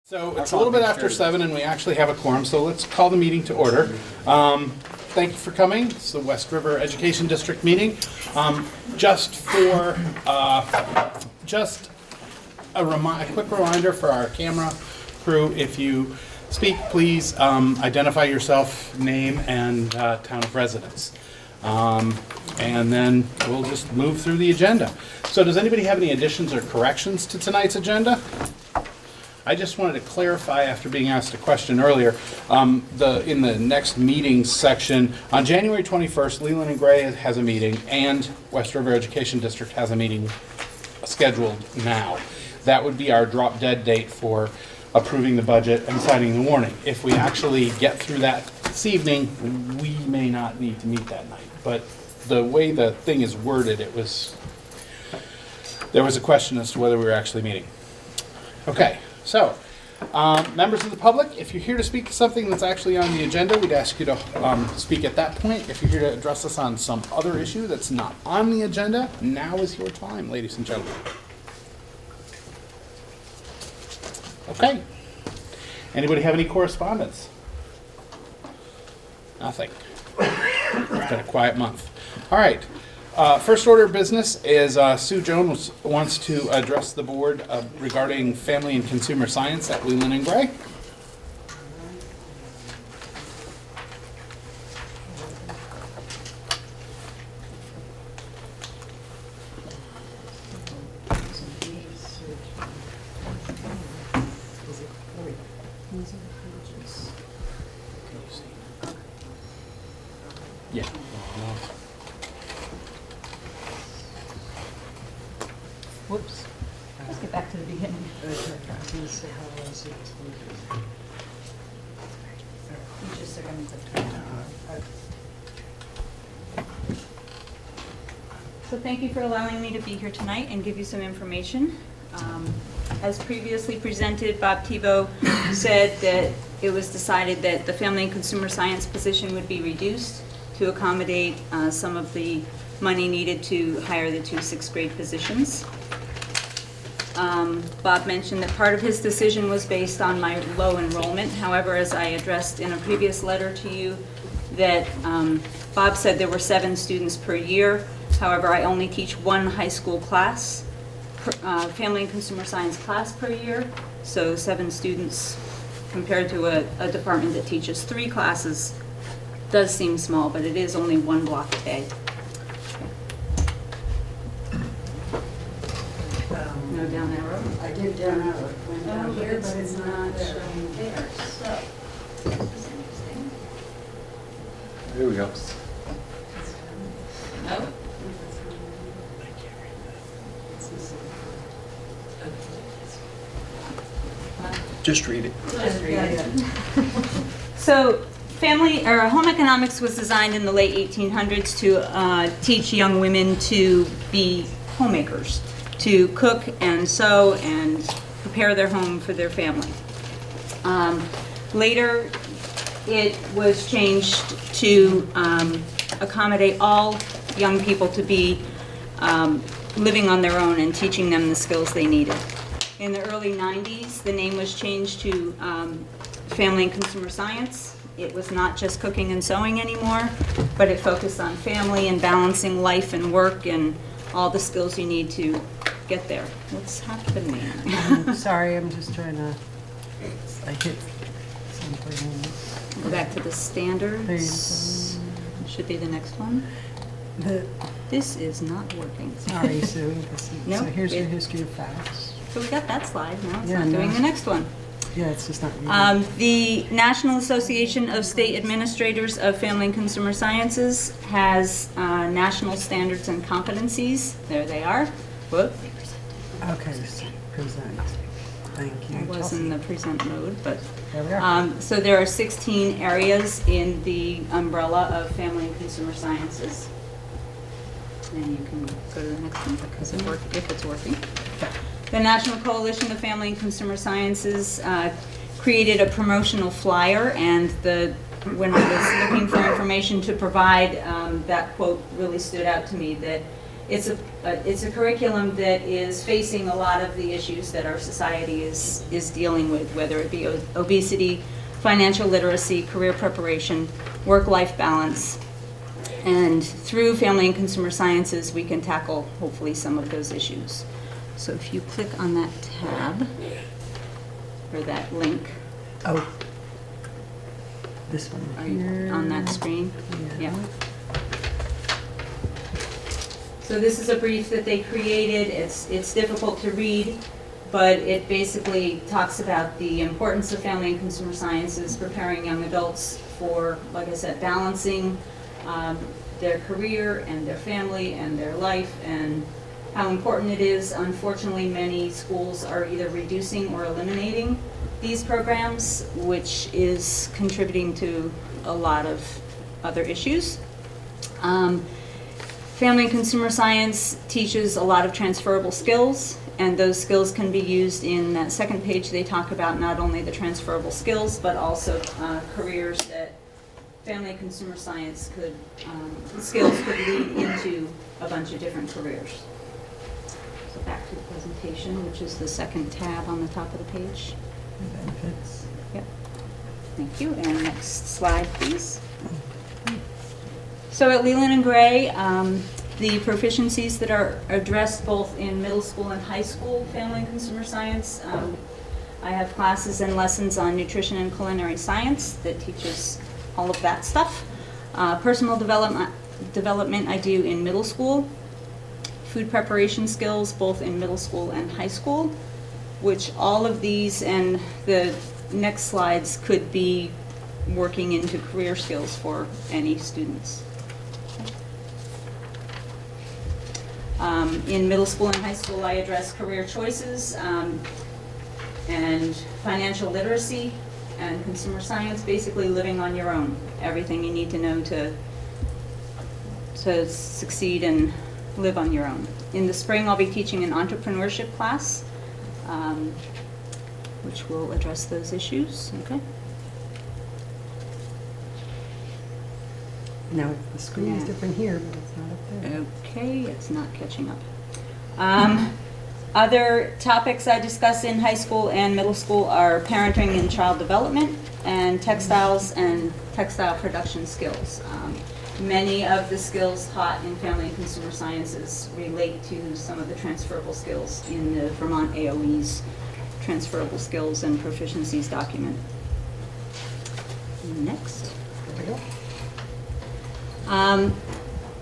So it's a little bit after 7 and we actually have a quorum, so let's call the meeting to order. Thank you for coming. It's the West River Education District meeting. Just a quick reminder for our camera crew, if you speak, please identify yourself, name and town of residence. And then we'll just move through the agenda. So does anybody have any additions or corrections to tonight's agenda? I just wanted to clarify, after being asked a question earlier, in the next meetings section, on January 21st, Leland and Gray has a meeting, and West River Education District has a meeting scheduled now. That would be our drop dead date for approving the budget and signing the warning. If we actually get through that this evening, we may not need to meet that night. But the way the thing is worded, there was a question as to whether we were actually meeting. Okay. So, members of the public, if you're here to speak to something that's actually on the agenda, we'd ask you to speak at that point. If you're here to address us on some other issue that's not on the agenda, now is your time, ladies and gentlemen. Okay. Anybody have any correspondence? Nothing. It's been a quiet month. All right. First order of business is Sue Jones wants to address the board regarding family and consumer science at Leland and Gray. Yeah. Whoops. Let's get back to the beginning. So thank you for allowing me to be here tonight and give you some information. As previously presented, Bob Tebow said that it was decided that the family and consumer science position would be reduced to accommodate some of the money needed to hire the 2 6th grade positions. Bob mentioned that part of his decision was based on my low enrollment. However, as I addressed in a previous letter to you, that Bob said there were 7 students per year. However, I only teach 1 high school class, family and consumer science class per year. So 7 students compared to a department that teaches 3 classes does seem small, but it is only 1 block a day. No down arrow? I did down arrow. Went down here, It's but it's not there. showing there. So, Here we go. no? Just read it. So, home economics was designed in the late 1800s to teach young women to be homemakers, to cook and sew and prepare their home for their family. Later, it was changed to accommodate all young people to be living on their own and teaching them the skills they needed. In the early 90s, the name was changed to Family and Consumer Science. It was not just cooking and sewing anymore, but it focused on family and balancing life and work and all the skills you need to get there. What's happening? Sorry, I'm just trying to, I hit something. Go back to the There you standards. Should be the next one. The- This is not working. Sorry, Sue. Nope, So here's your it- history of facts. So we got that slide, now it's Yeah, not doing no. the next one. Yeah, it's just not reading. The National Association of State Administrators of Family and Consumer Sciences has national standards and competencies. There they are. Whoop, Okay, so present. Thank you. I was in the present mode, but. There we are. So there are 16 areas in the umbrella of Family and Consumer Sciences. And you can go to the next one because if it's working. The National Coalition of Family and Consumer Sciences created a promotional flyer, and when I was looking for information to provide, that quote really stood out to me, that it's a curriculum that is facing a lot of the issues that our society is dealing with, whether it be obesity, financial literacy, career preparation, work-life balance. And through Family and Consumer Sciences, we can tackle, hopefully, some of those issues. So if you click on that tab, or that link, Oh. This one are you here. on that screen? Yeah. So this is a brief that they created. It's difficult to read, but it basically talks about the importance of Family and Consumer Sciences, preparing young adults for, like I said, balancing their career and their family and their life, and how important it is. Unfortunately, many schools are either reducing or eliminating these programs, which is contributing to a lot of other issues. Family and Consumer Science teaches a lot of transferable skills, and those skills can be used in that second page. They talk about not only the transferable skills, but also careers that Family and Consumer Science skills could lead into a bunch of different careers. So back to the presentation, which is the second tab on the top of the page. Benefits. Yep. Thank you. And next slide, please. So at Leland and Gray, the proficiencies that are addressed both in middle school and high school Family and Consumer Science, I have classes and lessons on nutrition and culinary science that teaches all of that stuff. Personal development I do in middle school. Food preparation skills both in middle school and high school, which all of these and the next slides could be working into career skills for any students. In middle school and high school, I address career choices and financial literacy and consumer science, basically living on your own. Everything you need to know to succeed and live on your own. In the spring, I'll be teaching an entrepreneurship class, which will address those issues. Okay. Now, the screen is Yeah. different here, but it's not up there. Okay, it's not catching up. Other topics I discuss in high school and middle school are parenting and child development, and textiles and textile production skills. Many of the skills taught in Family and Consumer Sciences relate to some of the transferable skills in the Vermont AOE's transferable skills and proficiencies document. Next. There we go.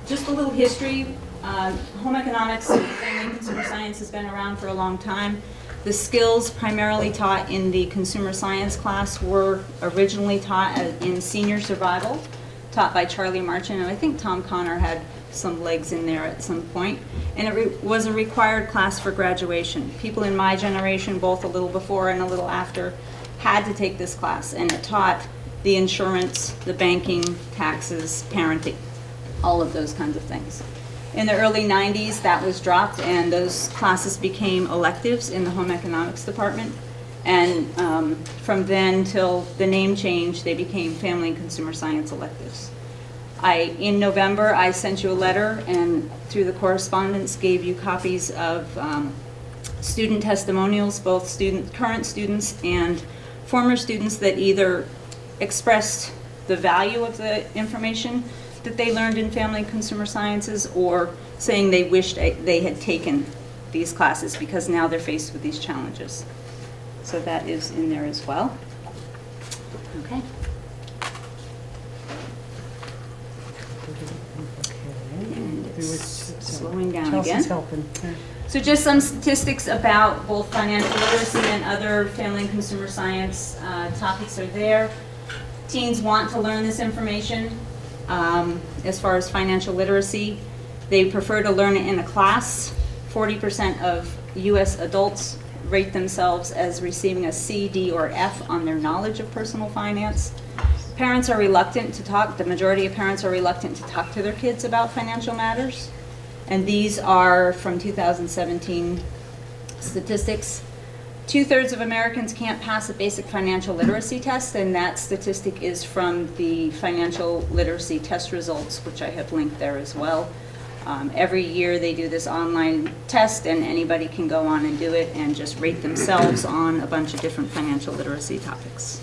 Just a little history. Home economics and Family and Consumer Science has been around for a long time. The skills primarily taught in the consumer science class were originally taught in senior survival, taught by Charlie Marchand, and I think Tom Connor had some legs in there at some point. And it was a required class for graduation. People in my generation, both a little before and a little after, had to take this class, and it taught the insurance, the banking, taxes, parenting, all of those kinds of things. In the early 90s, that was dropped, and those classes became electives in the home economics department. And from then till the name change, they became Family and Consumer Science electives. In November, I sent you a letter, and through the correspondence, gave you copies of student testimonials, both current students and former students that either expressed the value of the information that they learned in Family and Consumer Sciences, or saying they wished they had taken these classes because now they're faced with these challenges. So that is in there as well. Okay. And it's slowing down Chelsea's again. helping. There. So just some statistics about both financial literacy and other Family and Consumer Science topics are there. Teens want to learn this information. As far as financial literacy, they prefer to learn it in a class. 40% of U.S. adults rate themselves as receiving a C, D, or F on their knowledge of personal finance. Parents are reluctant to talk, the majority of parents are reluctant to talk to their kids about financial matters. And these are from 2017 statistics. 2/3 of Americans can't pass a basic financial literacy test, and that statistic is from the financial literacy test results, which I have linked there as well. Every year they do this online test, and anybody can go on and do it and just rate themselves on a bunch of different financial literacy topics.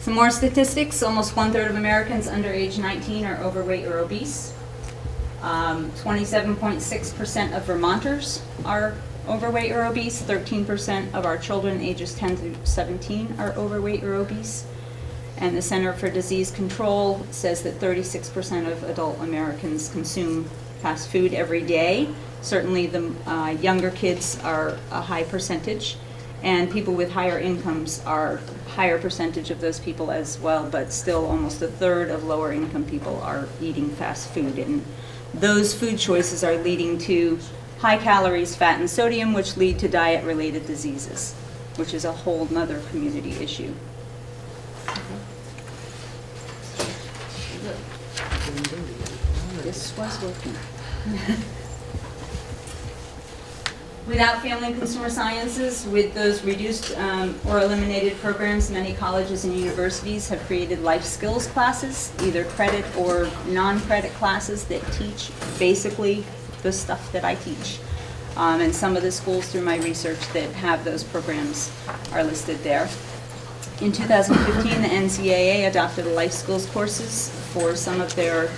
Some more statistics. Almost 1/3 of Americans under age 19 are overweight or obese. 27.6% of Vermonters are overweight or obese. 13% of our children ages 10 through 17 are overweight or obese. And the Center for Disease Control says that 36% of adult Americans consume fast food every day. Certainly the younger kids are a high percentage, and people with higher incomes are higher percentage of those people as well, but still almost 1/3 of lower income people are eating fast food. And those food choices are leading to high calories, fat, and sodium, which lead to diet-related diseases, which is a whole nother community issue. This was working. Without family and consumer sciences, with those reduced or eliminated programs, many colleges and universities have created life skills classes, either credit or non-credit classes that teach basically the stuff that I teach. And some of the schools through my research that have those programs are listed there. In 2015, the NCAA adopted life skills courses for some of their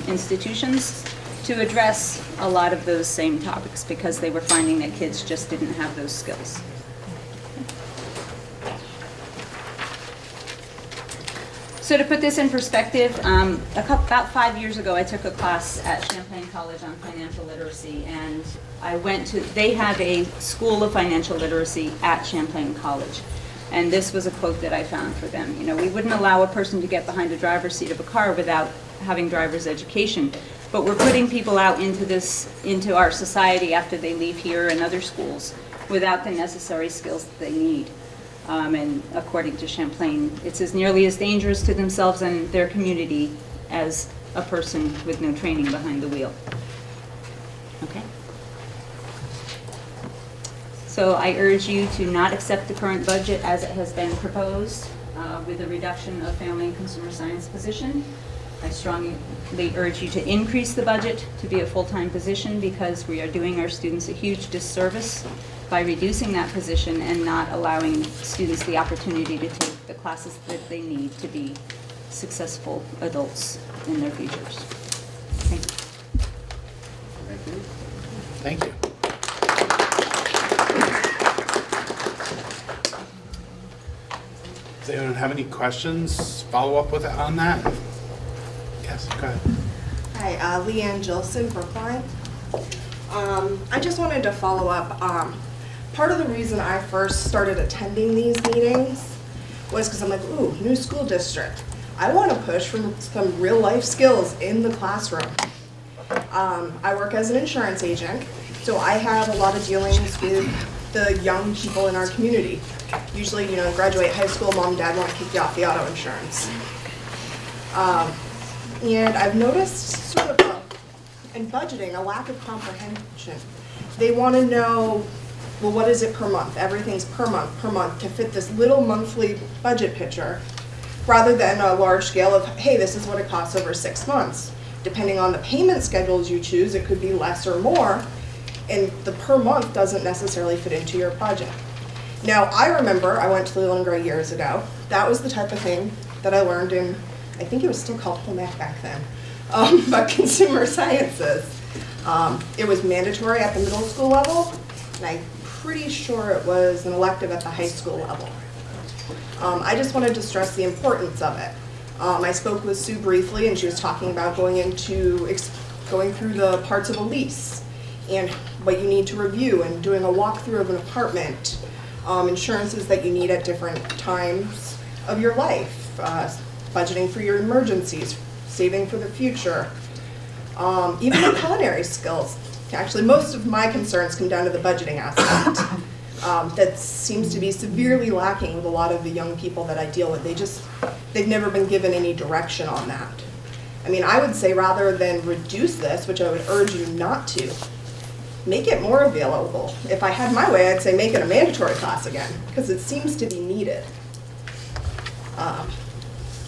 institutions to address a lot of those same topics because they were finding that kids just didn't have those skills. So to put this in perspective, about 5 years ago, I took a class at Champlain College on financial literacy, and they have a school of financial literacy at Champlain College. And this was a quote that I found for them. You know, we wouldn't allow a person to get behind the driver's seat of a car without having driver's education. But we're putting people out into our society after they leave here and other schools without the necessary skills that they need. And according to Champlain, it's as nearly as dangerous to themselves and their community as a person with no training behind the wheel. Okay? So I urge you to not accept the current budget as it has been proposed with a reduction of family and consumer science position. I strongly urge you to increase the budget to be a full-time position because we are doing our students a huge disservice by reducing that position and not allowing students the opportunity to take the classes that they need to be successful adults in their futures. Thank you. Thank you. Does anyone have any questions, follow up on that? Yes, go ahead. Hi, Leanne Gilson, Brookline. I just wanted to follow up. Part of the reason I first started attending these meetings was because I'm like, ooh, new school district. I want to push for some real life skills in the classroom. I work as an insurance agent, so I have a lot of dealings with the young people in our community. Usually, you know, graduate high school, mom and dad want to kick you off the auto insurance. And I've noticed sort of, in budgeting, a lack of comprehension. They want to know, well, what is it per month? Everything's per month to fit this little monthly budget picture, rather than a large scale of, hey, this is what it costs over 6 months. Depending on the payment schedules you choose, it could be less or more, and the per month doesn't necessarily fit into your budget. Now, I remember I went to Leland Gray years ago. That was the type of thing that I learned in, I think it was still called home ec back then, but consumer sciences. It was mandatory at the middle school level, and I'm pretty sure it was an elective at the high school level. I just wanted to stress the importance of it. I spoke with Sue briefly, and she was talking about going through the parts of a lease and what you need to review and doing a walkthrough of an apartment, insurances that you need at different times of your life, budgeting for your emergencies, saving for the future, even the culinary skills. Actually, most of my concerns come down to the budgeting aspect. That seems to be severely lacking with a lot of the young people that I deal with. They've never been given any direction on that. I mean, I would say rather than reduce this, which I would urge you not to, make it more available. If I had my way, I'd say make it a mandatory class again, because it seems to be needed.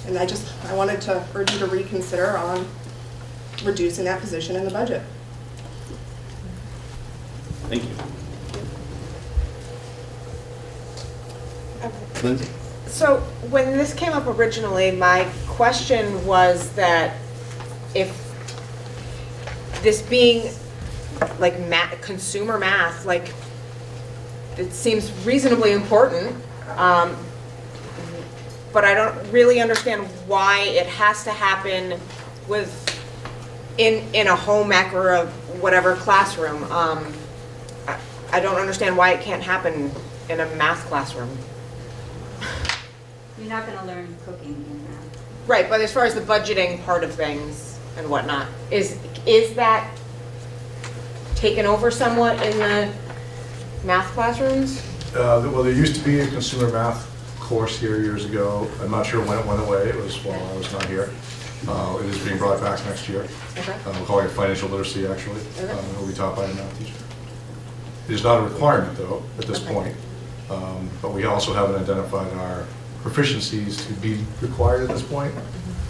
And I wanted to urge you to reconsider on reducing that position in the budget. Thank you. Lindsay? So when this came up originally, my question was that if this being like consumer math, like it seems reasonably important, but I don't really understand why it has to happen in a home ec or a whatever classroom. I don't understand why it can't happen in a math classroom. You're not gonna learn cooking in math. Right, but as far as the budgeting part of things and whatnot, is that taken over somewhat in the math classrooms? Well, there used to be a consumer math course here years ago. I'm not sure when it went away. It was while I was not here. It is being brought back next year. Okay. We're calling it financial literacy, actually. Okay. It will be taught by a math teacher. It is not a requirement, though, at this point. But we also haven't identified our proficiencies to be required at this point.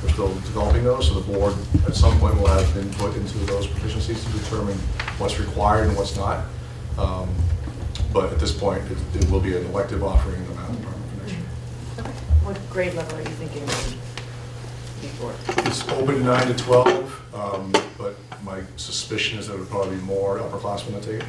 We're still developing those, so the board at some point will have input into those proficiencies to determine what's required and what's not. But at this point, it will be an elective offering in the math department for next year. What grade level are you thinking before? It's open to 9 to 12, but my suspicion is that it would probably be more upperclassmen that take it.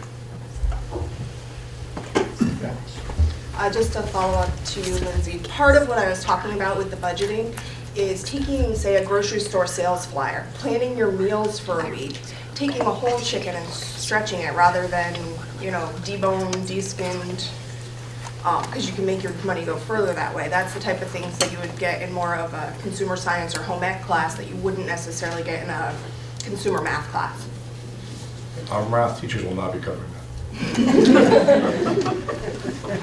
Just to follow up to you, Lindsay, part of what I was talking about with the budgeting is taking, say, a grocery store sales flyer, planning your meals for a week, taking a whole chicken and stretching it rather than, deboned, de-skinned, because you can make your money go further that way. That's the type of things that you would get in more of a consumer science or home ec class that you wouldn't necessarily get in a consumer math class. Our math teachers will not be covering that. I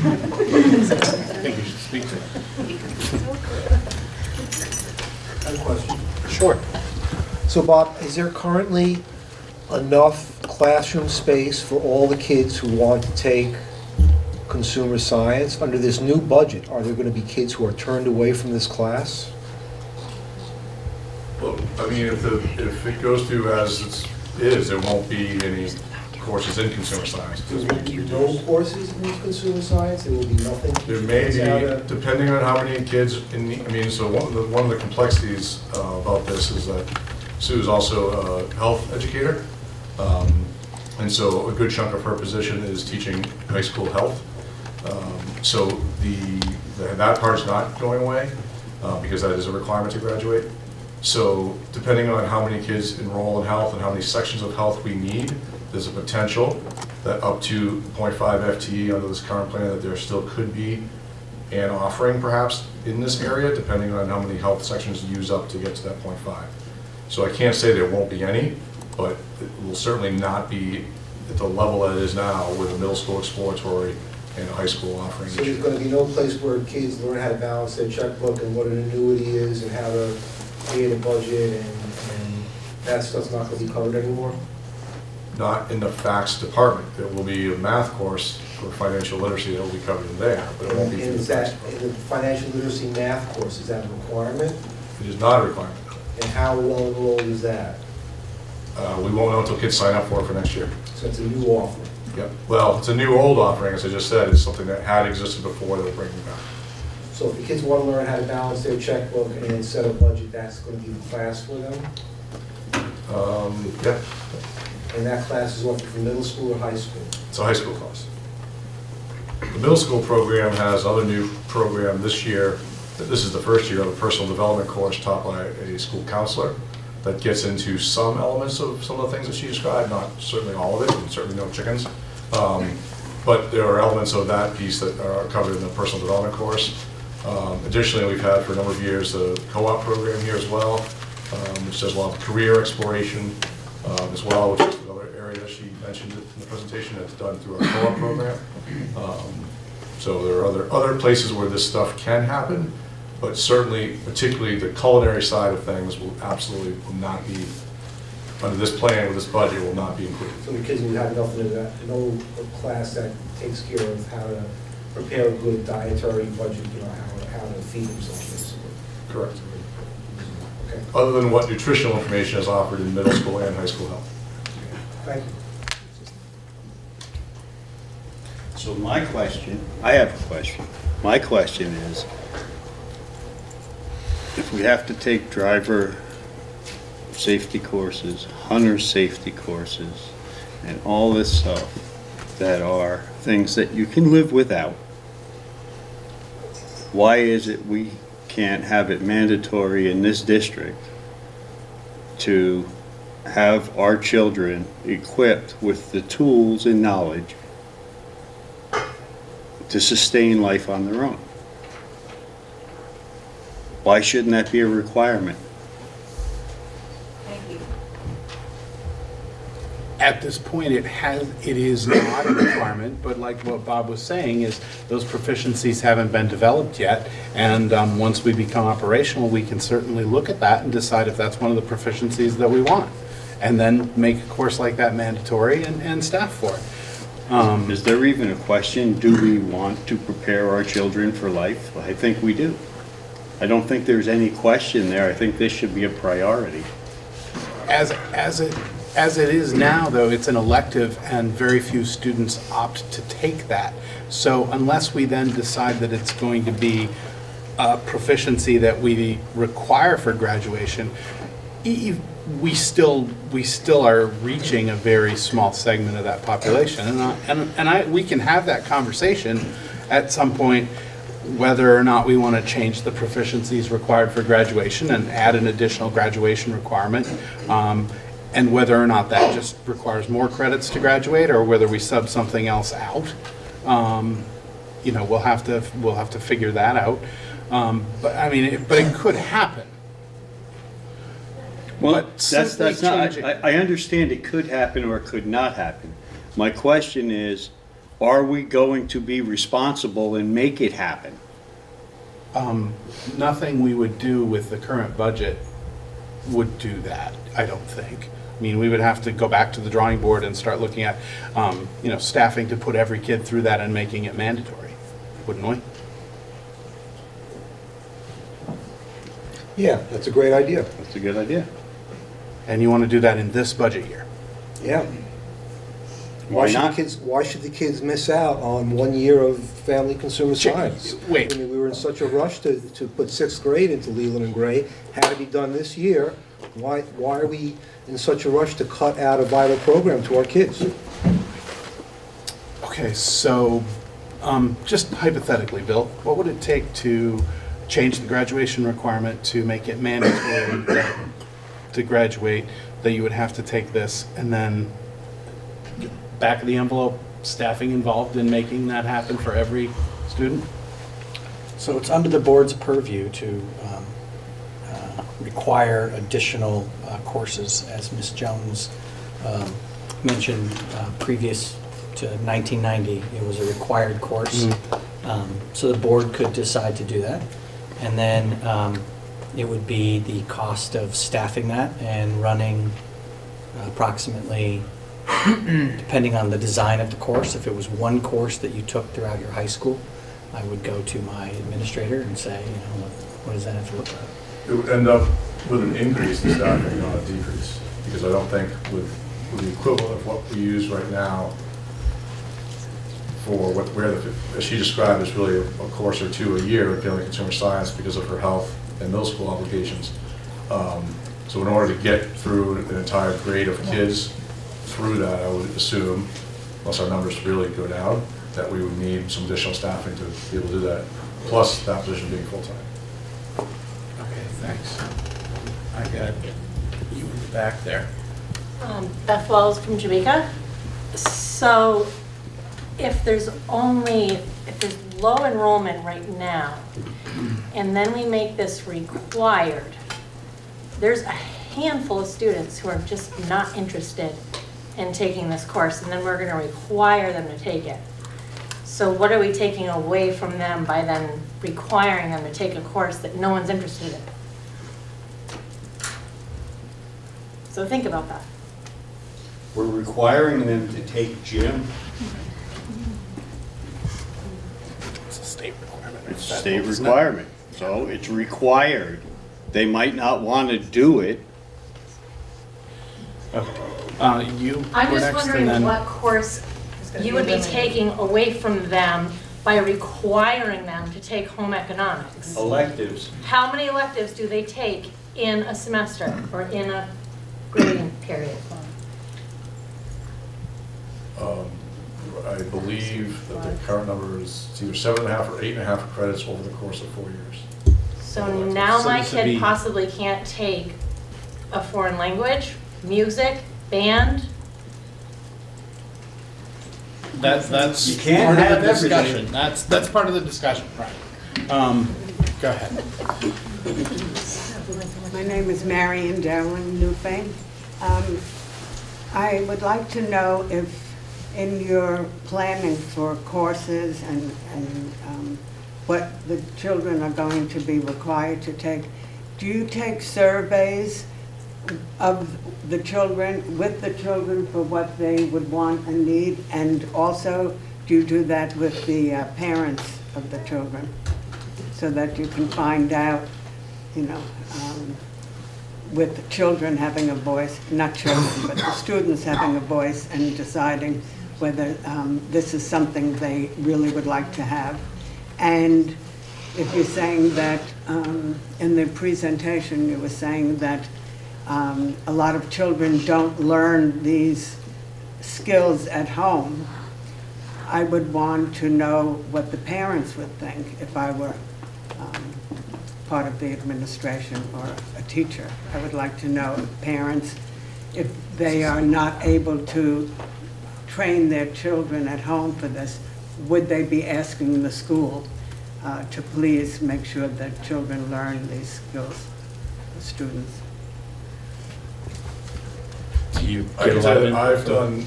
think you should speak to it. I have a question. Sure. So Bob, is there currently enough classroom space for all the kids who want to take consumer science? Under this new budget, are there going to be kids who are turned away from this class? Well, I mean, if it goes through as it is, there won't be any courses in consumer science. There will be no courses in consumer science? There will be nothing? There may be, depending on how many kids so one of the complexities about this is that Sue is also a health educator. And so a good chunk of her position is teaching high school health. So that part's not going away because that is a requirement to graduate. So depending on how many kids enroll in health and how many sections of health we need, there's a potential that up to 0.5 FTE under this current plan that there still could be an offering perhaps in this area, depending on how many health sections use up to get to that 0.5. So I can't say there won't be any, but it will certainly not be at the level that it is now with a middle school exploratory and a high school offering. So there's going to be no place where kids learn how to balance their checkbook and what an annuity is and how to create a budget and that stuff's not going to be covered anymore? Not in the facts department. There will be a math course for financial literacy that will be covered in there, but it won't be And through is the facts that, department. the financial literacy math course, is that a requirement? It is not a requirement. And how well enrolled is that? We won't know until kids sign up for it for next year. So it's a new offering. Yep. Well, it's a new old offering, as I just said. It's something that had existed before that we're bringing back. So if the kids want to learn how to balance their checkbook and set a budget, that's going to be the class for them? Yeah, And that class is offered for middle school or high school? it's a high school course. The middle school program has another new program this year. This is the first year of a personal development course taught by a school counselor that gets into some elements of some of the things that she described, not certainly all of it, and certainly no chickens. But there are elements of that piece that are covered in the personal development course. Additionally, we've had for a number of years the co-op program here as well, which does a lot of career exploration as well, which is another area she mentioned in the presentation that's done through our co-op program. So there are other places where this stuff can happen, but certainly, particularly the culinary side of things will absolutely not be, under this plan with this budget, will not be included. So the kids will have nothing of that, no class that takes care of how to prepare a good dietary budget, how to feed themselves, basically. Correct. other than what nutritional information is offered in middle school and high school health. Thank you. So my question, I have a question. My question is, if we have to take driver safety courses, hunter safety courses, and all this stuff that are things that you can live without, why is it we can't have it mandatory in this district to have our children equipped with the tools and knowledge to sustain life on their own? Why shouldn't that be a requirement? Thank you. At this point, it is not a requirement, but like what Bob was saying is those proficiencies haven't been developed yet. And once we become operational, we can certainly look at that and decide if that's one of the proficiencies that we want. And then make a course like that mandatory and staff for it. Is there even a question, do we want to prepare our children for life? I think we do. I don't think there's any question there. I think this should be a priority. As it is now, though, it's an elective and very few students opt to take that. So unless we then decide that it's going to be a proficiency that we require for graduation, we still are reaching a very small segment of that population. We can have that conversation at some point, whether or not we want to change the proficiencies required for graduation and add an additional graduation requirement, and whether or not that just requires more credits to graduate, or whether we sub something else out. We'll have to figure that out. But it could happen. Well, But that's simply not, changing- I understand it could happen or it could not happen. My question is, are we going to be responsible and make it happen? Nothing we would do with the current budget would do that, I don't think. We would have to go back to the drawing board and start looking at, staffing to put every kid through that and making it mandatory, wouldn't we? Yeah, that's a great idea. That's a good idea. And you want to do that in this budget year? Yeah. Why not? Why should the kids miss out on 1 year of family consumer science? Wait. We were in such a rush to put sixth grade into Leland and Gray, had to be done this year. Why are we in such a rush to cut out a vital program to our kids? Okay, so, just hypothetically, Bill, what would it take to change the graduation requirement to make it mandatory that to graduate, that you would have to take this, and then back of the envelope, staffing involved in making that happen for every student? So it's under the board's purview to require additional courses, as Ms. Jones mentioned, previous to 1990, it was a required course. So the board could decide to do that. And then it would be the cost of staffing that and running approximately, depending on the design of the course. If it was one course that you took throughout your high school, I would go to my administrator and say, what does that have to look like? It would end up with an increase in staffing, not a decrease, because I don't think with the equivalent of what we use right now for as she described, is really a course or two a year in family consumer science because of her health and middle school obligations. So in order to get through an entire grade of kids through that, I would assume, unless our numbers really go down, that we would need some additional staffing to be able to do that, plus that position being full-time. Okay, thanks. I got you in the back there. Beth Wells from Jamaica. So if there's low enrollment right now, and then we make this required, there's a handful of students who are just not interested in taking this course, and then we're going to require them to take it. So what are we taking away from them by then requiring them to take a course that no one's interested in? So think about that. We're requiring them to take gym. It's a state requirement. Right? State requirement, so it's required. They might not want to do it. You I'm were just next, wondering and then what course gonna you be would be eliminated. taking away from them by requiring them to take home economics. Electives. How many electives do they take in a semester or in a grading period? I believe that the current number is either 7.5 or 8.5 credits over the course of 4 years. So now So my this would be- kid possibly can't take a foreign language, music, band. that's You can't part of have the everything. discussion. That's part of the discussion, right? Go ahead. My name is Marion Dowling Newfane. I would like to know if in your planning for courses and what the children are going to be required to take, do you take surveys of the children, with the children for what they would want and need? And also, do you do that with the parents of the children so that you can find out, you know, with the children having a voice, not children, but the students having a voice and deciding whether this is something they really would like to have? And if you're saying that, in the presentation, you were saying that a lot of children don't learn these skills at home, I would want to know what the parents would think if I were part of the administration or a teacher. I would like to know if parents, if they are not able to train their children at home for this, would they be asking the school to please make sure that children learn these skills, the students? Do you I get can a lot tell of you, input I've from- done,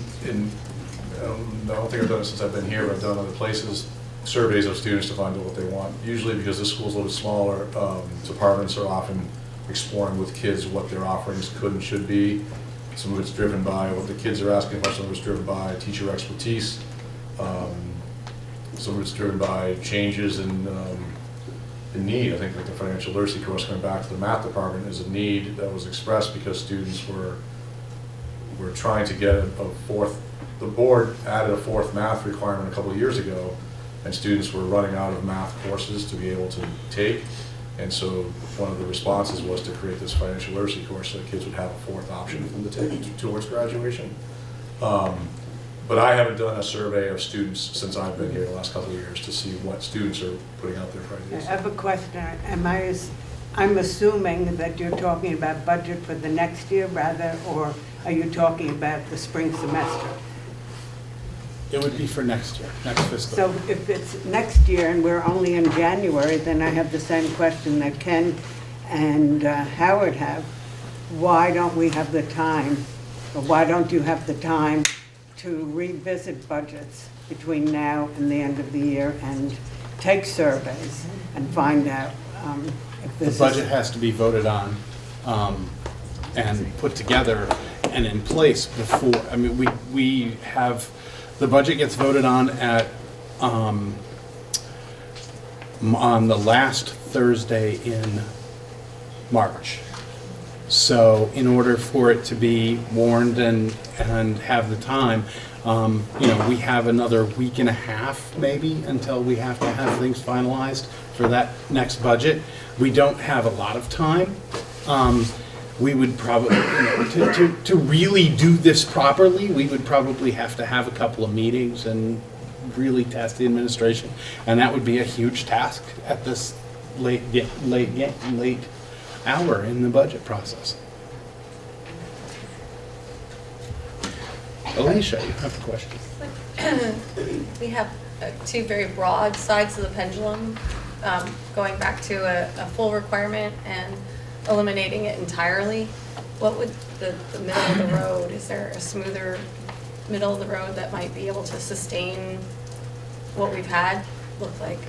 I don't think I've done it since I've been here, but I've done other places, surveys of students to find out what they want. Usually because this school's a little bit smaller, departments are often exploring with kids what their offerings could and should be. Some of it's driven by what the kids are asking for, some of it's driven by teacher expertise. Some of it's driven by changes in need. I think like the financial literacy course coming back to the math department is a need that was expressed because students were trying to get a fourth, the board added a fourth math requirement a couple of years ago, and students were running out of math courses to be able to take. And so one of the responses was to create this financial literacy course so that kids would have a fourth option for them to take towards graduation. But I haven't done a survey of students since I've been here the last couple of years to see what students are putting out there for I ideas. have a question. I'm assuming that you're talking about budget for the next year rather, or are you talking about the spring semester? It would be for next year, next fiscal. So if it's next year and we're only in January, then I have the same question that Ken and Howard have. Why don't we have the time, or why don't you have the time to revisit budgets between now and the end of the year and take surveys and find out if The this is... budget has to be voted on and put together and in place before, I mean, we have, the budget gets voted on on the last Thursday in March. So in order for it to be warned and have the time, we have another week and a half maybe until we have to have things finalized for that next budget. We don't have a lot of time. We would probably, to really do this properly, we would probably have to have a couple of meetings and really test the administration. And that would be a huge task at this late hour in the budget process. Alicia, you have a question. We have two very broad sides of the pendulum, going back to a full requirement and eliminating it entirely. What would the middle of the road, is there a smoother middle of the road that might be able to sustain what we've had look like?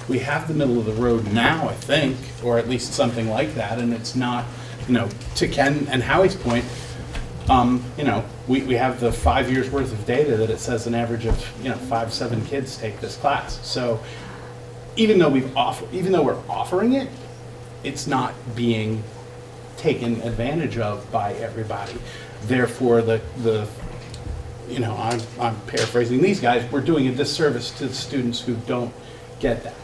We have the middle of the road now, I think, or at least something like that, and it's not, to Ken and Howie's point, we have the 5 years worth of data that it says an average of 5-7 kids take this class. So even though we're offering it, it's not being taken advantage of by everybody. Therefore, you know, I'm paraphrasing these guys, we're doing a disservice to the students who don't get that.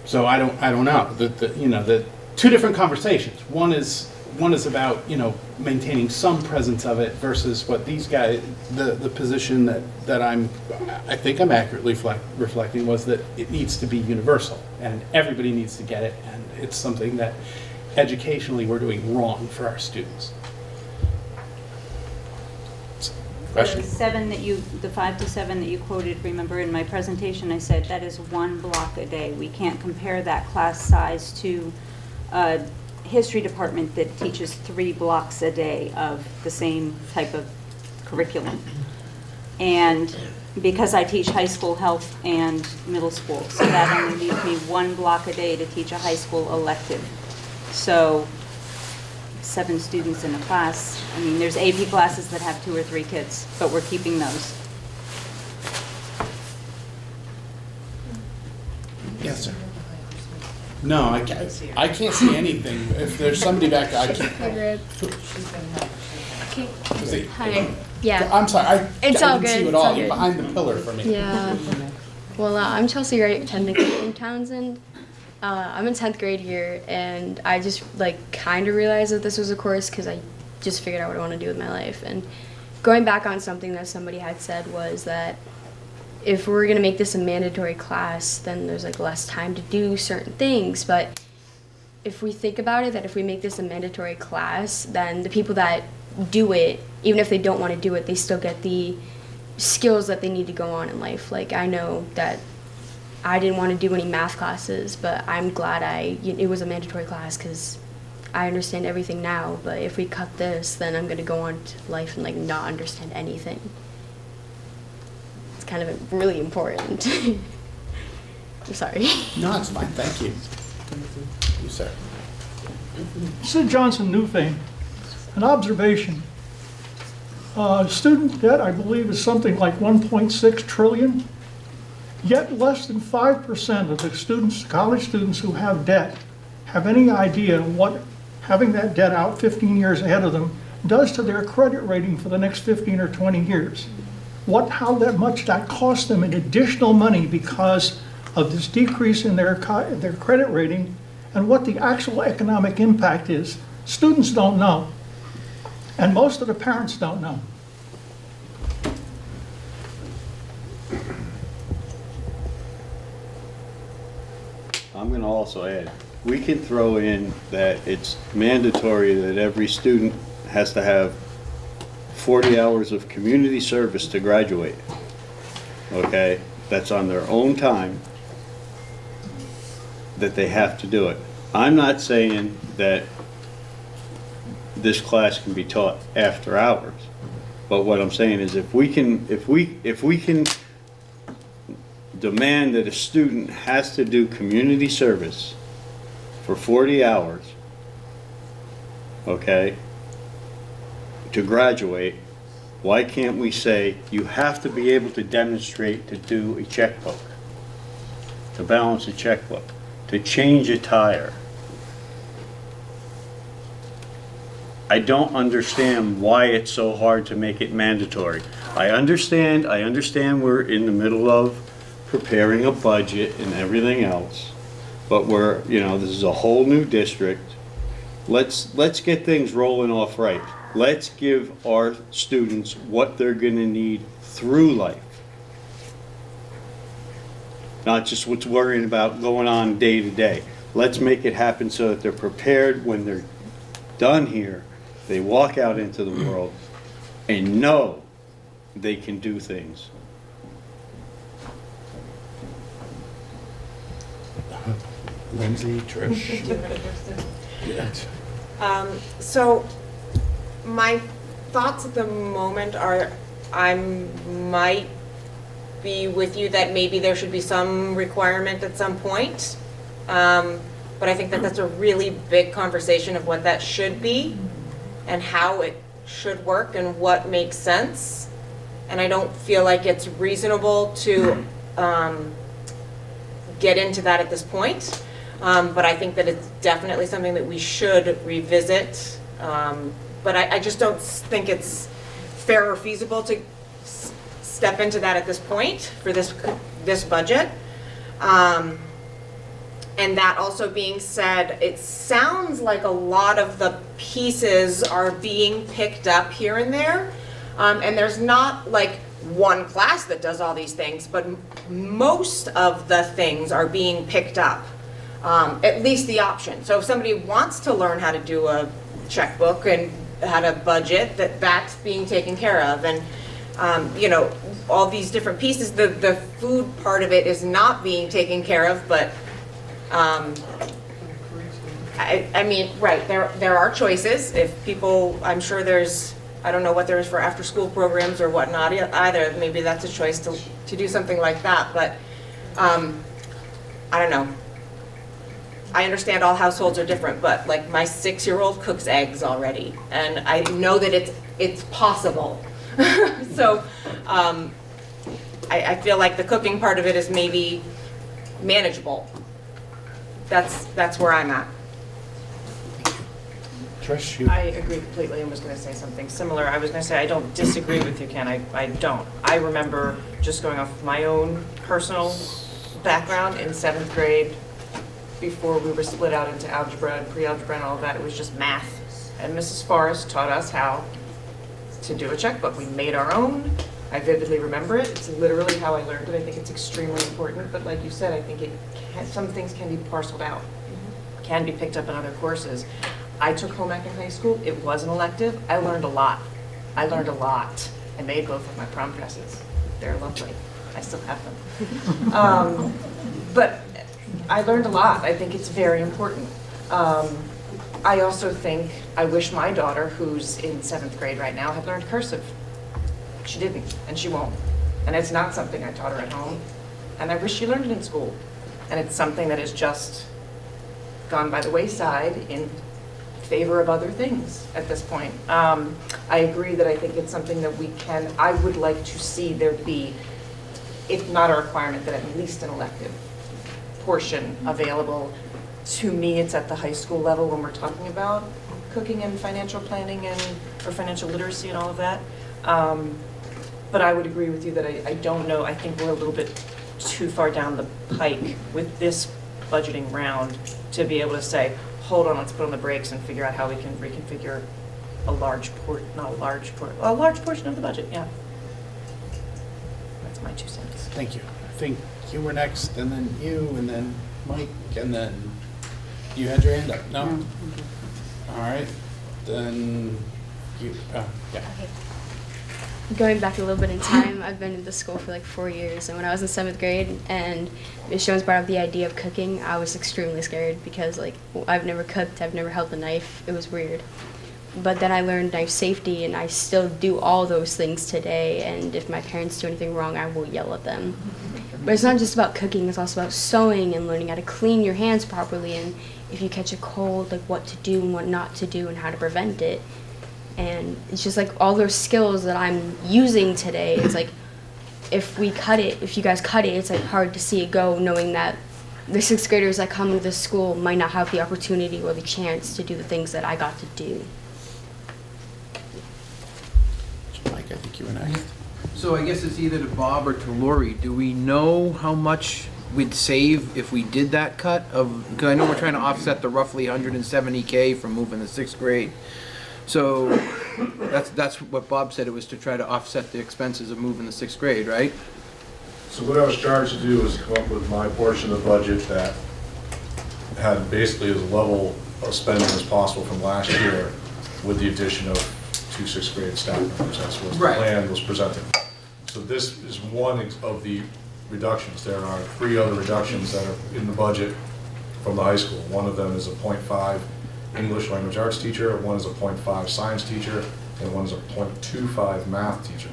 So I don't know, you know, the two different conversations. One is about, you know, maintaining some presence of it versus what these guys, the position that I think I'm accurately reflecting was that it needs to be universal and everybody needs to get it, and it's something that educationally we're doing wrong for our students. Question? The 5 to 7 that you quoted, remember in my presentation, I said that is 1 block a day. We can't compare that class size to a history department that teaches 3 blocks a day of the same type of curriculum. And because I teach high school health and middle school, so that only leaves me 1 block a day to teach a high school elective. So 7 students in a class. I mean, there's AP classes that have 2 or 3 kids, but we're keeping those. Yes, sir. No, I can't see anything. If there's somebody back there, I can't. Hi. Yeah. I'm sorry, I It's all didn't see good. you at It's all all. You're good. behind the pillar for me. Yeah. Well, I'm Chelsea Wright, technically from Townsend. I'm in 10th grade here, and I just kind of realized that this was a course because I just figured out what I want to do with my life. And going back on something that somebody had said was that if we're going to make this a mandatory class, then there's less time to do certain things. But if we think about it, that if we make this a mandatory class, then the people that do it, even if they don't want to do it, they still get the skills that they need to go on in life. I know that I didn't want to do any math classes, but I'm glad it was a mandatory class because I understand everything now. But if we cut this, then I'm going to go on to life and not understand anything. It's kind of really important. I'm sorry. No, it's fine. Thank you. You, sir. Sid Johnson, Newfane. An observation. Student debt, I believe, is something like 1.6 trillion. Yet less than 5% of the college students who have debt, have any idea what having that debt out 15 years ahead of them does to their credit rating for the next 15 or 20 years. How much that costs them in additional money because of this decrease in their credit rating, and what the actual economic impact is. Students don't know, and most of the parents don't know. I'm going to also add, we can throw in that it's mandatory that every student has to have 40 hours of community service to graduate. Okay? That's on their own time that they have to do it. I'm not saying that this class can be taught after hours, but what I'm saying is if we can demand that a student has to do community service for 40 hours, okay, to graduate, why can't we say you have to be able to demonstrate to do a checkbook, to balance a checkbook, to change a tire? I don't understand why it's so hard to make it mandatory. I understand we're in the middle of preparing a budget and everything else, but this is a whole new district. Let's get things rolling off right. Let's give our students what they're gonna need through life. Not just what's worrying about going on day to day. Let's make it happen so that they're prepared when they're done here. They walk out into the world and know they can do things. Lindsay, Trish. So my thoughts at the moment are I might be with you that maybe there should be some requirement at some point. But I think that that's a really big conversation of what that should be and how it should work and what makes sense. And I don't feel like it's reasonable to get into that at this point. But I think that it's definitely something that we should revisit. But I just don't think it's fair or feasible to step into that at this point for this budget. And that also being said, it sounds like a lot of the pieces are being picked up here and there. And there's not like one class that does all these things, but most of the things are being picked up, at least the option. So if somebody wants to learn how to do a checkbook and how to budget, that's being taken care of. And you know, all these different pieces, the food part of it is not being taken care of, but I mean, right, there are choices. If people, I'm sure there's, I don't know what there is for after-school programs or whatnot either. Maybe that's a choice to do something like that, but I don't know. I understand all households are different, but like my 6-year-old cooks eggs already, and I know that it's possible. So I feel like the cooking part of it is maybe manageable. That's where I'm at. Trish, you? I agree completely. I was going to say something similar. I was going to say I don't disagree with you, Ken. I don't. I remember, just going off of my own personal background, in 7th grade, before we were split out into algebra and pre-algebra and all of that, it was just math. And Mrs. Forrest taught us how to do a checkbook. We made our own. I vividly remember it. It's literally how I learned it. I think it's extremely important. But like you said, I think some things can be parceled out, can be picked up in other courses. I took home ec in high school. It was an elective. I learned a lot. I made both of my prom dresses. They're lovely. I still have them. But I learned a lot. I think it's very important. I also think, I wish my daughter, who's in 7th grade right now, had learned cursive. She didn't, and she won't. And it's not something I taught her at home. And I wish she learned it in school. And it's something that has just gone by the wayside in favor of other things at this point. I agree that I think it's something that I would like to see there be, if not a requirement, that at least an elective portion available. To me, it's at the high school level when we're talking about cooking and financial planning or financial literacy and all of that. But I would agree with you that I don't know, I think we're a little bit too far down the pike with this budgeting round to be able to say, hold on, let's put on the brakes and figure out how we can reconfigure a large portion of the budget, yeah. That's my 2 cents. Thank you. I think you were next, and then you, and then Mike, and then you had your hand up. No? All right. Then you, yeah. Going back a little bit in time, I've been in the school for like 4 years, and when I was in 7th grade and Ms. Jones brought up the idea of cooking, I was extremely scared because like I've never cooked, I've never held a knife, it was weird. But then I learned knife safety, and I still do all those things today, and if my parents do anything wrong, I will yell at them. But it's not just about cooking, it's also about sewing and learning how to clean your hands properly, and if you catch a cold, like what to do and what not to do and how to prevent it. And it's just like all those skills that I'm using today, it's like if you guys cut it, it's like hard to see it go, knowing that the 6th graders that come to this school might not have the opportunity or the chance to do the things that I got to do. Mike, I think you were next. So I guess it's either to Bob or to Lori. Do we know how much we'd save if we did that cut of, because I know we're trying to offset the roughly 170K from moving the 6th grade. So that's what Bob said, it was to try to offset the expenses of moving the 6th grade, right? So what I was charged to do was come up with my portion of the budget that had basically as level of spending as possible from last year with the addition of 2 6th grade staff members. That's what the plan was presented. So this is one of the reductions. There are 3 other reductions that are in the budget from the high school. One of them is a 0.5 English language arts teacher, one is a 0.5 science teacher, and one is a 0.25 math teacher.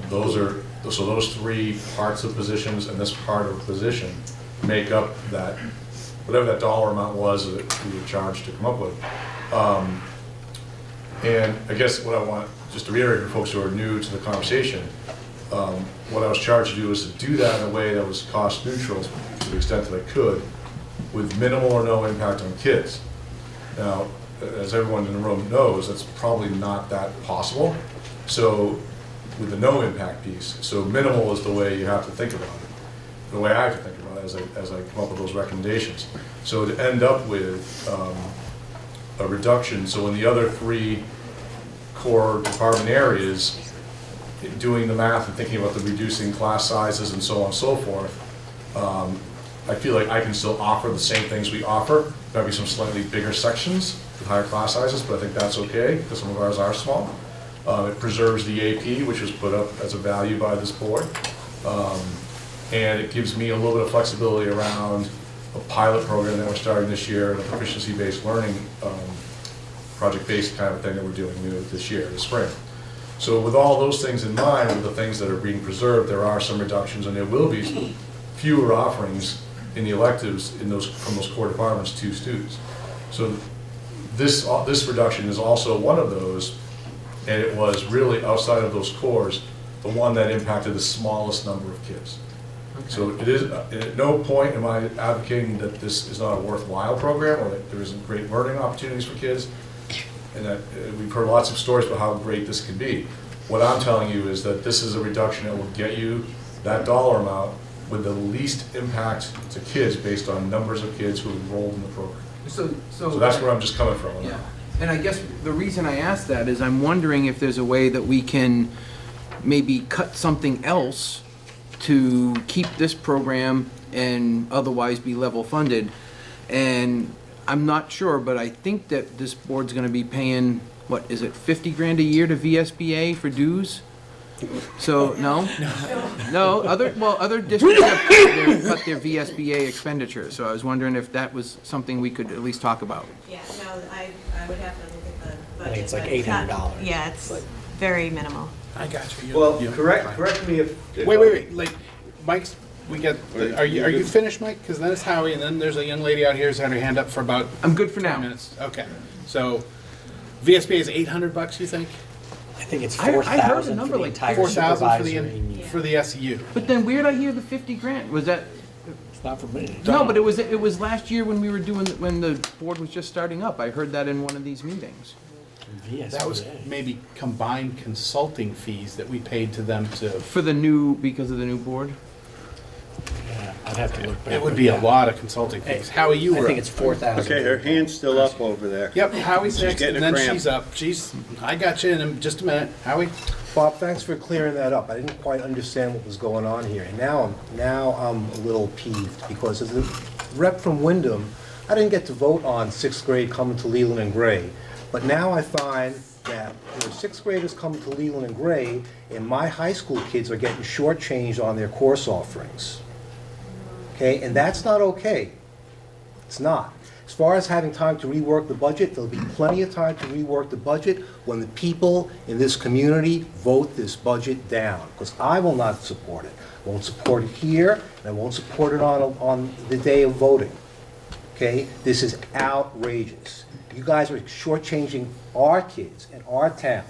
Those 3 parts of positions and this part of position make up that, whatever that dollar amount was that we were charged to come up with. And I guess what I want, just to reiterate for folks who are new to the conversation, what I was charged to do was to do that in a way that was cost neutral to the extent that I could, with minimal or no impact on kids. Now, as everyone in the room knows, that's probably not that possible. So with the no impact piece, so minimal is the way you have to think about it, the way I have to think about it as I come up with those recommendations. So to end up with a reduction, so in the other 3 core department areas, doing the math and thinking about the reducing class sizes and so on and so forth, I feel like I can still offer the same things we offer, maybe some slightly bigger sections with higher class sizes, but I think that's okay, because some of ours are small. It preserves the AP, which was put up as a value by this board. And it gives me a little bit of flexibility around a pilot program that we're starting this year, and a proficiency-based learning, project-based kind of thing that we're doing this year, this spring. So with all those things in mind, with the things that are being preserved, there are some reductions, and there will be fewer offerings in the electives from those core departments to students. So this reduction is also one of those, and it was really outside of those cores, the one that impacted the smallest number of kids. Okay. So it is, at no point am I advocating that this is not a worthwhile program or that there isn't great learning opportunities for kids, and that we've heard lots of stories about how great this can be. What I'm telling you is that this is a reduction that will get you that dollar amount with the least impact to kids based on numbers of kids who enrolled in the program. So that's where I'm just coming from. Yeah, and I guess the reason I asked that is I'm wondering if there's a way that we can maybe cut something else to keep this program and otherwise be level funded. And I'm not sure, but I think that this board's gonna be paying, what, is it 50 grand a year to VSBA for dues? So, no? No, other districts have cut their VSBA expenditures, so I was wondering if that was something we could at least talk about. Yeah, no, I would have to look at the budget. I think it's like but not- $800. Yeah, it's very minimal. I got you. Well, correct me if. Wait, like, Mike's, are you finished, Mike? Because then it's Howie, and then there's a young lady out here who's had her hand up for about. I'm good for 10 now. minutes. Okay, so VSBA is $800, you think? I think it's I heard a 4,000 number for the like entire 4,000 for supervisory. for the SU. But then where'd I hear the 50 grand? Was that, It's not for me. no, but it was last year when we were doing, when the board was just starting up. I heard that in one of these meetings. That was maybe combined consulting fees that we paid to them to. For because of the new board? Yeah, I'd have to look back. It would be a lot of consulting fees. Howie, you were. I think it's 4,000. Okay, her hand's still up over there. Yep, Howie's She's next, getting and a then cramp. she's up. I got you in just a minute. Howie? Bob, thanks for clearing that up. I didn't quite understand what was going on here. And now I'm a little peeved, because as the rep from Windham, I didn't get to vote on 6th grade coming to Leland and Gray. But now I find that there are 6th graders coming to Leland and Gray, and my high school kids are getting shortchanged on their course offerings. Okay, and that's not okay. It's not. As far as having time to rework the budget, there'll be plenty of time to rework the budget when the people in this community vote this budget down, because I will not support it. I won't support it here, and I won't support it on the day of voting. Okay, this is outrageous. You guys are shortchanging our kids and our town.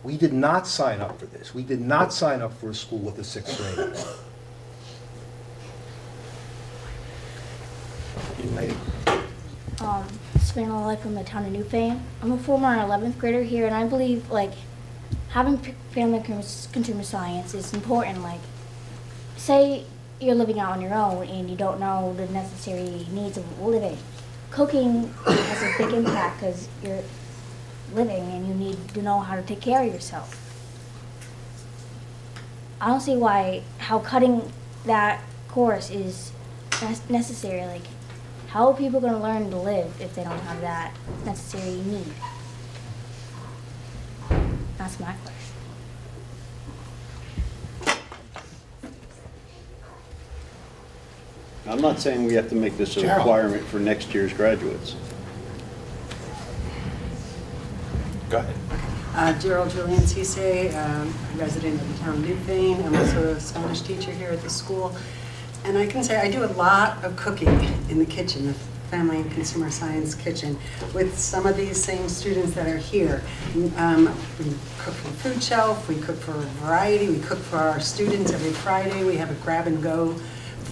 We did not sign up for this. We did not sign up for a school with a 6th grader. Spent all life from the town of Newfane. I'm a former 11th grader here, and I believe like having family consumer science is important. Like, say you're living out on your own and you don't know the necessary needs of living. Cooking has a big impact because you're living and you need to know how to take care of yourself. I don't see how cutting that course is necessary. Like, how are people going to learn to live if they don't have that necessary need? That's my question. I'm not saying we have to make this a Gerald. requirement for next year's graduates. Go ahead. Gerald Julian Cisse, resident of the town of Newfane. I'm also a Spanish teacher here at the school. And I can say I do a lot of cooking in the kitchen, the Family and Consumer Science kitchen, with some of these same students that are here. We cook for Food Shelf, we cook for Variety, we cook for our students every Friday. We have a grab and go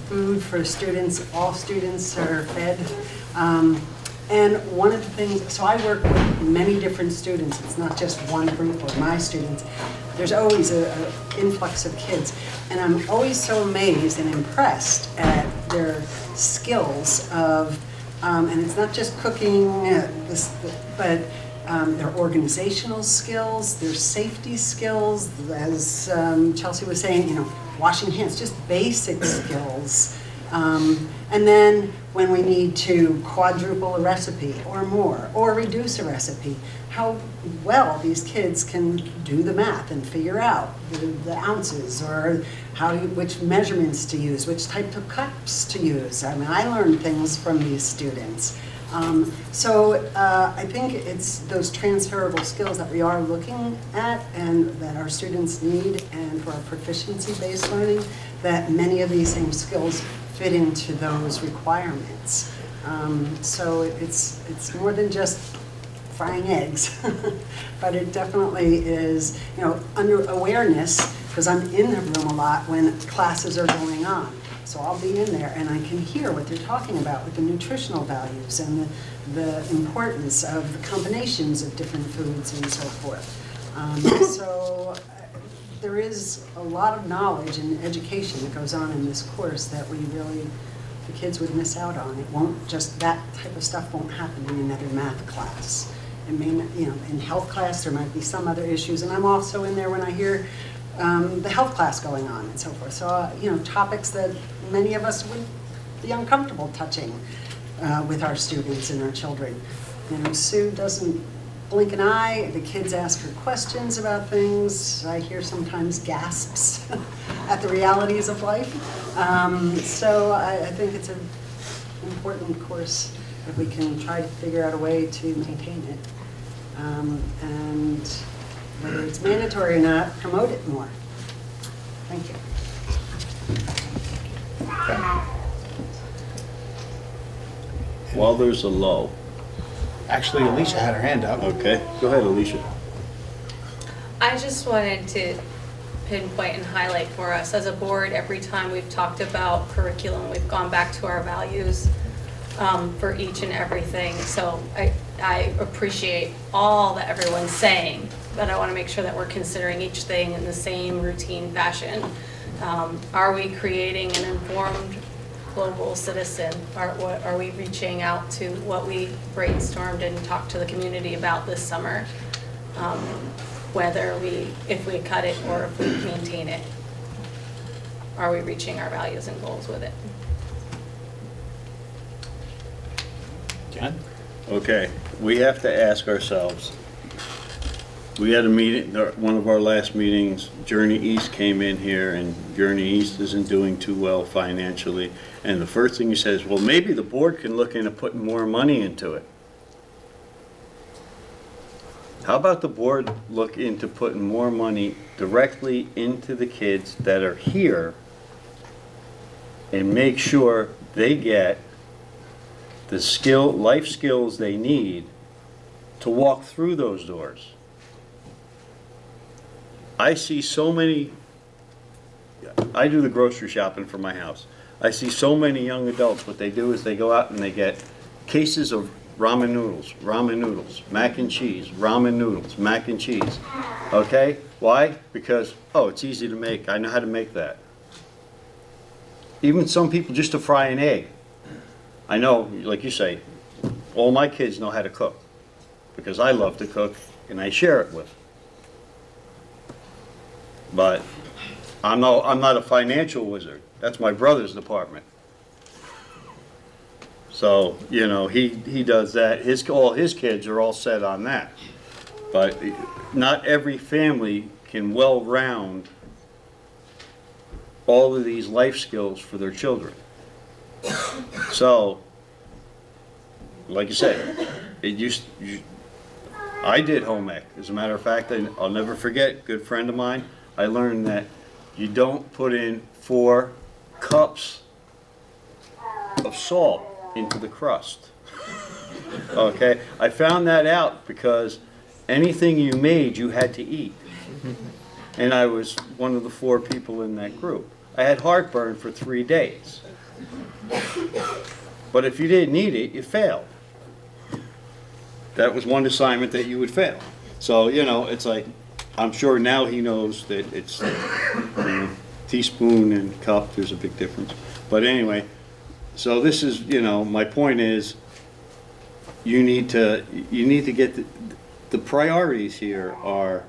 food for students. All students are fed. And one of the things, so I work with many different students. It's not just one group or my students. There's always an influx of kids. And I'm always so amazed and impressed at their skills of, and it's not just cooking, but their organizational skills, their safety skills, as Chelsea was saying, washing hands, just basic skills. And then when we need to quadruple a recipe or more, or reduce a recipe, how well these kids can do the math and figure out the ounces, or which measurements to use, which type of cups to use. I mean, I learned things from these students. So I think it's those transferable skills that we are looking at and that our students need, and for our proficiency-based learning, that many of these same skills fit into those requirements. So it's more than just frying eggs, but it definitely is, under awareness, because I'm in the room a lot when classes are going on. So I'll be in there and I can hear what they're talking about with the nutritional values and the importance of the combinations of different foods and so forth. So there is a lot of knowledge and education that goes on in this course that the kids would miss out on. It won't just, that type of stuff won't happen in another math class. It may not, in health class there might be some other issues, and I'm also in there when I hear the health class going on and so forth. So, topics that many of us would be uncomfortable touching with our students and our children. Sue doesn't blink an eye. The kids ask her questions about things. I hear sometimes gasps at the realities of life. So I think it's an important course if we can try to figure out a way to maintain it. And whether it's mandatory or not, promote it more. Thank you. While there's a lull. Actually, Alicia had her hand up. Okay, go ahead, Alicia. I just wanted to pinpoint and highlight for us as a board, every time we've talked about curriculum, we've gone back to our values for each and everything. So I appreciate all that everyone's saying, but I want to make sure that we're considering each thing in the same routine fashion. Are we creating an informed global citizen? Are we reaching out to what we brainstormed and talked to the community about this summer? If we cut it or if we maintain it, are we reaching our values and goals with it? Jen? Okay, we have to ask ourselves. We had a meeting, one of our last meetings, Journey East came in here, and Journey East isn't doing too well financially. And the first thing he says, well, maybe the board can look into putting more money into it. How about the board look into putting more money directly into the kids that are here and make sure they get the life skills they need to walk through those doors? I see so many, I do the grocery shopping for my house. I see so many young adults, what they do is they go out and they get cases of ramen noodles, mac and cheese, ramen noodles, mac and cheese. Okay? Why? Because, oh, it's easy to make. I know how to make that. Even some people just to fry an egg. I know, like you say, all my kids know how to cook because I love to cook and I share it with. But I'm not a financial wizard. That's my brother's department. So, he does that. All his kids are all set on that. But not every family can well-round all of these life skills for their children. So, like you said, I did home ec. As a matter of fact, I'll never forget, a good friend of mine, I learned that you don't put in 4 cups of salt into the crust. Okay? I found that out because anything you made, you had to eat. And I was one of the 4 people in that group. I had heartburn for 3 days. But if you didn't eat it, you failed. That was one assignment that you would fail. So, you know, it's like, I'm sure now he knows that it's teaspoon and cup, there's a big difference. But anyway, so this is, you know, my point is, you need to get the priorities here are,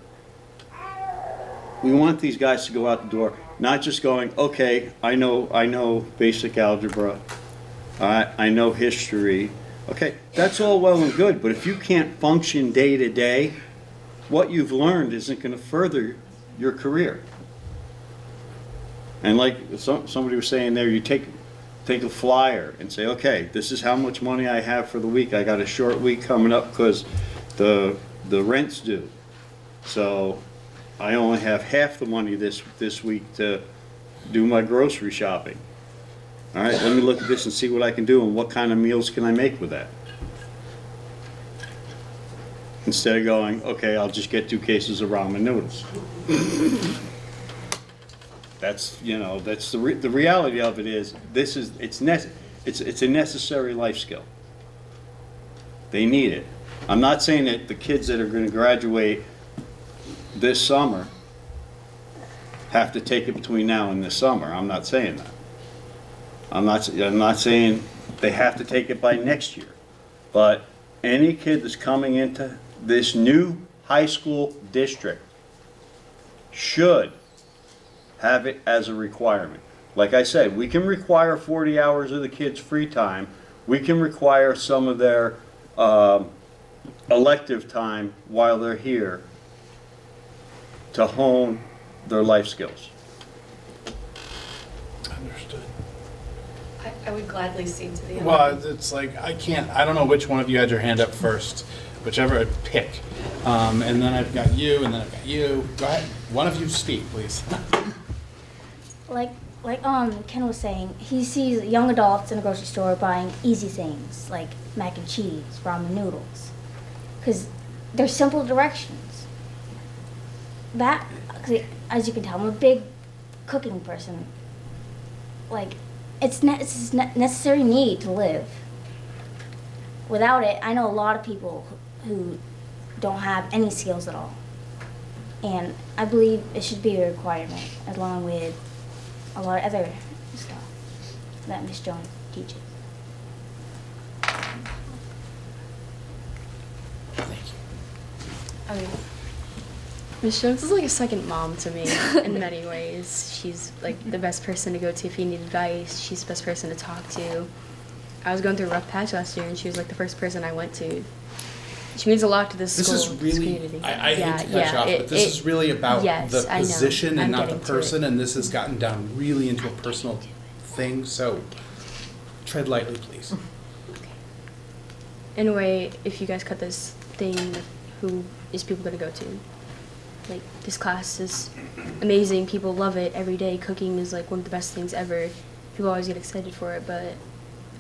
we want these guys to go out the door, not just going, okay, I know basic algebra, I know history. Okay, that's all well and good, but if you can't function day to day, what you've learned isn't going to further your career. And like somebody was saying there, you take a flyer and say, okay, this is how much money I have for the week. I got a short week coming up because the rent's due. So I only have half the money this week to do my grocery shopping. All right, let me look at this and see what I can do and what kind of meals can I make with that. Instead of going, okay, I'll just get 2 cases of ramen noodles. That's, you know, that's the reality of it is, it's a necessary life skill. They need it. I'm not saying that the kids that are going to graduate this summer have to take it between now and this summer. I'm not saying that. I'm not saying they have to take it by next year. But any kid that's coming into this new high school district should have it as a requirement. Like I said, we can require 40 hours of the kids' free time. We can require some of their elective time while they're here to hone their life skills. Understood. I would gladly cede to the other. Well, it's like, I don't know which one of you had your hand up first, whichever I pick. And then I've got you, and then I've got you. Go ahead, one of you speak, please. Like Ken was saying, he sees young adults in a grocery store buying easy things like mac and cheese, ramen noodles, because they're simple directions. That, as you can tell, I'm a big cooking person. Like, it's a necessary need to live. Without it, I know a lot of people who don't have any skills at all. And I believe it should be a requirement, along with a lot of other stuff that Miss Jones teaches. Miss Jones is like a second mom to me in many ways. She's like the best person to go to if you need advice. She's the best person to talk to. I was going through a rough patch last year, and she was like the first person I went to. She means a lot to this school. This is really, community. I hate to cut you off, but this is really about the position and not the person, and this has gotten down really into a personal thing, so tread lightly, please. In a way, if you guys cut this thing, who is people going to go to? Like, this class is amazing. People love it every day. Cooking is like one of the best things ever. People always get excited for it, but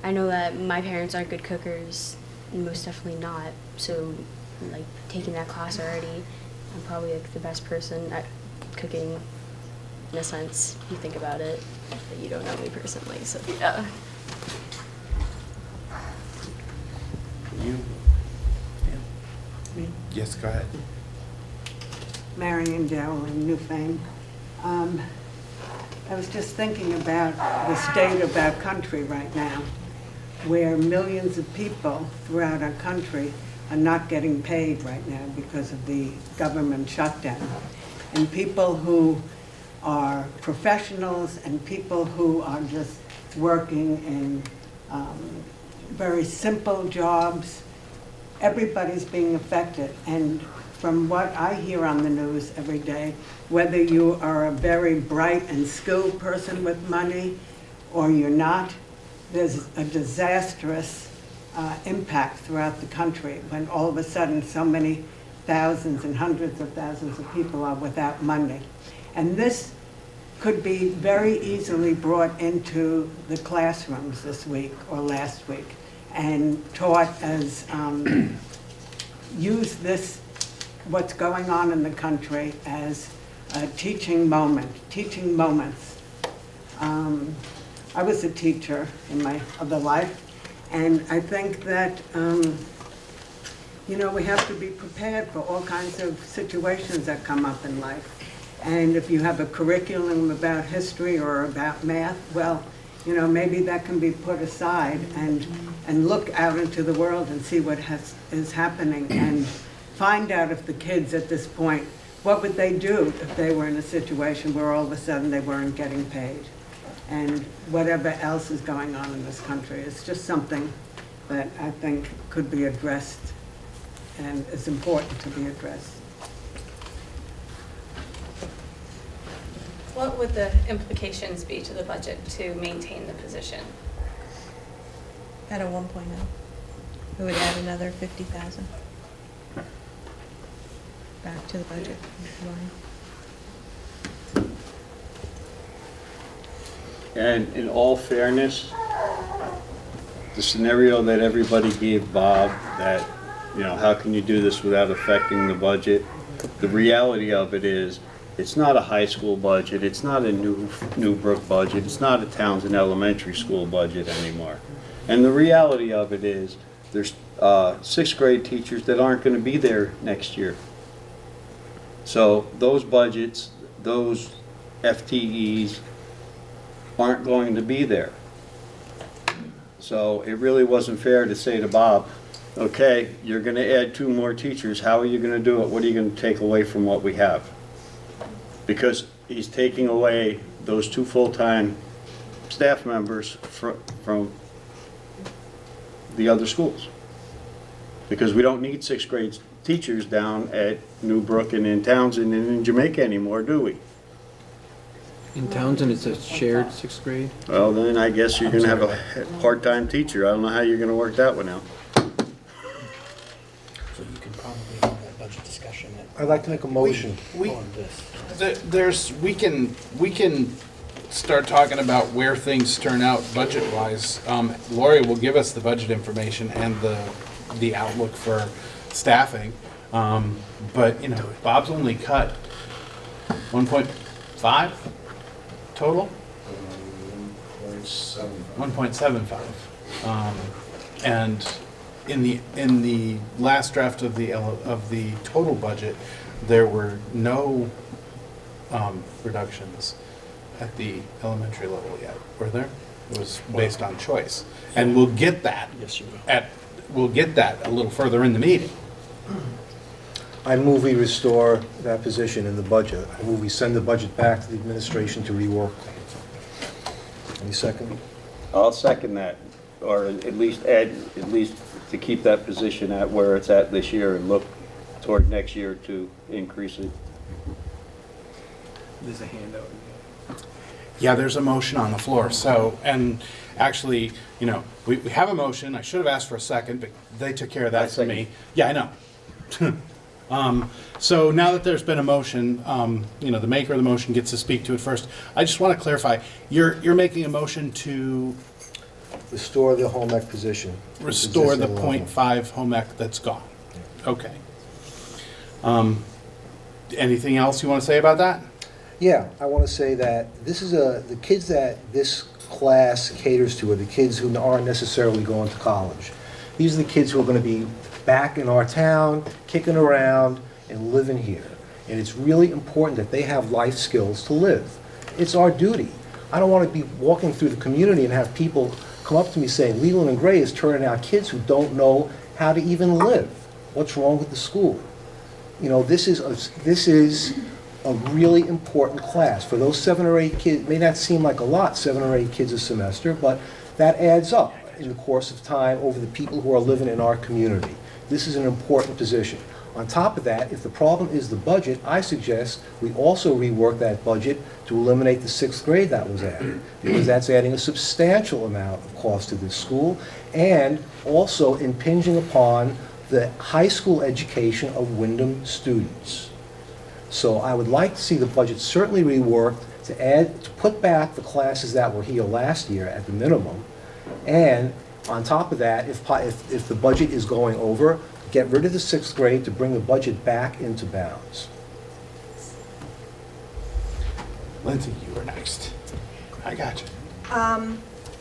I know that my parents aren't good cookers, and most definitely not. So, like, taking that class already, I'm probably like the best person at cooking, in a sense, if you think about it. But you don't know me personally, so yeah. You? Me? Yes, go ahead. Marion Dowell in Newfane. I was just thinking about the state of our country right now, where millions of people throughout our country are not getting paid right now because of the government shutdown. And people who are professionals and people who are just working in very simple jobs, everybody's being affected. And from what I hear on the news every day, whether you are a very bright and skilled person with money or you're not, there's a disastrous impact throughout the country when all of a sudden so many thousands and hundreds of thousands of people are without money. And this could be very easily brought into the classrooms this week or last week and taught as, use this, what's going on in the country as a teaching moment, teaching moments. I was a teacher in my other life, and I think that, we have to be prepared for all kinds of situations that come up in life. And if you have a curriculum about history or about math, well, maybe that can be put aside and look out into the world and see what is happening and find out if the kids at this point, what would they do if they were in a situation where all of a sudden they weren't getting paid? And whatever else is going on in this country. It's just something that I think could be addressed and is important to be addressed. What would the implications be to the budget to maintain the position? At a 1.0, it would add another 50,000 back to the budget line. And in all fairness, the scenario that everybody gave Bob, that, how can you do this without affecting the budget? The reality of it is, it's not a high school budget, it's not a Newbrook budget, it's not a Townsend Elementary School budget anymore. And the reality of it is, there's 6th grade teachers that aren't going to be there next year. So those budgets, those FTEs aren't going to be there. So it really wasn't fair to say to Bob, okay, you're going to add 2 more teachers, how are you going to do it? What are you going to take away from what we have? Because he's taking away those 2 full-time staff members from the other schools. Because we don't need 6th grade teachers down at Newbrook and in Townsend and in Jamaica anymore, do we? In Townsend, it's a shared 6th grade? Well, then I guess you're going to have a part-time teacher. I don't know how you're going to work that one out. So you can probably have that budget discussion I'd like to make a motion. on this. We can start talking about where things turn out budget-wise. Lori will give us the budget information and the outlook for staffing. But, Bob's only cut 1.5 total? 1.75. And in the last draft of the total budget, there were no reductions at the elementary level yet, were there? It was based on choice. And we'll get that. Yes, you will. We'll get that a little further in the meeting. I move we restore that position in the budget. I move we send the budget back to the administration to rework. Any second? I'll second that, or at least to keep that position at where it's at this year and look toward next year to increase it. There's a handout. Yeah, there's a motion on the floor. So, and actually, we have a motion. I should have asked for a second, but they took care of that for me. Yeah, I know. So now that there's been a motion, the maker of the motion gets to speak to it first. I just want to clarify, you're making a motion to Restore the home ec position. restore the Existing level. .5 home ec that's gone. Okay. Anything else you want to say about that? Yeah, I want to say that this is the kids that this class caters to are the kids who aren't necessarily going to college. These are the kids who are going to be back in our town, kicking around and living here. And it's really important that they have life skills to live. It's our duty. I don't want to be walking through the community and have people come up to me saying, Leland and Gray is turning out kids who don't know how to even live. What's wrong with the school? This is a really important class. For those 7 or 8 kids, it may not seem like a lot, 7 or 8 kids a semester, but that adds up in the course of time over the people who are living in our community. This is an important position. On top of that, if the problem is the budget, I suggest we also rework that budget to eliminate the 6th grade that was added, because that's adding a substantial amount of cost to this school and also impinging upon the high school education of Windham students. So I would like to see the budget certainly reworked to put back the classes that were here last year at the minimum, and on top of that, if the budget is going over, get rid of the 6th grade to bring the budget back into bounds. Lindsay, you were next. I got you.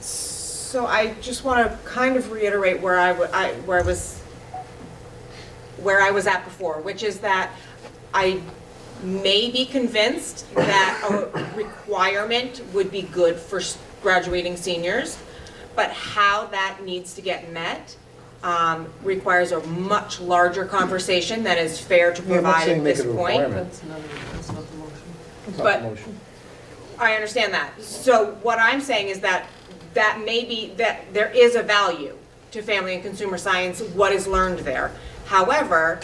So I just want to kind of reiterate where I was at before, which is that I may be convinced that a requirement would be good for graduating seniors, but how that needs to get met requires a much larger conversation that is fair to provide at this point. That's not the motion. But I understand that. So what I'm saying is that maybe that there is a value to family and consumer science, what is learned there. However,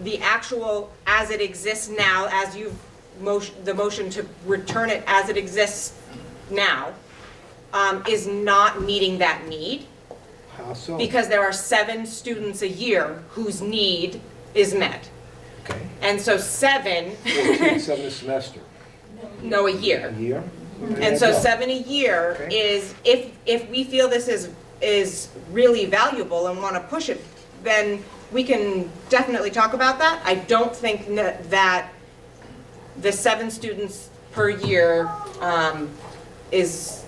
the actual, as it exists now, as the motion to return it as it exists now, is not meeting that need. How so? Because there are 7 students a year whose need is met. Okay. And so 7. 14, 7 a semester. No, a year. A year? And so 7 a year is, if we feel this is really valuable and want to push it, then we can definitely talk about that. I don't think that the 7 students per year is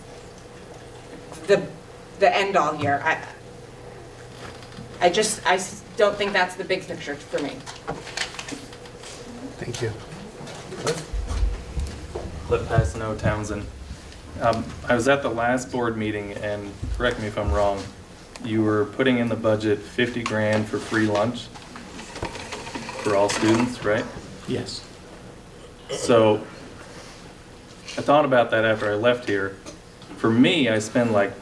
the end all here. I don't think that's the big picture for me. Thank you. Cliff Passano, Townsend. I was at the last board meeting, and correct me if I'm wrong, you were putting in the budget 50 grand for free lunch for all students, right? Yes. So I thought about that after I left here. For me, I spend like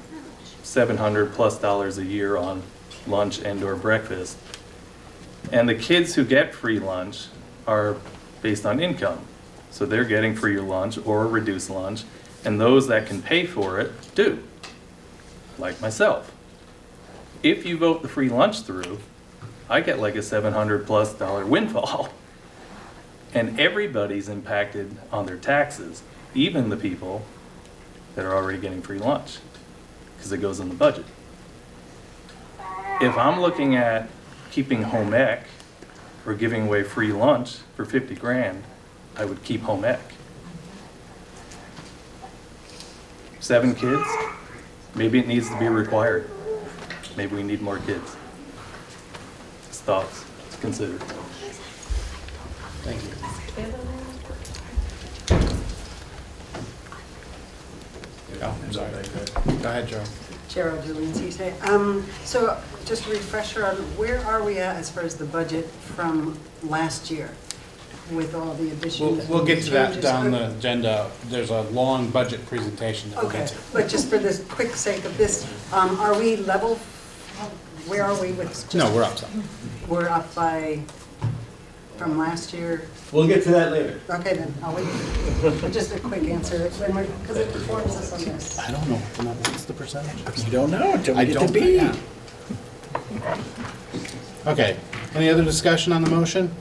$700+ a year on lunch and/or breakfast. And the kids who get free lunch are based on income. So they're getting free lunch or reduced lunch, and those that can pay for it do, like myself. If you vote the free lunch through, I get like a $700+ windfall. And everybody's impacted on their taxes, even the people that are already getting free lunch, because it goes in the budget. If I'm looking at keeping home ec or giving away free lunch for 50 grand, I would keep home ec. 7 kids, maybe it needs to be required. Maybe we need more kids. Just thoughts to consider. Thank you. Oh, I'm sorry. Go ahead, Joe. Gerald Julian-Cisse. So just a refresher on where are we at as far as the budget from last year with all the additions? We'll get to that changes? down the agenda. There's a long budget presentation that we'll Okay, get to. but just for the quick sake of this, are we level? Where are we with? Just, No, we're up some. We're up by, from last year? We'll get to that later. Okay, then, I'll wait. But just a quick answer, because it informs us on this. I don't know. What's the percentage? You don't know until we I get don't to B. yeah. Okay, any other discussion on the motion?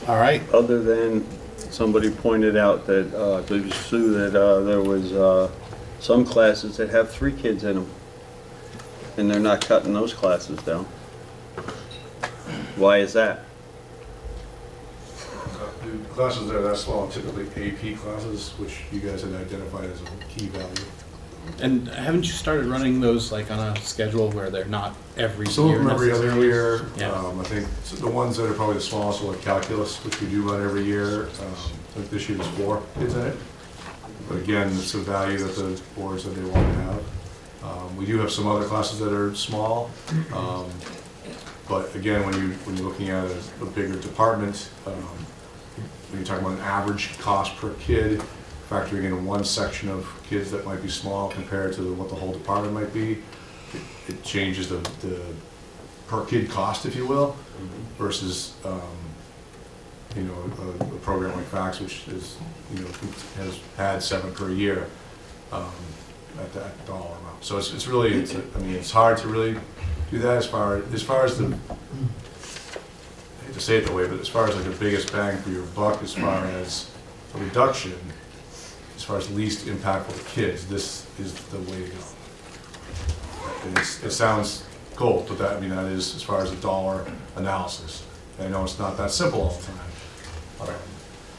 All right. Other than somebody pointed out that, Sue, that there was some classes that have 3 kids in them, and they're not cutting those classes down. Why is that? The classes that are that small are typically AP classes, which you guys had identified as a key value. And haven't you started running those like on a schedule where they're not every Some of year? them every other necessarily? year. Yeah. I think the ones that are probably the smallest are like calculus, which we do run every year. I think this year there's 4 kids in it. But again, it's a value that the board said they want to have. We do have some other classes that are small. But again, when you're looking at a bigger department, when you're talking about an average cost per kid, factoring in one section of kids that might be small compared to what the whole department might be, it changes the per kid cost, if you will, versus a program like FACS, which is has had 7 per year at that dollar amount. So it's really it's hard to really do that as far as the, I hate to say it that way, but as far as like the biggest bang for your buck, as far as a reduction, as far as least impactful to kids, this is the way to go. And it sounds cold, but that is as far as a dollar analysis. I know it's not that simple all the time.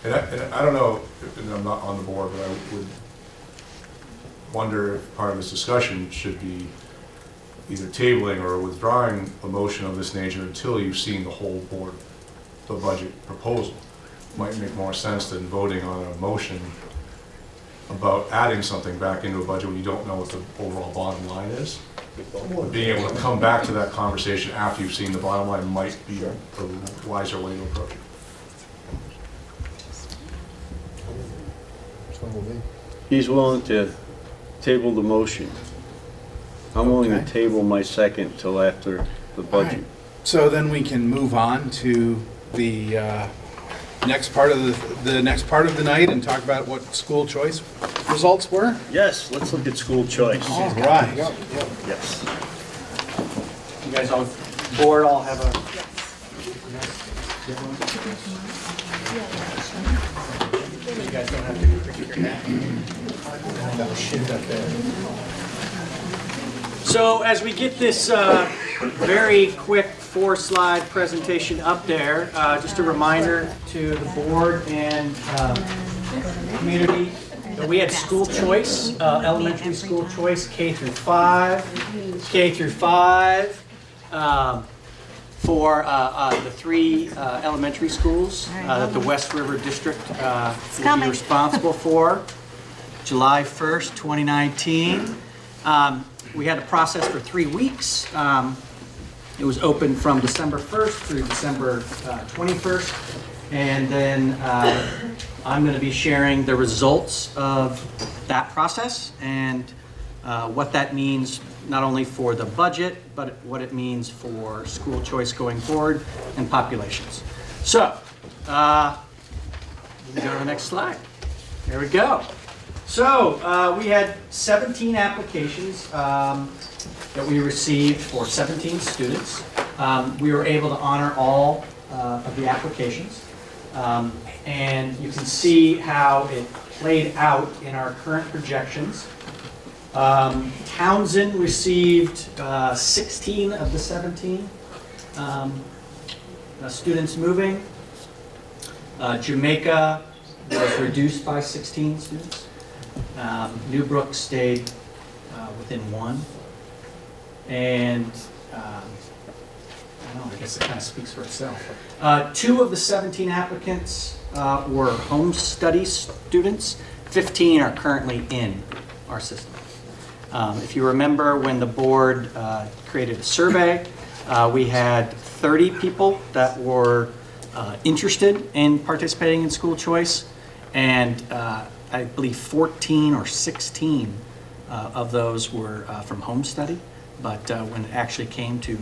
And I don't know, and I'm not on the board, but I would wonder if part of this discussion should be either tabling or withdrawing a motion of this nature until you've seen the whole board, the budget proposal. Might make more sense than voting on a motion about adding something back into a budget when you don't know what the overall bottom line is. Being able to come back to that conversation after you've seen the bottom line might be a wiser way to approach it. He's willing to table the motion. I'm willing to table my second till after the budget. So then we can move on to the next part of the next part of the night and talk about what school choice results were. Yes, let's look at school choice. All right. Yes. You guys all, board all have a... You guys don't have to pick your hat. That shit up there. So as we get this very quick 4-slide presentation up there, just a reminder to the board and community that we had school choice, elementary school choice, K through 5, for the 3 elementary schools that the West River District will be responsible for. July 1st, 2019. We had a process for 3 weeks. It was open from December 1st through December 21st. And then I'm going to be sharing the results of that process and what that means not only for the budget, but what it means for school choice going forward and populations. So, we go to the next slide. There we go. So, we had 17 applications that we received for 17 students. We were able to honor all of the applications. And you can see how it played out in our current projections. Townsend received 16 of the 17 students moving. Jamaica was reduced by 16 students. Newbrook stayed within 1. And I don't know, I guess it kind of speaks for itself. 2 of the 17 applicants were home study students. 15 are currently in our system. If you remember when the board created a survey, we had 30 people that were interested in participating in school choice, and I believe 14 or 16 of those were from home study, but when it actually came to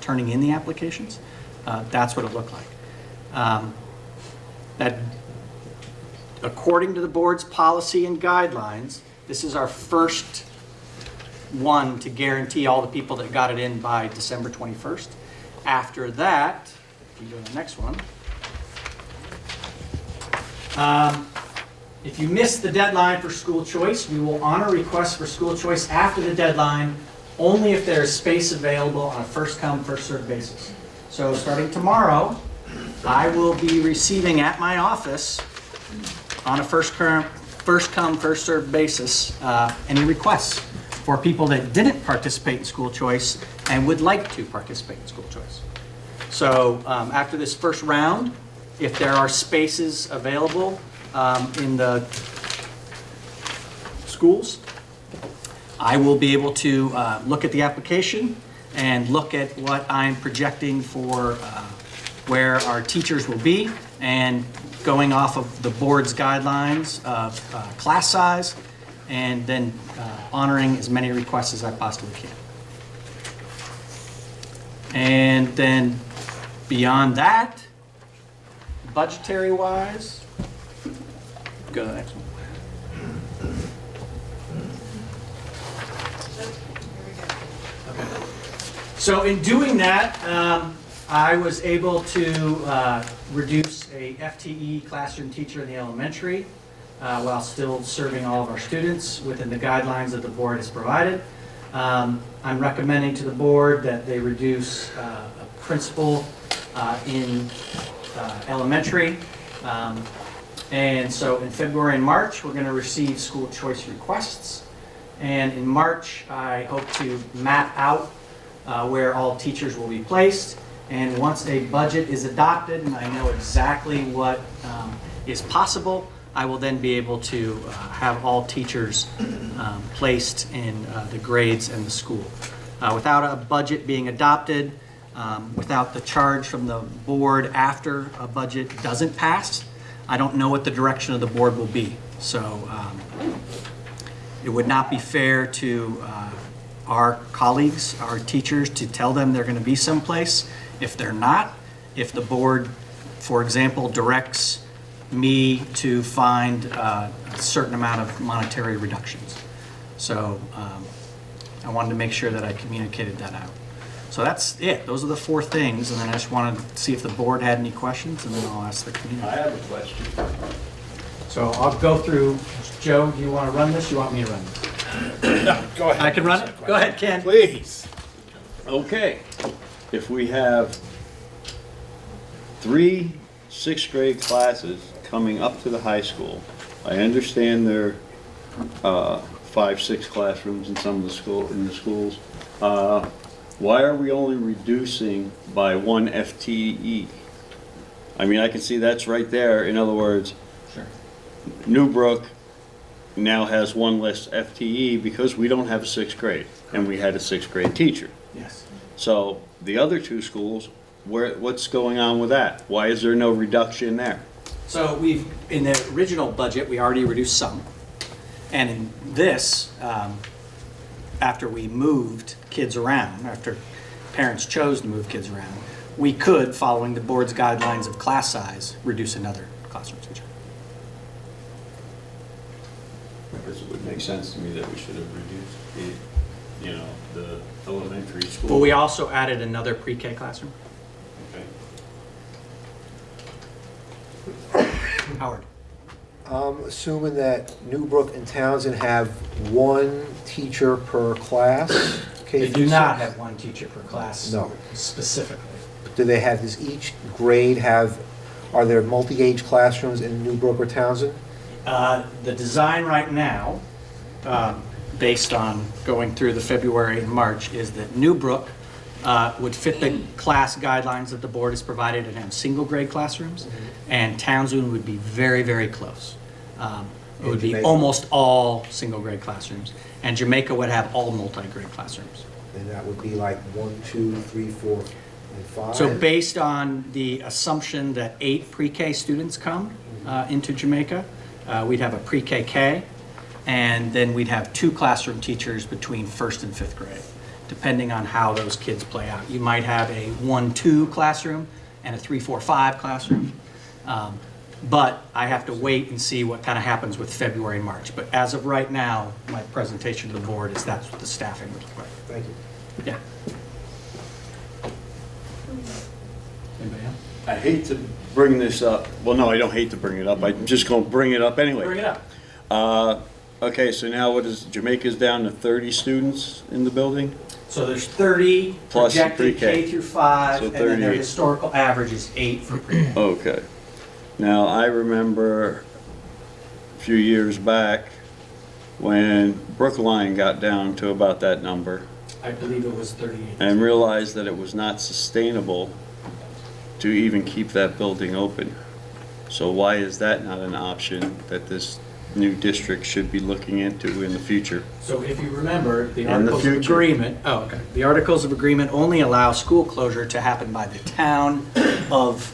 turning in the applications, that's what it looked like. That, according to the board's policy and guidelines, this is our first one to guarantee all the people that got it in by December 21st. After that, if you go to the next one, if you missed the deadline for school choice, we will honor requests for school choice after the deadline only if there is space available on a first-come, first-served basis. So starting tomorrow, I will be receiving at my office on a first-come, first-served basis any requests for people that didn't participate in school choice and would like to participate in school choice. So after this first round, if there are spaces available in the schools, I will be able to look at the application and look at what I'm projecting for where our teachers will be, and going off of the board's guidelines of class size, and then honoring as many requests as I possibly can. And then beyond that, budgetary-wise, go to the next one. So in doing that, I was able to reduce a FTE classroom teacher in the elementary while still serving all of our students within the guidelines that the board has provided. I'm recommending to the board that they reduce a principal in elementary And so in February and March, we're going to receive school choice requests. And in March, I hope to map out where all teachers will be placed. And once a budget is adopted and I know exactly what is possible, I will then be able to have all teachers placed in the grades and the school. Without a budget being adopted, without the charge from the board after a budget doesn't pass, I don't know what the direction of the board will be. So it would not be fair to our colleagues, our teachers, to tell them they're going to be someplace if they're not. If the board, for example, directs me to find a certain amount of monetary reductions. So I wanted to make sure that I communicated that out. So that's it. Those are the 4 things. And then I just wanted to see if the board had any questions, and then I'll ask the community. I have a question. So I'll go through. Joe, do you want to run this? You want me to run this? No, go ahead. I can run it? Go ahead, Ken. Please. Okay, if we have 3 6th grade classes coming up to the high school, I understand there are 5, 6 classrooms in some of the schools. Why are we only reducing by 1 FTE? I mean, I can see that's right there. In other words, sure. Newbrook now has 1 less FTE because we don't have a 6th grade, and we had a 6th grade teacher. Yes. So the other 2 schools, what's going on with that? Why is there no reduction there? So in the original budget, we already reduced some. And in this, after we moved kids around, after parents chose to move kids around, we could, following the board's guidelines of class size, reduce another classroom teacher. Because it would make sense to me that we should have reduced the elementary school. But we also added another pre-K classroom. Okay. Howard. Assuming that Newbrook and Townsend have 1 teacher per class? They do not have 1 teacher per class. No. Specifically. Do they have, does each grade have, are there multi-age classrooms in Newbrook or Townsend? The design right now, based on going through the February and March, is that Newbrook would fit the class guidelines that the board has provided and have single grade classrooms, and Townsend would be very, very close. It would be almost all single grade classrooms, and Jamaica would have all multi-grade classrooms. And that would be like 1, 2, 3, 4, and 5? So based on the assumption that 8 pre-K students come into Jamaica, we'd have a pre-K-K, and then we'd have 2 classroom teachers between 1st and 5th grade, depending on how those kids play out. You might have a 1-2 classroom and a 3-4-5 classroom, but I have to wait and see what kind of happens with February and March. But as of right now, my presentation to the board is that's what the staffing would look like. Thank you. Yeah. Anybody else? I hate to bring this up. Well, no, I don't hate to bring it up. I'm just going to bring it up anyway. Bring it up. Okay, so now what is, Jamaica's down to 30 students in the building? So there's 30 Plus projected pre-K. K through 5, So and then their 38. historical average is 8 for pre-K. Okay. Now, I remember a few years back when Brookline got down to about that number I believe it was 38. and realized that it was not sustainable to even keep that building open. So why is that not an option that this new district should be looking into in the future? So if you remember, the In the Articles of future. Agreement, the Articles of Agreement only allow school closure to happen by the town of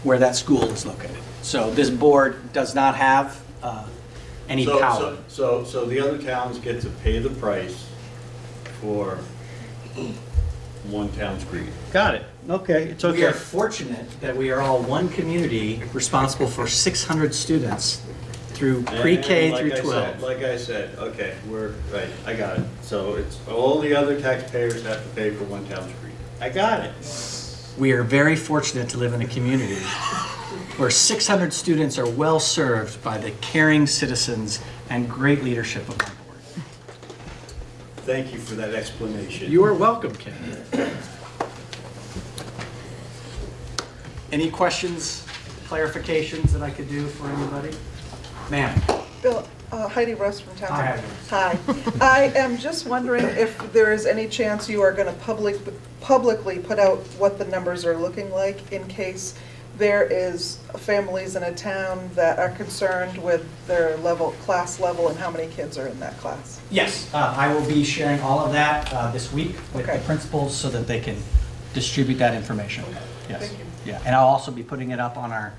where that school is located. So this board does not have any power. So the other towns get to pay the price for one town's greed. Got it. Okay, it's We okay. are fortunate that we are all one community responsible for 600 students through pre-K And through like 12. Like I said, okay, we're, right, I got it. So it's, all the other taxpayers have to pay for one town's greed. I got it. We are very fortunate to live in a community where 600 students are well served by the caring citizens and great leadership of our board. Thank you for that explanation. You are welcome, Ken. Any questions clarifications that I could do for anybody? Ma'am? Bill, Heidi Russ from Town. Hi, Hi. I am just wondering if there is any chance you are going to publicly put out what the numbers are looking like in case there is families in a town that are concerned with their class level and how many kids are in that class. Yes, I will be sharing all of that this week with the principals so that they can distribute that information. Yes. Thank you. Yeah, and I'll also be putting it up on our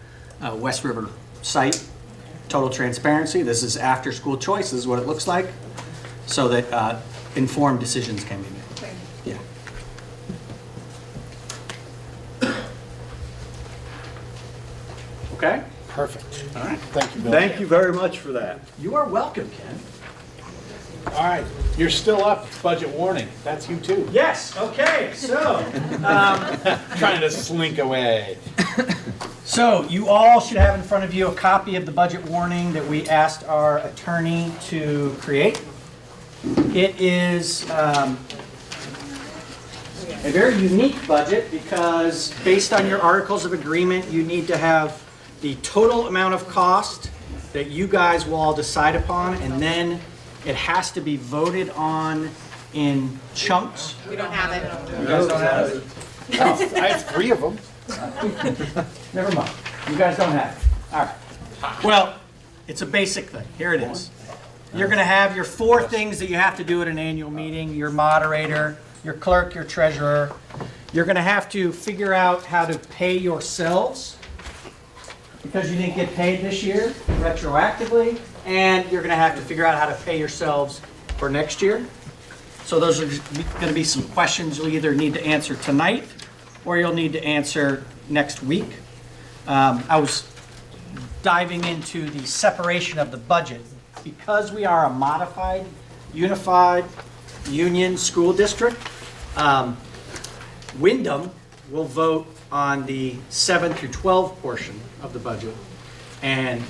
West River site. Total transparency. This is after school choice. This is what it looks like, so that informed decisions can be made. Thank you. Yeah. Okay. Perfect. All right. Thank you, Bill. Thank you very much for that. You are welcome, Ken. All right, you're still up. It's budget warning. That's you too. Yes. Okay. So. Trying to slink away. So you all should have in front of you a copy of the budget warning that we asked our attorney to create. It is a very unique budget because based on your articles of agreement, you need to have the total amount of cost that you guys will all decide upon, and then it has to be voted on in chunks. We don't have it. You guys don't have it? Oh, I have 3 of them. Never mind. You guys don't have it. All right. Well, it's a basic thing. Here it is. You're going to have your 4 things that you have to do at an annual meeting: your moderator, your clerk, your treasurer. You're going to have to figure out how to pay yourselves because you didn't get paid this year retroactively, and you're going to have to figure out how to pay yourselves for next year. So those are going to be some questions you'll either need to answer tonight or you'll need to answer next week. I was diving into the separation of the budget. Because we are a modified, unified, union school district, Windham will vote on the 7 through 12 portion of the budget, and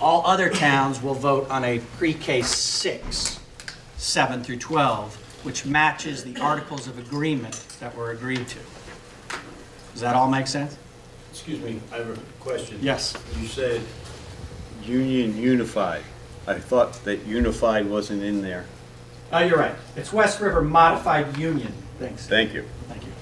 all other towns will vote on a pre-K 6, 7 through 12, which matches the articles of agreement that were agreed to. Does that all make sense? Excuse me, I have a question. Yes. You said union unified. I thought that unified wasn't in there. You're right. It's West River Modified Union. Thanks. Thank you. Thank you.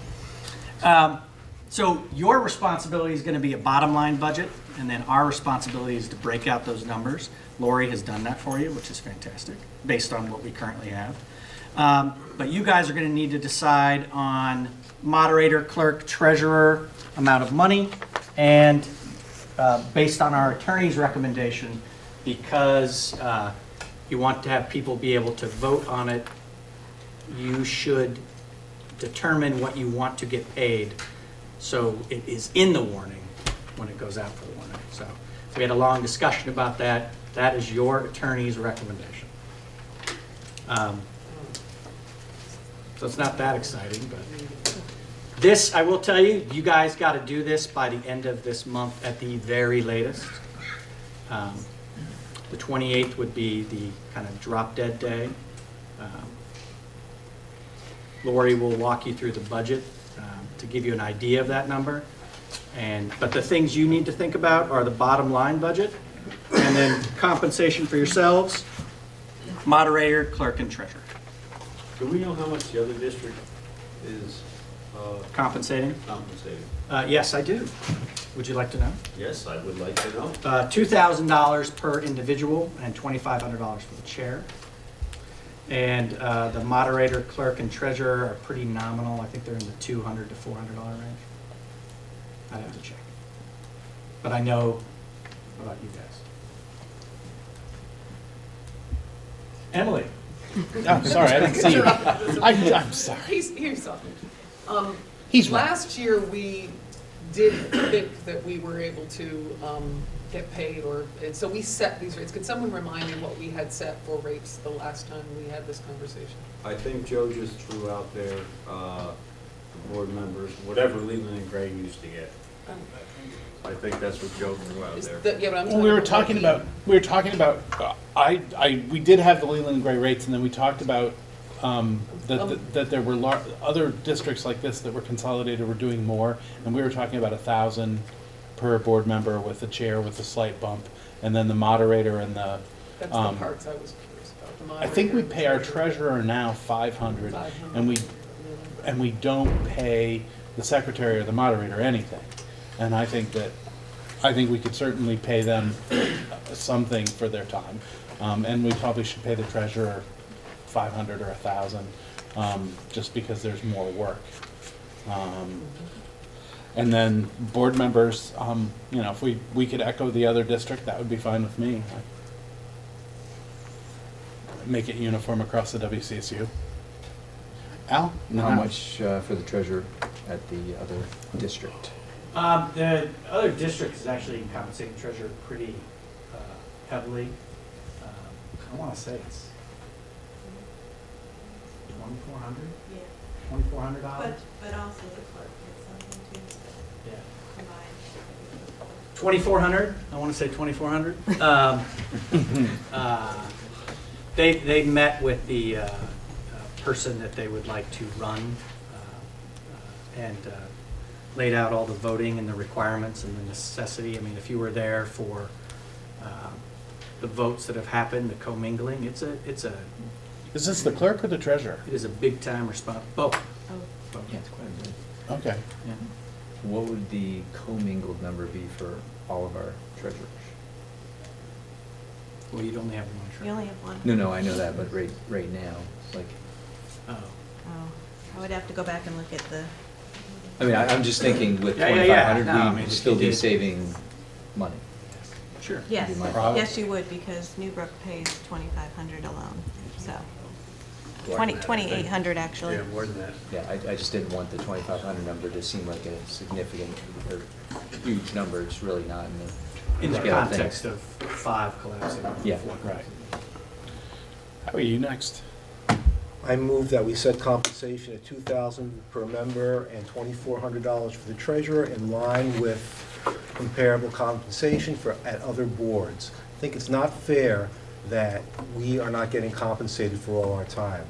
So your responsibility is going to be a bottom line budget, and then our responsibility is to break out those numbers. Lori has done that for you, which is fantastic, based on what we currently have. But you guys are going to need to decide on moderator, clerk, treasurer, amount of money, and based on our attorney's recommendation, because you want to have people be able to vote on it, you should determine what you want to get paid so it is in the warning when it goes out for the warning. So we had a long discussion about that. That is your attorney's recommendation. So it's not that exciting, but this, I will tell you, you guys got to do this by the end of this month at the very latest. The 28th would be the kind of drop dead day. Lori will walk you through the budget to give you an idea of that number. But the things you need to think about are the bottom line budget, and then compensation for yourselves, moderator, clerk, and treasurer. Do we know how much the other district is Compensating? compensating? Yes, I do. Would you like to know? Yes, I would like to know. $2,000 per individual and $2,500 for the chair. And the moderator, clerk, and treasurer are pretty nominal. I think they're in the $200 to $400 range. I'd have to check. But I know about you guys. Emily. Oh, sorry, I didn't see you. I'm sorry. Here's something. He's right. Last year, we did think that we were able to get paid, and so we set these rates. Could someone remind me what we had set for rates the last time we had this conversation? I think Joe just threw out there, the board members, whatever Leland and Gray used to get. I think that's what Joe threw out there. Yeah, but I'm Well, we were talking about, we did have the Leland and Gray rates, and then we talked about that there were other districts like this that were consolidated were doing more, and we were talking about 1,000 per board member with the chair with a slight bump, and then the moderator and the. That's the parts I was curious about. The I think we moderator, pay our treasurer now 500, and we don't pay the secretary or the moderator anything. And I think we could certainly pay them something for their time. And we probably should pay the treasurer 500 or 1,000, just because there's more work. And then board members, you know, if we could echo the other district, that would be fine with me. Make it uniform across the WCSU. Al? How much for the treasurer at the other district? The other district is actually compensating the treasurer pretty heavily. I want to say it's $2,400. Yeah. $2,400. But also the clerk gets something too. Yeah. Combined. 2,400. I want to say 2,400. They met with the person that they would like to run and laid out all the voting and the requirements and the necessity. I mean, if you were there for the votes that have happened, the commingling, it's a. Is this the clerk or the treasurer? It is a big time response. Both. Yeah, it's quite a bit. Okay. Yeah. What would the commingled number be for all of our treasurers? Well, you'd only have one treasurer. You only have one. No, I know that, but right now, like, Oh. Oh, I would have to go back and look at the. I mean, I'm just thinking with Yeah. 2,500, No, I mean, we'd if still you be did- saving money. Sure. Yes, Would be my- yes, you would, because Newbrook pays 2,500 alone, so. Right. 2,800 actually. Yeah, more than that. Yeah, I just didn't want the 2,500 number to seem like a significant or huge number. It's really not in the In the scale of things. context of 5 collapsing. Yeah. Right. How are you next? I move that we set compensation at $2,000 per member and $2,400 for the treasurer in line with comparable compensation at other boards. I think it's not fair that we are not getting compensated for all our time.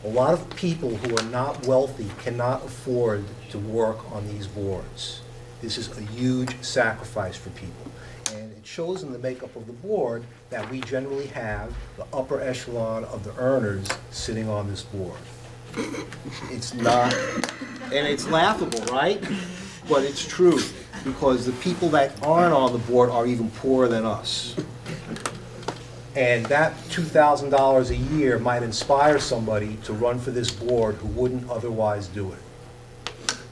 A lot of people who are not wealthy cannot afford to work on these boards. This is a huge sacrifice for people. And it shows in the makeup of the board that we generally have the upper echelon of the earners sitting on this board. It's not, and it's laughable, right? But it's true, because the people that aren't on the board are even poorer than us. And that $2,000 a year might inspire somebody to run for this board who wouldn't otherwise do it.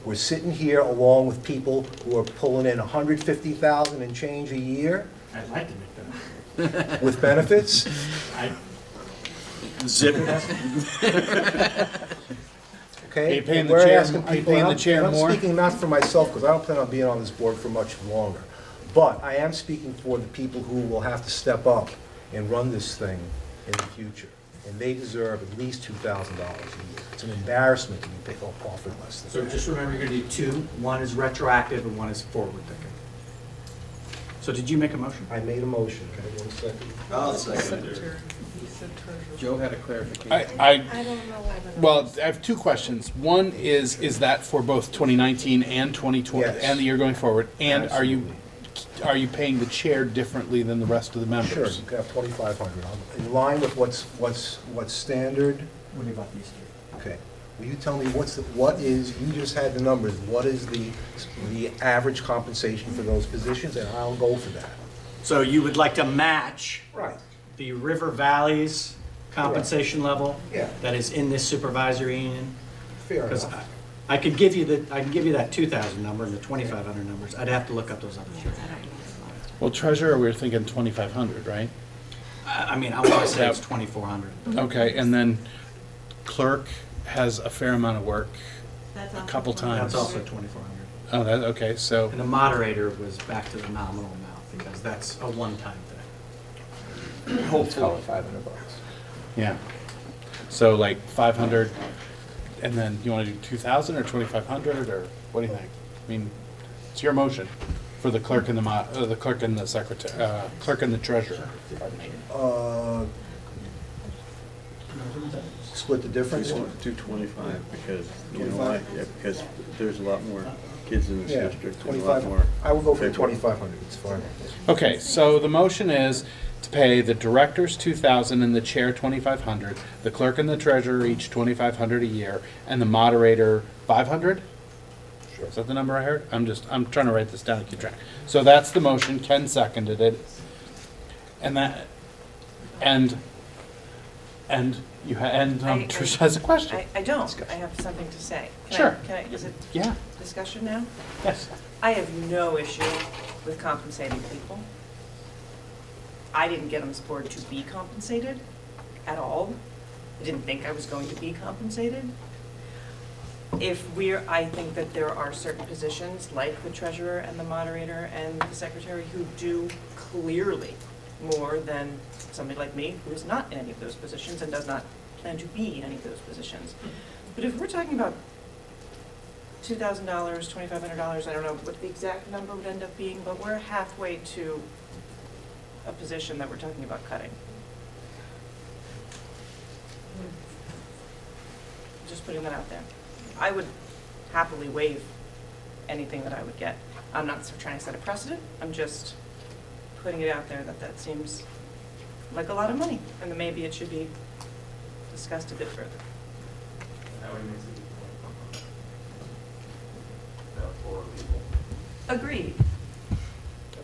We're sitting here along with people who are pulling in $150,000 and change a year I'd like to make that. with benefits. Zip. Okay? Are you paying And the we're chair- asking are you people, paying and the chair I'm more? speaking not for myself, because I don't plan on being on this board for much longer. But I am speaking for the people who will have to step up and run this thing in the future. And they deserve at least $2,000 a year. It's an embarrassment to be offered less So than that. just remember, you're going to do 2. One is retroactive and one is forward thinking. So did you make a motion? I made a motion. Can I get a second? I'll second Secretary, he said treasurer. Joe had a clarification. I don't know why the. well, I have 2 questions. One is that for both 2019 and 2020, Yes. and the year going forward? And Absolutely. are you paying the chair differently than the rest of the members? Sure, you can have 2,500. In line with what's standard. What about these 3? Okay. Will you tell me you just had the numbers, what is the average compensation for those positions, and I'll go for that. So you would like to match Right. the River Valley's compensation level? Yeah. That is in this supervisory union? Fair Because enough. I can give you that 2,000 number and the 2,500 numbers. I'd have to look up those other 3. Well, treasurer, we were thinking 2,500, right? I mean, I want to say it's 2,400. Okay, and then clerk has a fair amount of work, That's a also couple times. That's also 2,400. Oh, that, okay, so, And the moderator was back to the nominal amount because that's a one-time thing. Let's call it $500. yeah. So like 500, and then you want to do 2,000 or 2,500, or what do you think? I mean, it's your motion for the clerk and the clerk and the secretary, clerk and the treasurer. Split the difference? Do 25 because, you know why? Yeah, because there's a lot more kids in this Yeah, district. and a lot 25, more. I will go for 2,500, it's fine. Okay, so the motion is to pay the directors 2,000 and the chair 2,500, the clerk and the treasurer each 2,500 a year, and the moderator 500? Sure. Is that the number I heard? I'm trying to write this down and keep track. So that's the motion, Ken seconded it. And Trish has a question. I don't. I have something to say. Sure. Is it Yeah. discussion now? Yes. I have no issue with compensating people. I didn't get on this board to be compensated at all. I didn't think I was going to be compensated. I think that there are certain positions, like the treasurer and the moderator and the secretary, who do clearly more than somebody like me, who is not in any of those positions and does not plan to be in any of those positions. But if we're talking about $2,000, $2,500, I don't know what the exact number would end up being, but we're halfway to a position that we're talking about cutting. Just putting that out there. I would happily waive anything that I would get. I'm not trying to set a precedent, I'm just putting it out there that seems like a lot of money, and that maybe it should be discussed a bit further. Agreed.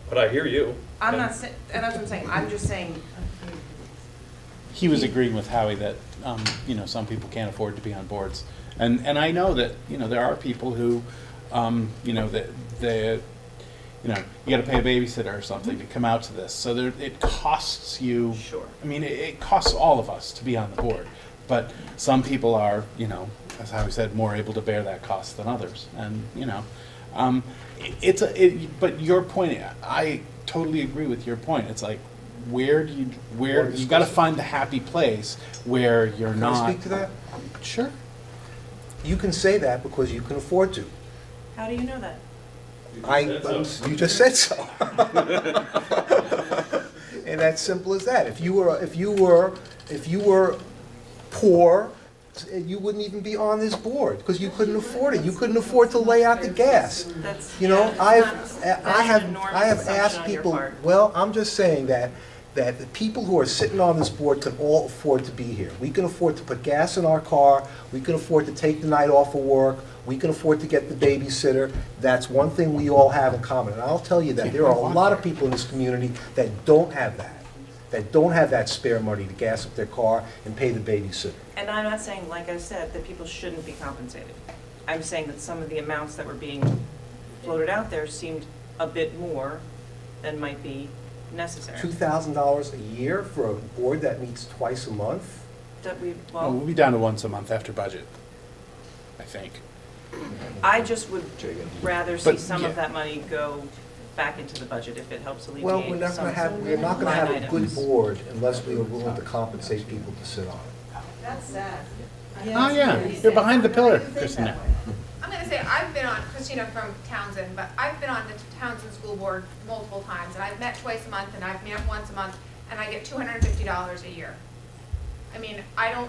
But I hear you. I'm not saying, and that's what I'm saying, I'm just saying, He was agreeing with Howie that, some people can't afford to be on boards. And I know that, there are people who, that they, you gotta pay a babysitter or something to come out to this. So it costs you. Sure. I mean, it costs all of us to be on the board. But some people are, as Howie said, more able to bear that cost than others. And, but your point, I totally agree with your point. It's like, where you got to find the happy place where you're Can not. I speak to that? Sure. You can say that because you can afford to. how do you know that? You just said so. And that's simple as that. If you were poor, you wouldn't even be on this board because you couldn't afford it. You couldn't afford to lay out the gas. I have asked people. Well, I'm just saying that the people who are sitting on this board can all afford to be here. We can afford to put gas in our car. We can afford to take the night off of work. We can afford to get the babysitter. That's one thing we all have in common. And I'll tell you that there are a lot of people in this community that don't have that spare money to gas up their car and pay the babysitter. And I'm not saying, like I said, that people shouldn't be compensated. I'm saying that some of the amounts that were being floated out there seemed a bit more than might be necessary. $2,000 a year for a board that meets twice a month? We'll be down to once a month after budget, I think. I just would rather see But, some yeah. of that money go back into the budget if it helps alleviate Well, we're not some going to have a good board unless we are willing to compensate people to sit on it. That's sad. Oh, yeah, you're behind the pillar, Christina. I'm gonna say, I've been on, Christina from Townsend, but I've been on the Townsend School Board multiple times, and I've met twice a month, and I've met once a month, and I get $250 a year. I mean, I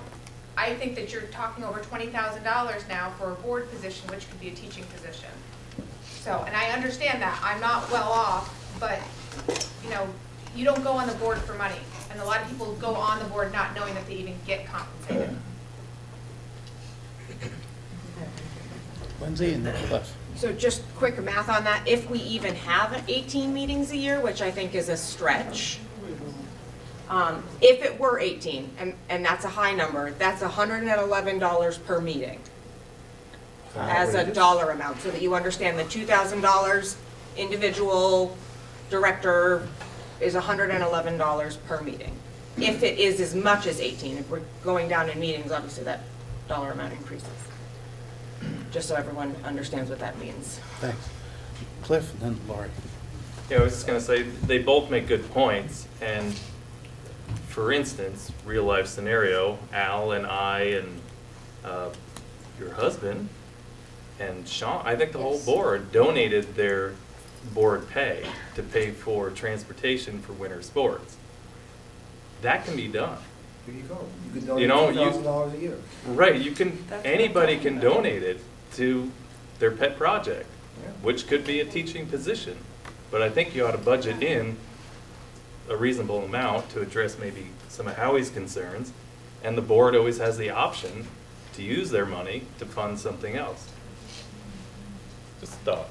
think that you're talking over $20,000 now for a board position, which could be a teaching position. So, and I understand that, I'm not well off, but, you don't go on the board for money, and a lot of people go on the board not knowing that they even get compensated. Lindsay and then Cliff. So just quick math on that, if we even have 18 meetings a year, which I think is a stretch, if it were 18, and that's a high number, that's $111 per meeting as a dollar amount, so that you understand the $2,000 individual director is $111 per meeting. If it is as much as 18, if we're going down in meetings, obviously that dollar amount increases. Just so everyone understands what that means. Thanks. Cliff and then Lori. Yeah, I was just gonna say, they both make good points, and for instance, real life scenario, Al and I and your husband and Sean, I think the whole board donated their board pay to pay for transportation for winter sports. That can be done. Here you go. You can donate $2,000 a year. Right, anybody can donate it to their pet project. which could be a teaching position. But I think you ought to budget in a reasonable amount to address maybe some of Howie's concerns. And the board always has the option to use their money to fund something else. Just a thought.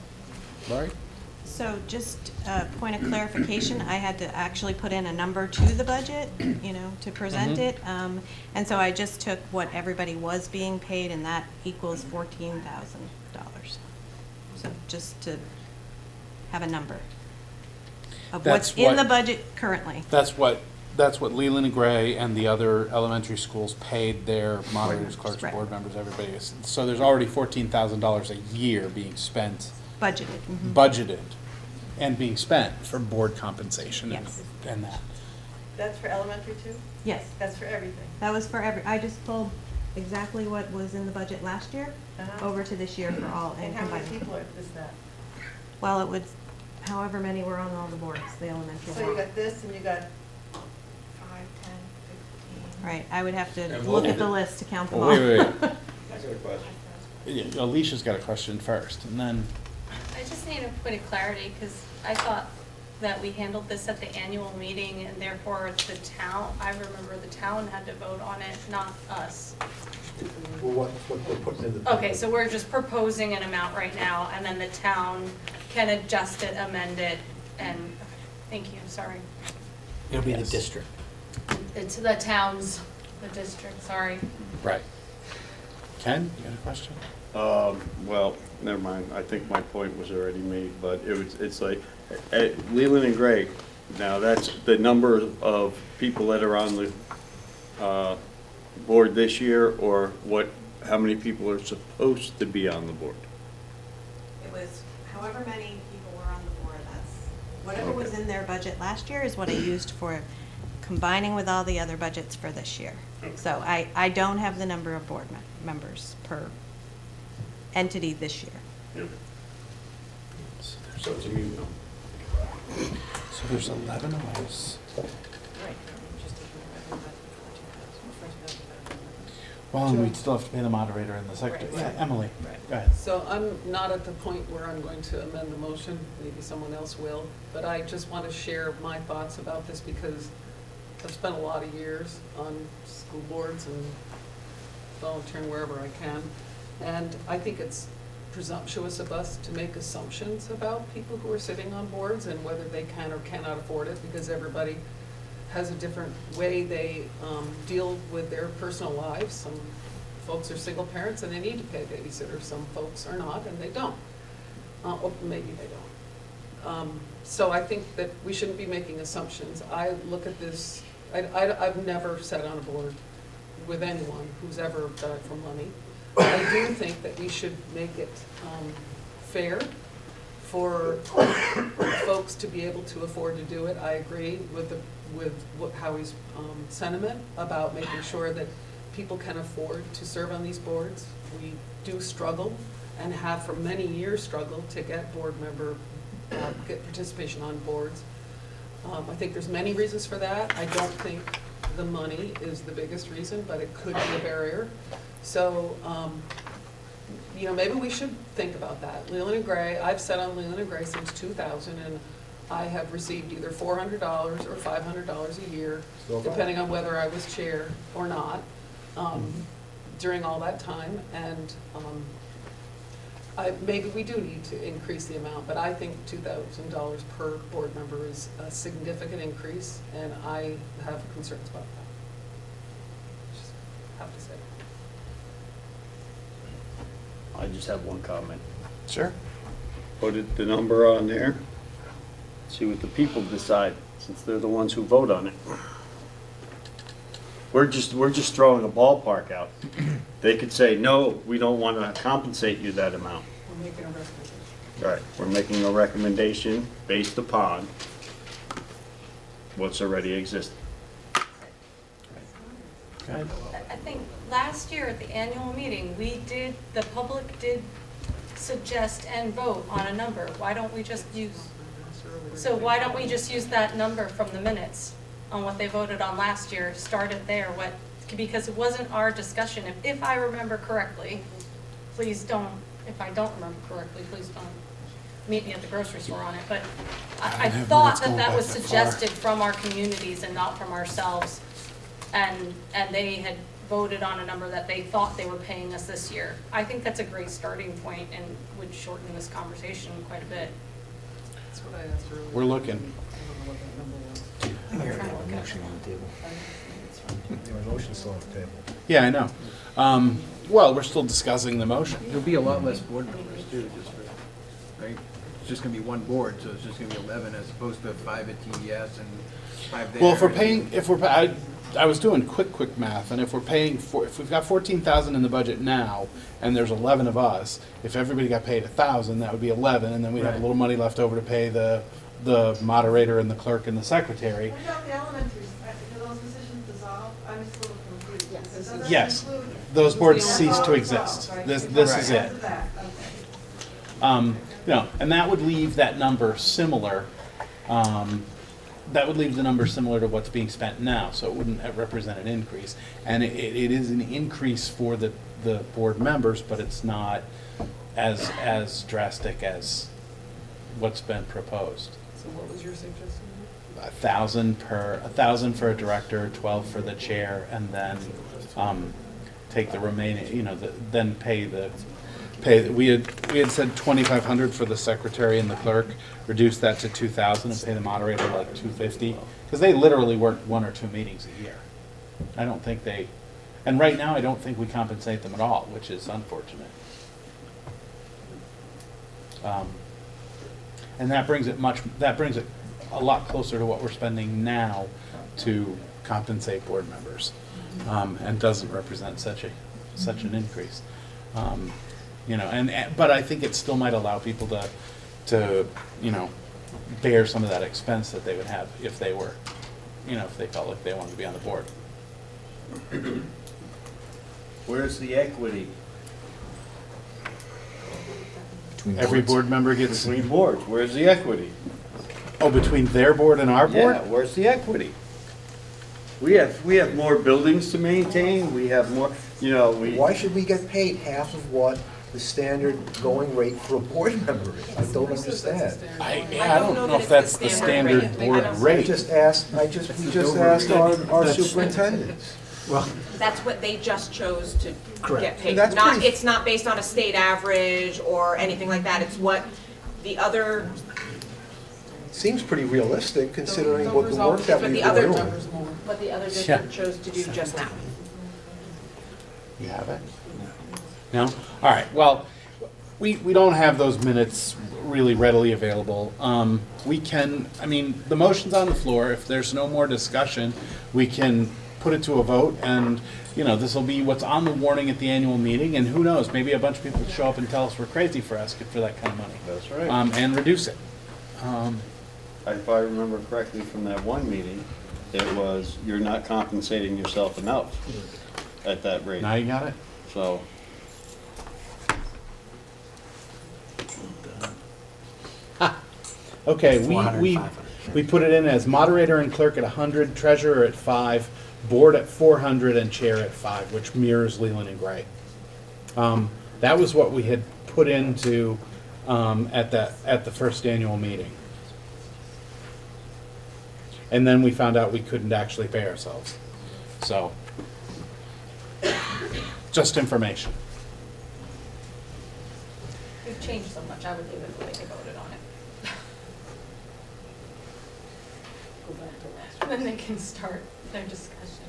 Right? So just a point of clarification, I had to actually put in a number to the budget, to present it. And so I just took what everybody was being paid, and that equals $14,000. So just to have a number of what's in the budget currently. That's what Leland and Gray and the other elementary schools paid their moderators, clerks, Right. board members, everybody. So there's already $14,000 a year being spent, Budgeted. budgeted, and being spent for board compensation Yes. and that. That's for elementary too? Yes. That's for everything? That was for I just pulled exactly what was in the budget last year over to this year for all. And how many combined. people is that? Well, it would, however many were on all the boards, the elementary. So you got this and you got 5, 10, 15. Right, I would have to And look we'll- at the list to count them all. Wait. I got a question. Yeah, Alicia's got a question first, and then, I just need a point of clarity, because I thought that we handled this at the annual meeting, and therefore the town, I remember the town had to vote on it, not us. Well, what we're putting in the. Okay, so we're just proposing an amount right now, and then the town can adjust it, amend it, and, thank you, sorry. It'll be the district. It's the towns, the district, sorry. right. Ken, you got a question? Well, never mind, I think my point was already made, but it's like, Leland and Gray, now that's the number of people that are on the board this year, or how many people are supposed to be on the board? It was however many people were on the board, whatever was in their budget last year is what I used for combining with all the other budgets for this year. So I don't have the number of board members per entity this year. So it's a mute number. So there's 11 of us. Well, and we'd still have to pay the moderator and the secretary. Right. Yeah, Emily, Right. go ahead. So I'm not at the point where I'm going to amend the motion, maybe someone else will, but I just want to share my thoughts about this because I've spent a lot of years on school boards and volunteering wherever I can. And I think it's presumptuous of us to make assumptions about people who are sitting on boards and whether they can or cannot afford it, because everybody has a different way they deal with their personal lives. Some folks are single parents and they need to pay a babysitter. Some folks are not and they don't. Or maybe they don't. So I think that we shouldn't be making assumptions. I look at this, I've never sat on a board with anyone who's ever done it for money. I do think that we should make it fair for folks to be able to afford to do it. I agree with Howie's sentiment about making sure that people can afford to serve on these boards. We do struggle and have for many years struggled to get get participation on boards. I think there's many reasons for that. I don't think the money is the biggest reason, but it could be a barrier. So, maybe we should think about that. Leland and Gray, I've sat on Leland and Gray since 2000, and I have received either $400 or $500 a year, depending on whether I was chair or not, during all that time. And maybe we do need to increase the amount, but I think $2,000 per board member is a significant increase, and I have concerns about that. Just have to say. I just have one comment. Sure. Put the number on there, see what the people decide, since they're the ones who vote on it. We're just throwing a ballpark out. They could say, no, we don't want to compensate you that amount. We're making a recommendation. Right, we're making a recommendation based upon what's already existing. I think last year at the annual meeting, the public did suggest and vote on a number. Why don't we just use that number from the minutes on what they voted on last year, start it there, because it wasn't our discussion. If I remember correctly, please don't, if I don't remember correctly, please don't meet me at the grocery store on it, but I I have thought minutes that going that back was that far. suggested from our communities and not from ourselves. And they had voted on a number that they thought they were paying us this year. I think that's a great starting point and would shorten this conversation quite a bit. That's what I asked earlier. We're looking. I don't know what that number was. Motion on the table. The motion's still on the table. Yeah, I know. Well, we're still discussing the motion. There'll be a lot less board members too, just for, right? It's just gonna be one board, so it's just gonna be 11 as opposed to 5 at TES and 5 there. Well, I was doing quick math, and if we've got 14,000 in the budget now, and there's 11 of us, if everybody got paid 1,000, that would be 11, and then we'd have a Right. little money left over to pay the moderator and the clerk and the secretary. What about the elementary, do those positions dissolve? I'm just a little confused. Yes. Does that Yes, include- those boards That's cease all to dissolved, exist. right? This Because is of it. that, okay. And that would leave that number similar. That would leave the number similar to what's being spent now, so it wouldn't represent an increase. And it is an increase for the board members, but it's not as drastic as what's been proposed. So what was your suggestion? 1,000 for a director, 12 for the chair, and then take the remaining, then pay, we had said 2,500 for the secretary and the clerk, reduce that to 2,000 and pay the moderator like 250, because they literally work 1 or 2 meetings a year. And right now, I don't think we compensate them at all, which is unfortunate. And that brings it a lot closer to what we're spending now to compensate board members, and doesn't represent such an increase. But I think it still might allow people to bear some of that expense that they would have if they were, if they felt like they wanted to be on the board. Where's the equity? Every board member gets, Between boards, where's the equity? between their board and our board? Yeah, where's the equity? We have more buildings to maintain, we have more, Why should we get paid half of what the standard going rate for a board member is? I don't understand. I don't know if that's the standard board I rate. we just asked our superintendents. Well, That's what they just chose to Correct. get paid. And that's Not, pretty- it's not based on a state average or anything like that. It's what the other, Seems pretty realistic considering what Numbers the all- work that but we've the been other, doing. Numbers more. what the other district chose to do just now. You have it? No? All right, well, we don't have those minutes really readily available. We can, the motion's on the floor. If there's no more discussion, we can put it to a vote, and, this will be what's on the warning at the annual meeting, and who knows, maybe a bunch of people show up and tell us we're crazy for asking for that kind of money. That's right. And reduce it. If I remember correctly from that one meeting, it was, you're not compensating yourself enough at that rate. Now you got it? So, Okay, 400, we 500. we put it in as moderator and clerk at 100, treasurer at 5, board at 400, and chair at 5, which mirrors Leland and Gray. That was what we had put into at the first annual meeting. And then we found out we couldn't actually pay ourselves. So, just information. We've changed so much, I would leave it the way they voted on it. Go back to last And then they can start their discussion.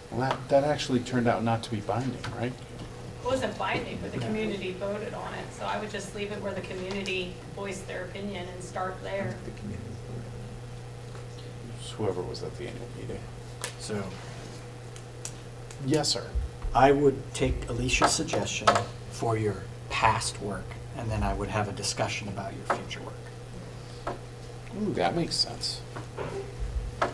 Well, that actually turned out not to be binding, right? It wasn't binding, but the community voted on it, so I would just leave it where the community voiced their opinion and start there. Whoever was at the annual meeting. So Yes, sir. I would take Alicia's suggestion for your past work, and then I would have a discussion about your future work. Ooh, that makes sense. What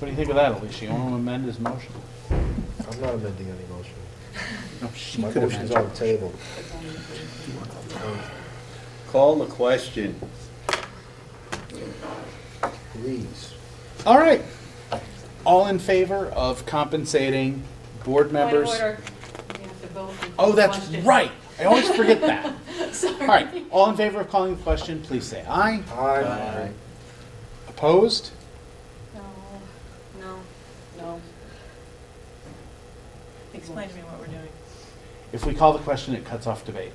do you think of that, Alicia? You want to amend his motion? I'm not amending any motion. No, she My could motion's amend on the table. call the question. Please. All right. All in favor of compensating board members? Point of order. You have to vote and Oh, that's question. right. I always forget that. Sorry. All right, all in favor of calling the question, please say aye. Aye. Opposed? No. No. No. Explain to me what we're doing. If we call the question, it cuts off debate.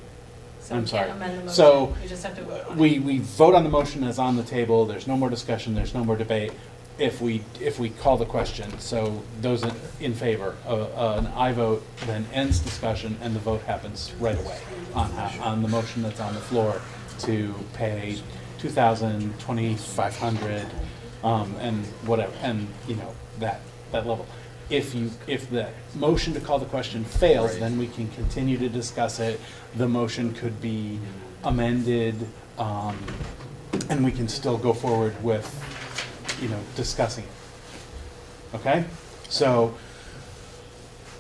So I'm we sorry. can't amend the motion. So We just have to vote on it. we vote on the motion as on the table. There's no more discussion. There's no more debate. If we call the question, so those in favor, an aye vote then ends discussion and the vote happens right away on the motion that's on the floor to pay $2,000, $2,500, and whatever, and that level. If the motion to call the question fails, then we can continue to discuss it. The motion could be amended, and we can still go forward with, discussing it. Okay? So,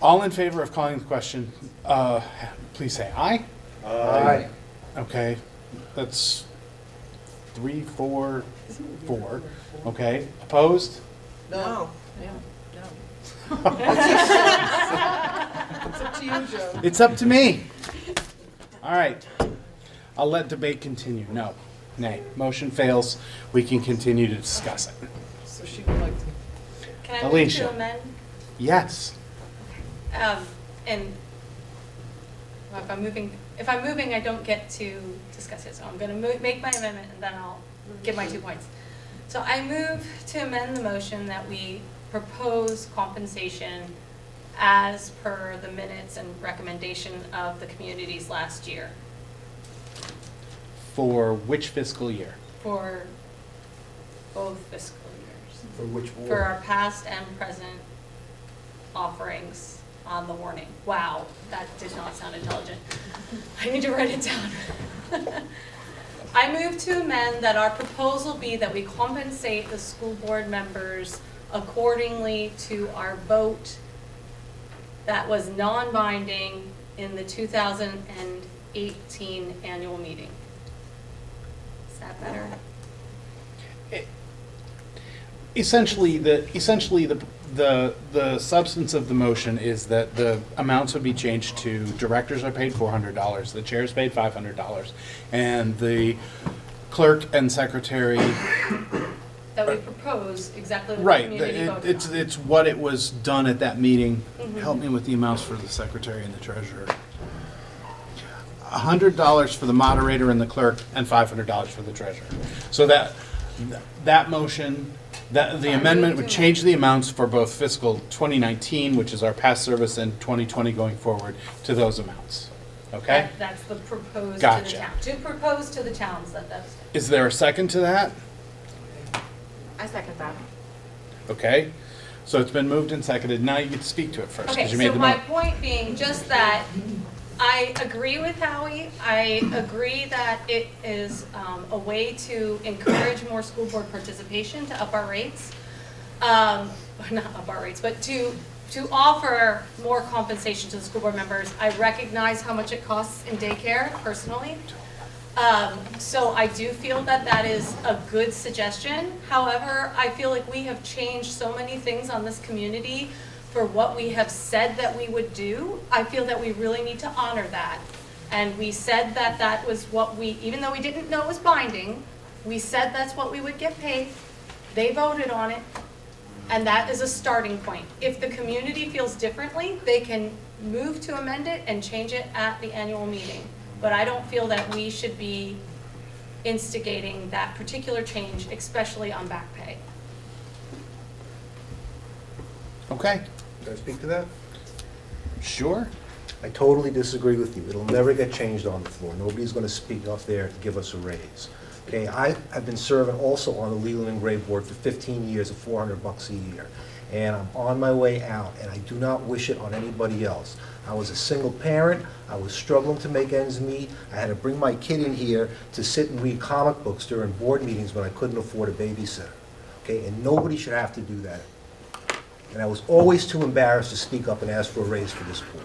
all in favor of calling the question, please say aye. Aye. Okay, that's 3, 4, 4. Okay, opposed? No. No. It's up to you, Joe. It's up to me. All right, I'll let debate continue. No, nay, motion fails. We can continue to discuss it. So she would like to. Can I move Alicia. to amend? Yes. And if I'm moving, I don't get to discuss it. So I'm going to make my amendment and then I'll give my 2 points. So I move to amend the motion that we propose compensation as per the minutes and recommendation of the communities last year For which fiscal year? for both fiscal years. For which For our past and present offerings on the warning. Wow, that did not sound intelligent. I need to write it down. I move to amend that our proposal be that we compensate the school board members accordingly to our vote that was non-binding in the 2018 annual meeting. Is that better? Essentially, the substance of the motion is that the amounts would be changed to directors are paid $400, the chair is paid $500, and the clerk and secretary. That we propose exactly what the Right, community voted on. it's what it was done at that meeting. Mhm. Help me with the amounts for the secretary and the treasurer. $100 for the moderator and the clerk, and $500 for the treasurer. So that motion, the amendment would change the amounts for both fiscal 2019, which is our past service, and 2020 going forward, to those amounts. Okay? That's the proposed to Gotcha. the town. To propose to the towns that's. Is there a second to that? I second that. Okay? So it's been moved and seconded. Now you get to speak to it first, Okay, because you made so the my motion. point being just that I agree with Howie. I agree that it is a way to encourage more school board participation, to up our rates. Not up our rates, but to offer more compensation to the school board members. I recognize how much it costs in daycare personally. So I do feel that that is a good suggestion. However, I feel like we have changed so many things on this community for what we have said that we would do. I feel that we really need to honor that. And we said that that was what we, even though we didn't know it was binding, we said that's what we would get paid. They voted on it. And that is a starting point. If the community feels differently, they can move to amend it and change it at the annual meeting. But I don't feel that we should be instigating that particular change, especially on back pay. Okay, Can I speak to that? sure. I totally disagree with you. It'll never get changed on the floor. Nobody's going to speak up there to give us a raise. Okay, I've been serving also on the Legal and Grade Board for 15 years at $400 a year. And I'm on my way out, and I do not wish it on anybody else. I was a single parent. I was struggling to make ends meet. I had to bring my kid in here to sit and read comic books during board meetings when I couldn't afford a babysitter. Okay, and nobody should have to do that. And I was always too embarrassed to speak up and ask for a raise for this board.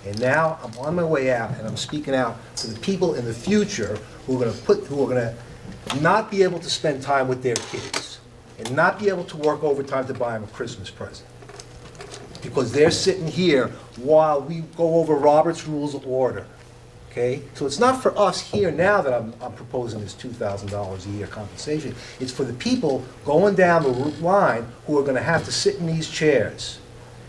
And now I'm on my way out, and I'm speaking out to the people in the future who are going to not be able to spend time with their kids and not be able to work overtime to buy them a Christmas present. Because they're sitting here while we go over Robert's Rules of Order. okay? So it's not for us here now that I'm proposing this $2,000 a year compensation. It's for the people going down the line who are gonna have to sit in these chairs.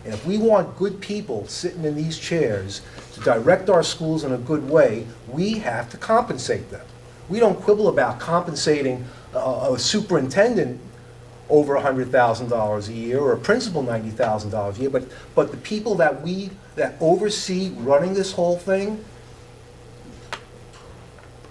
And if we want good people sitting in these chairs to direct our schools in a good way, we have to compensate them. We don't quibble about compensating a superintendent over $100,000 a year, or a principal $90,000 a year, but the people that oversee running this whole thing,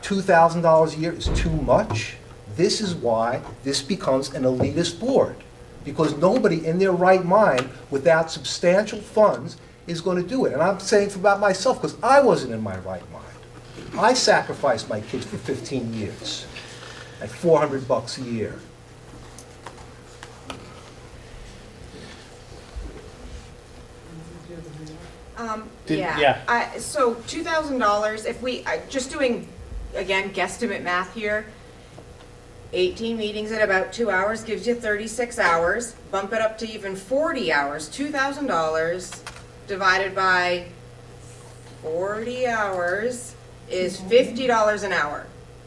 $2,000 a year is too much. This is why this becomes an elitist board, because nobody in their right mind without substantial funds is going to do it. And I'm saying about myself, because I wasn't in my right mind. I sacrificed my kids for 15 years at $400 a year. So $2,000, if we, just doing, again, guesstimate math here, 18 meetings at about 2 hours gives you 36 hours. Bump it up to even 40 hours, $2,000 divided by 40 hours is $50 an hour.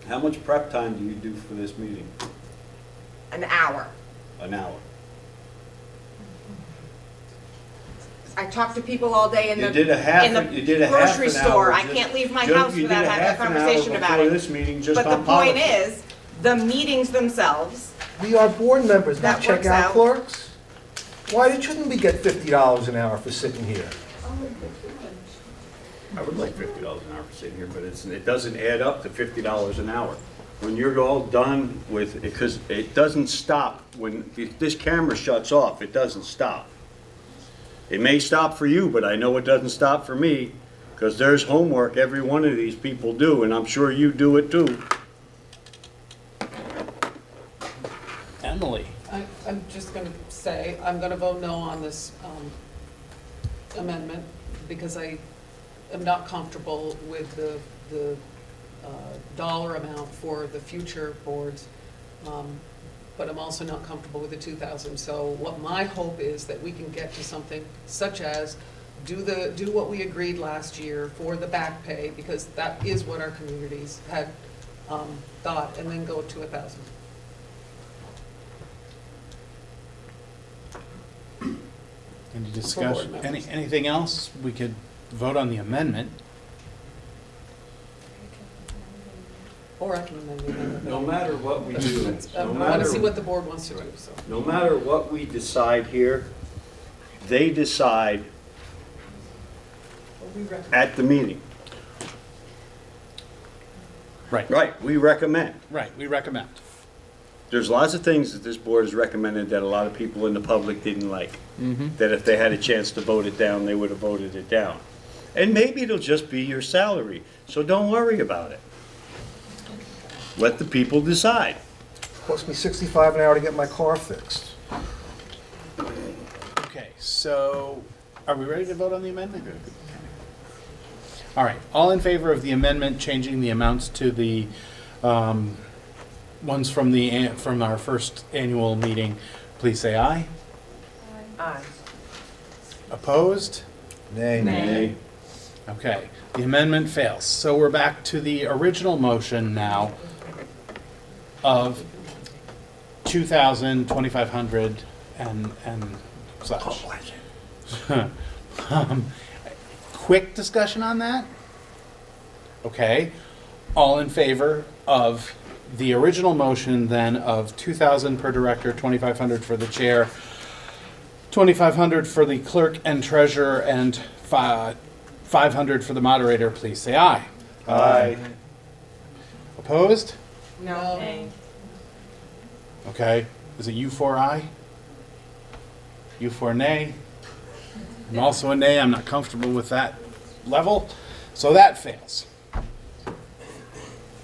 How much prep time do you do for this meeting? An hour. An hour. I talk to people all day in You the did a half grocery an store. hour I just- can't leave my just- house you without did a having a half an hour conversation about before it. this meeting just But the on point politics. is, the meetings themselves, We are board members, not That works checkout out. clerks. Why shouldn't we get $50 an hour for sitting here? I would like $50 an hour for sitting here, but it doesn't add up to $50 an hour. When you're all done with, because it doesn't stop, when this camera shuts off, it doesn't stop. It may stop for you, but I know it doesn't stop for me, because there's homework every one of these people do, and I'm sure you do it too. Emily? I'm just going to say, I'm going to vote no on this amendment because I am not comfortable with the dollar amount for the future boards, but I'm also not comfortable with the 2,000. So what my hope is that we can get to something such as do what we agreed last year for the back pay, because that is what our communities had thought, and then go to 1,000. Any discussion? Anything else? We could vote on the amendment. Or I can amend the amendment. No matter what we do, I want to see what the board wants to do, so. no matter what we decide here, they decide at the meeting. Right. Right, we recommend. Right, we recommend. There's lots of things that this board has recommended that a lot of people in the public didn't like. That if they had a chance to vote it down, they would have voted it down. And maybe it'll just be your salary, so don't worry about it. Let the people decide. Cost me $65 an hour to get my car fixed. Okay, so are we ready to vote on the amendment? All right, all in favor of the amendment changing the amounts to the ones from our first annual meeting, please say aye. Aye. Opposed? Nay. Nay. Okay, the amendment fails. So we're back to the original motion now of 2,000, 2,500, and such. Quick discussion on that? Okay. All in favor of the original motion then of 2,000 per director, 2,500 for the chair, 2,500 for the clerk and treasurer, and 500 for the moderator, please say aye. Aye. Opposed? No. Okay. Is it you for aye? You for nay? I'm also a nay. I'm not comfortable with that level. So that fails.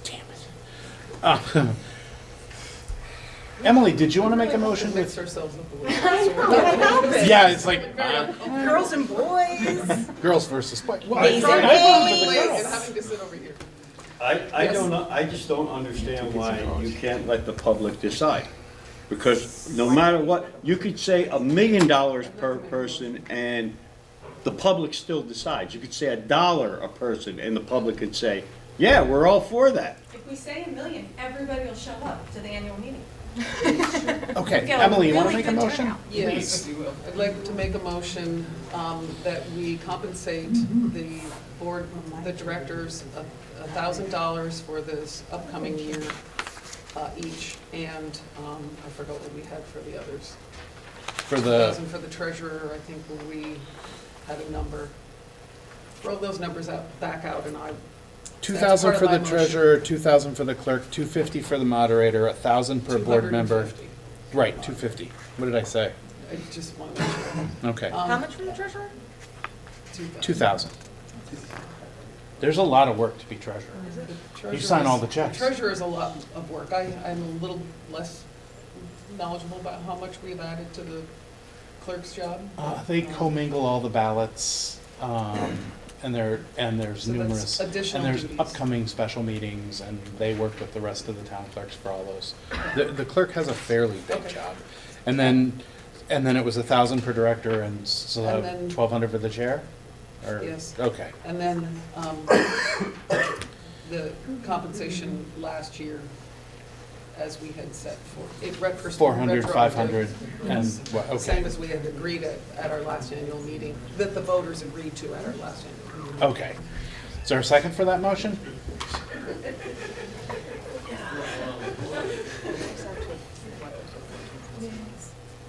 Damn it. Emily, did you want to make a motion? Mix ourselves up a little. Yeah, it's like Girls and boys. girls versus boys. Well, Gays I and voted for the gays. girls. And having to sit over here. I just don't understand why you can't let the public decide. Because no matter what, you could say $1 million per person and the public still decides. You could say $1 a person, and the public could say, yeah, we're all for that. If we say $1 million, everybody will show up to the annual meeting. Okay, Get a Emily, you want to really make a good motion? turnout. Yes, I'd like to make a motion that we compensate the board, the directors, $1,000 for this upcoming year each, and I forgot what we had for the others. For the, 2,000 for the treasurer, I think we had a number. Throw those numbers back out, and I. 2,000 for the motion. treasurer, 2,000 for the clerk, 250 for the moderator, 1,000 per board member. 250. Right, 250. What did I say? I just want to make sure. Okay, How much for the treasurer? 2,000. There's a lot of work to be treasurer. You sign all the checks. Treasurer is a lot of work. I'm a little less knowledgeable about how much we've added to the clerk's job. They commingle all the ballots, and there's So that's numerous, additional and there's duties. upcoming special meetings, and they work with the rest of the town clerks for all those. The clerk has a fairly big Okay. job. And then it was 1,000 per director, and so And then- 1,200 for the chair? Or- Yes. Okay. And then the compensation last year, as we had set for, it retroactive. 400, 500, and, what, okay. Same as we had agreed at our last annual meeting, that the voters agreed to at our last annual meeting. Okay. Is there a second for that motion?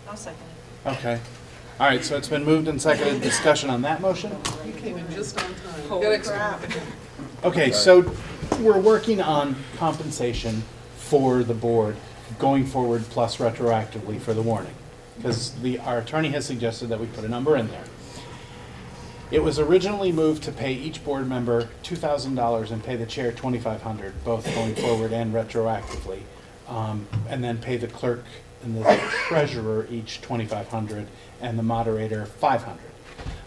I'll second it. Okay. All right, so it's been moved and seconded. Discussion on that motion? You came in just on time. Holy Good crap. Okay, so we're working on compensation for the board going forward plus retroactively for the warning. Because our attorney has suggested that we put a number in there. It was originally moved to pay each board member $2,000 and pay the chair $2,500, both going forward and retroactively. And then pay the clerk and the treasurer each $2,500 and the moderator $500.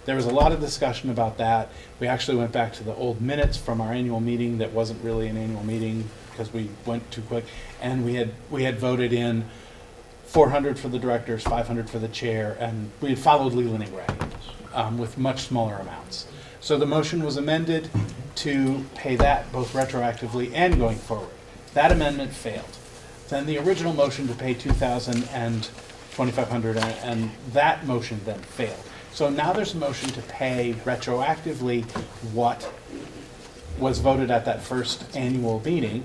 There was a lot of discussion about that. We actually went back to the old minutes from our annual meeting that wasn't really an annual meeting because we went too quick. And we had voted in 400 for the directors, 500 for the chair, and we had followed Leland and Gray with much smaller amounts. So the motion was amended to pay that both retroactively and going forward. That amendment failed. Then the original motion to pay 2,000 and 2,500, and that motion then failed. So now there's a motion to pay retroactively what was voted at that first annual meeting,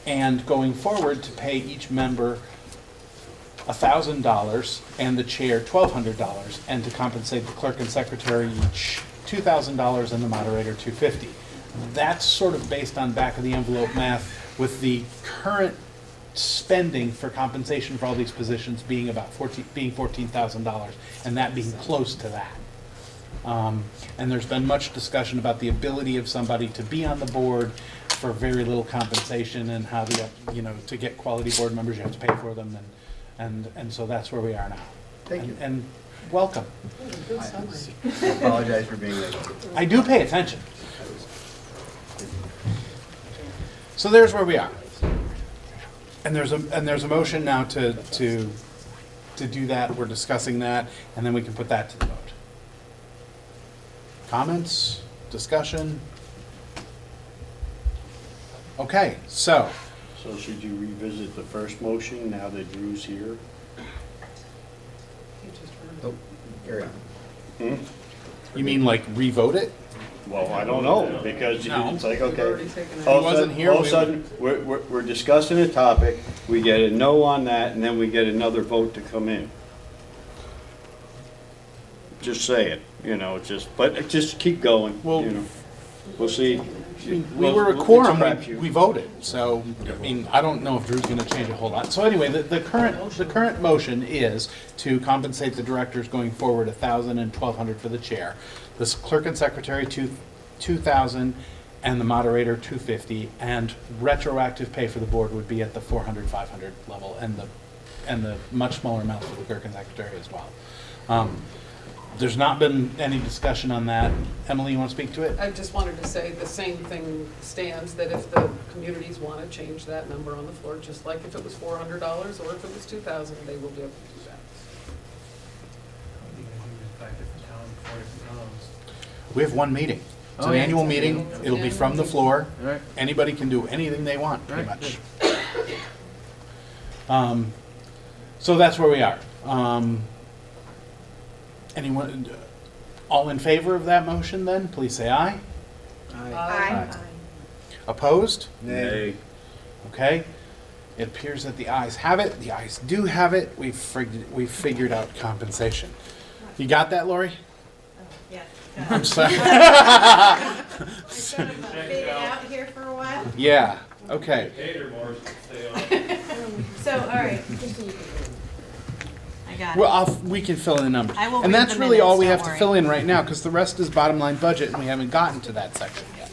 and going forward to pay each member $1,000 and the chair $1,200, and to compensate the clerk and secretary each $2,000 and the moderator $250. That's sort of based on back of the envelope math, with the current spending for compensation for all these positions being about $14,000, and that being close to that. And there's been much discussion about the ability of somebody to be on the board for very little compensation, and how to get quality board members, you have to pay for them, and so that's where we are now. Thank you. And welcome. Good summary. I apologize for being late. I do pay attention. So there's where we are. And there's a motion now to do that. We're discussing that, and then we can put that to the vote. Comments? Discussion? Okay, so So should you revisit the first motion now that Drew's here? Oh, carry on. Hmm? you mean like revote it? Well, I don't know, because No. it's like, We've okay. already taken it. All He of a wasn't sudden- here, All of we a sudden, we're discussing a topic, we get a no on that, and then we get another vote to come in. Just say it, but just keep going, Well, We'll see. We Well, were a it's a quorum, crapshoot. we voted, so, I mean, I don't know if Drew's gonna change a whole lot. So anyway, the current motion is to compensate the directors going forward 1,000 and 1,200 for the chair. This clerk and secretary, 2,000, and the moderator, 250, and retroactive pay for the board would be at the 400, 500 level, and the much smaller amount for the clerk and secretary as well. There's not been any discussion on that. Emily, you want to speak to it? I just wanted to say the same thing stands, that if the communities want to change that number on the floor, just like if it was $400 or if it was 2,000, they will be able to do that. Five different towns, 4 different towns. We have one meeting. It's Oh, an yeah. annual meeting. It'll be from the floor. All right. Anybody can do anything they want, pretty All much. right, So that's where we are. Anyone, all in favor of that motion then, please say aye. Aye. Opposed? Nay. Okay. It appears that the ayes have it. The ayes do have it. We've figured out compensation. You got that, Lori? Yes. I'm sorry. I sort of faded out here for a while. Yeah, okay. So, all right. I got it. Well, we can fill in the numbers. I will And read that's the really all we minutes, have don't to fill worry. in right now, because the rest is bottom line budget, and we haven't gotten to that section yet.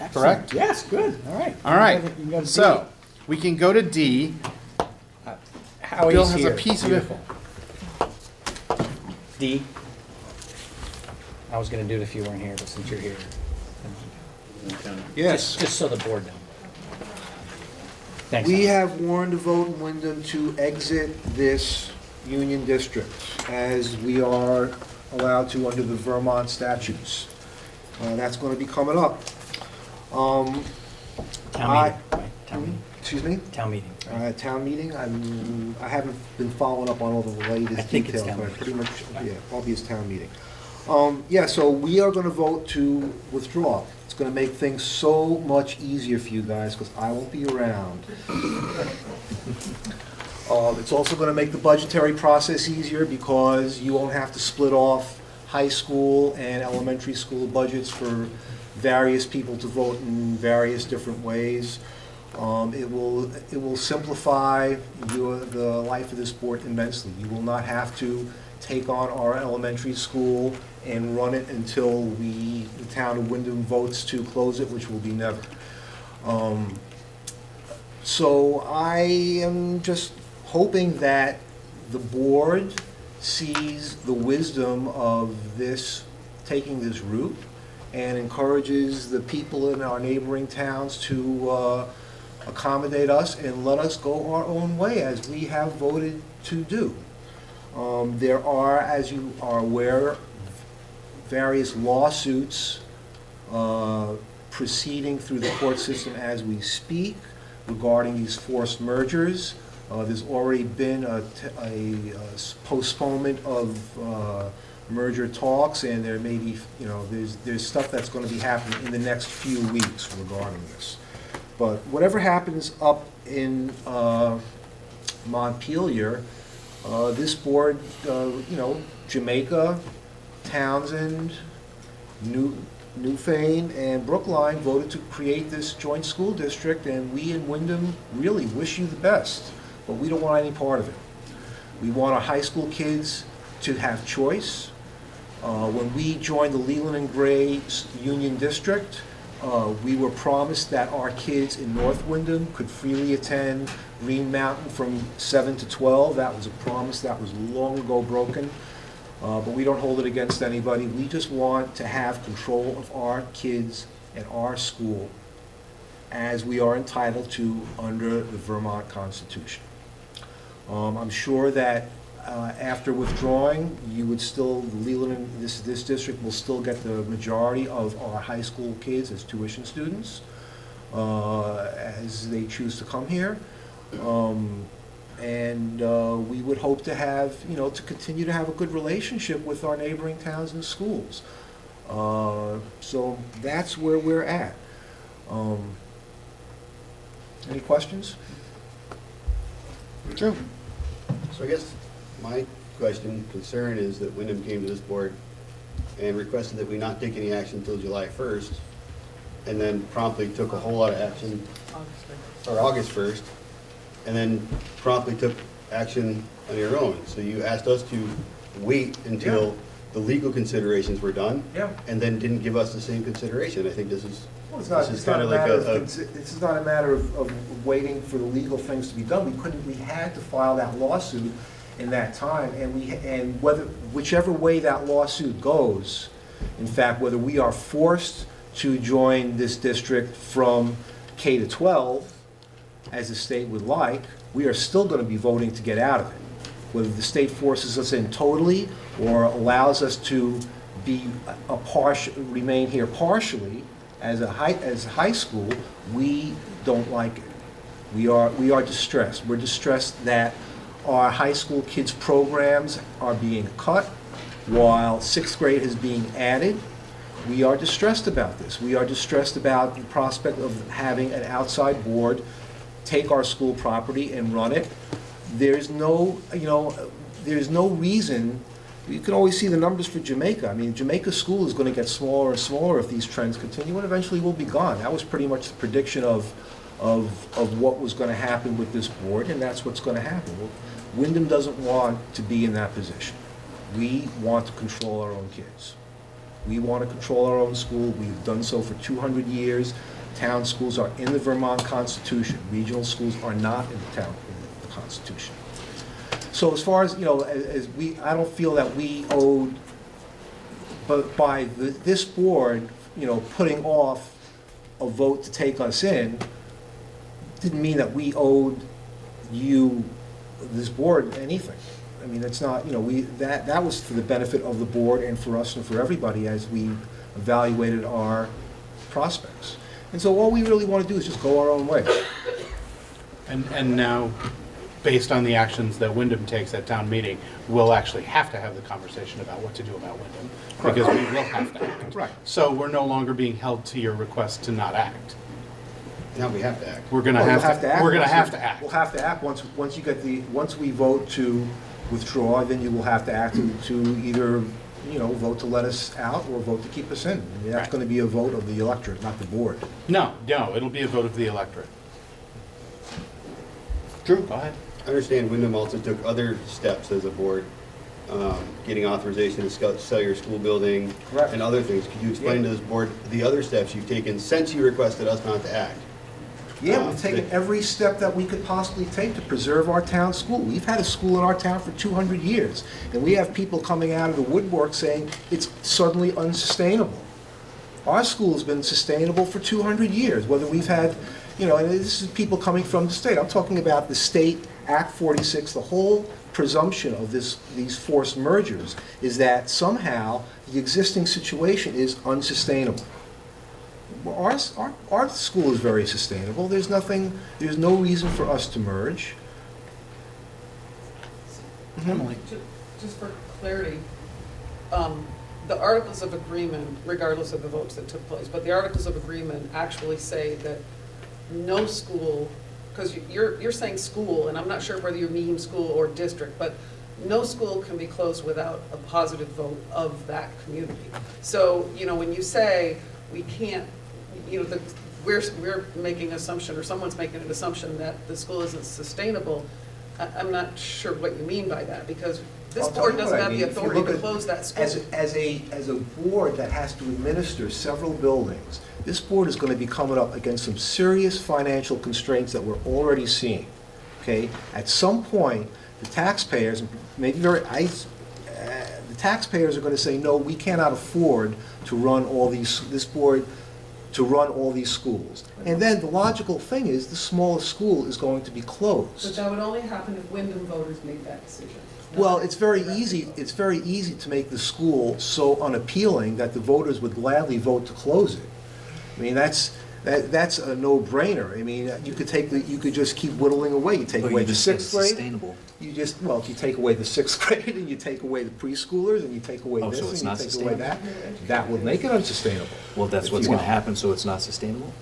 Excellent. Correct? Yes, good, all right. All right, You can go to so, we can go to D. D. Howie's Bill has a here. piece of it. Beautiful. D. I was gonna do it if you weren't here, but since you're here. Yes. Just so the board knows. Thanks. We have warned a vote in Windham to exit this union district, as we are allowed to under the Vermont statutes. That's going to be coming up. Town meeting, right? Town meeting. Excuse me? Town meeting. Town meeting, I haven't been following up on all the latest I think it's details, town but pretty meeting. much, yeah, obvious town meeting. Yeah, so we are going to vote to withdraw. It's going to make things so much easier for you guys, because I won't be around. It's also going to make the budgetary process easier, because you won't have to split off high school and elementary school budgets for various people to vote in various different ways. It will simplify the life of this board immensely. You will not have to take on our elementary school and run it until the town of Windham votes to close it, which will be never. So I am just hoping that the board sees the wisdom of this, taking this route, and encourages the people in our neighboring towns to accommodate us and let us go our own way, as we have voted to do. There are, as you are aware, various lawsuits proceeding through the court system as we speak regarding these forced mergers. There's already been a postponement of merger talks, and there may be, there's stuff that's going to be happening in the next few weeks regarding this. But whatever happens up in Montpelier, this board, Jamaica, Townsend, Newfane, and Brookline voted to create this joint school district, and we in Windham really wish you the best, but we don't want any part of it. We want our high school kids to have choice. When we joined the Leland and Gray Union District, we were promised that our kids in North Windham could freely attend Green Mountain from 7 to 12. That was a promise that was long ago broken, but we don't hold it against anybody. We just want to have control of our kids at our school, as we are entitled to under the Vermont Constitution. I'm sure that after withdrawing, you would still, Leland, this district will still get the majority of our high school kids as tuition students, as they choose to come here. And we would hope to have, to continue to have a good relationship with our neighboring towns and schools. So that's where we're at. Any questions? Drew? So I guess my concern is that Windham came to this board and requested that we not take any action until July 1st, and then promptly took a whole lot of action, or August 1st, and then promptly took action on your own. So you asked us to wait until the legal considerations were done, and then didn't give us the same consideration. I think this is It's not a matter of waiting for the legal things to be done. We had to file that lawsuit in that time, and whichever way that lawsuit goes, in fact, whether we are forced to join this district from K to 12, as the state would like, we are still going to be voting to get out of it. Whether the state forces us in totally or allows us to be a partial, remain here partially as high school, we don't like it. We are distressed. We're distressed that our high school kids' programs are being cut while 6th grade is being added. We are distressed about this. We are distressed about the prospect of having an outside board take our school property and run it. There's no, there's no reason. You can always see the numbers for Jamaica. I mean, Jamaica school is going to get smaller and smaller if these trends continue, and eventually will be gone. That was pretty much the prediction of what was going to happen with this board, and that's what's going to happen. Well, Windham doesn't want to be in that position. We want to control our own kids. We want to control our own school. We've done so for 200 years. Town schools are in the Vermont Constitution. Regional schools are not in the Constitution. So as far as, I don't feel that we owed, but by this board, putting off a vote to take us in, didn't mean that we owed this board, anything. I mean, it's not, that was for the benefit of the board and for us and for everybody as we evaluated our prospects. And so all we really want to do is just go our own way. And now, based on the actions that Windham takes at town meeting, we'll actually have to have the conversation about what to do about Windham, because we will have to act. Right. So we're no longer being held to your request to not act. Now we have to act. We're going to have to act. We're going to have to act. We'll have to act once we vote to withdraw, then you will have to act to either, vote to let us out or vote to keep us in. I mean, that's going to be a vote of the electorate, not the board. No, it'll be a vote of the electorate. Drew, go ahead. I understand Windham also took other steps as a board, getting authorization to sell your school building. Correct. And other things. Could you explain to this board the other steps you've taken since you requested us not to act? Yeah, we've taken every step that we could possibly take to preserve our town school. We've had a school in our town for 200 years, and we have people coming out of the woodwork saying it's suddenly unsustainable. Our school has been sustainable for 200 years, whether we've had, and this is people coming from the state. I'm talking about the state, Act 46, the whole presumption of these forced mergers is that somehow the existing situation is unsustainable. Well, our school is very sustainable. There's no reason for us to merge. Emily. Just for clarity, the Articles of Agreement, regardless of the votes that took place, but the Articles of Agreement actually say that no school, because you're saying school, and I'm not sure whether you mean school or district, but no school can be closed without a positive vote of that community. So, when you say we can't, we're making an assumption, or someone's making an assumption that the school isn't sustainable. I'm not sure what you mean by that, because this board doesn't have the authority to close that school. As a board that has to administer several buildings, this board is going to be coming up against some serious financial constraints that we're already seeing. Okay, at some point, the taxpayers, the taxpayers are going to say, no, we cannot afford to run all these. This board. To run all these schools. And then the logical thing is the smallest school is going to be closed. But that would only happen if Windham voters made that decision. Well, it's very easy to make the school so unappealing that the voters would gladly vote to close it. I mean, that's a no-brainer. I mean, you could just keep whittling away. You take away the 6th grade. Sustainable. If you take away the 6th grade and you take away the preschoolers and you take away this and you take away that, that would make it unsustainable. Well, that's what's going to happen, so it's not sustainable?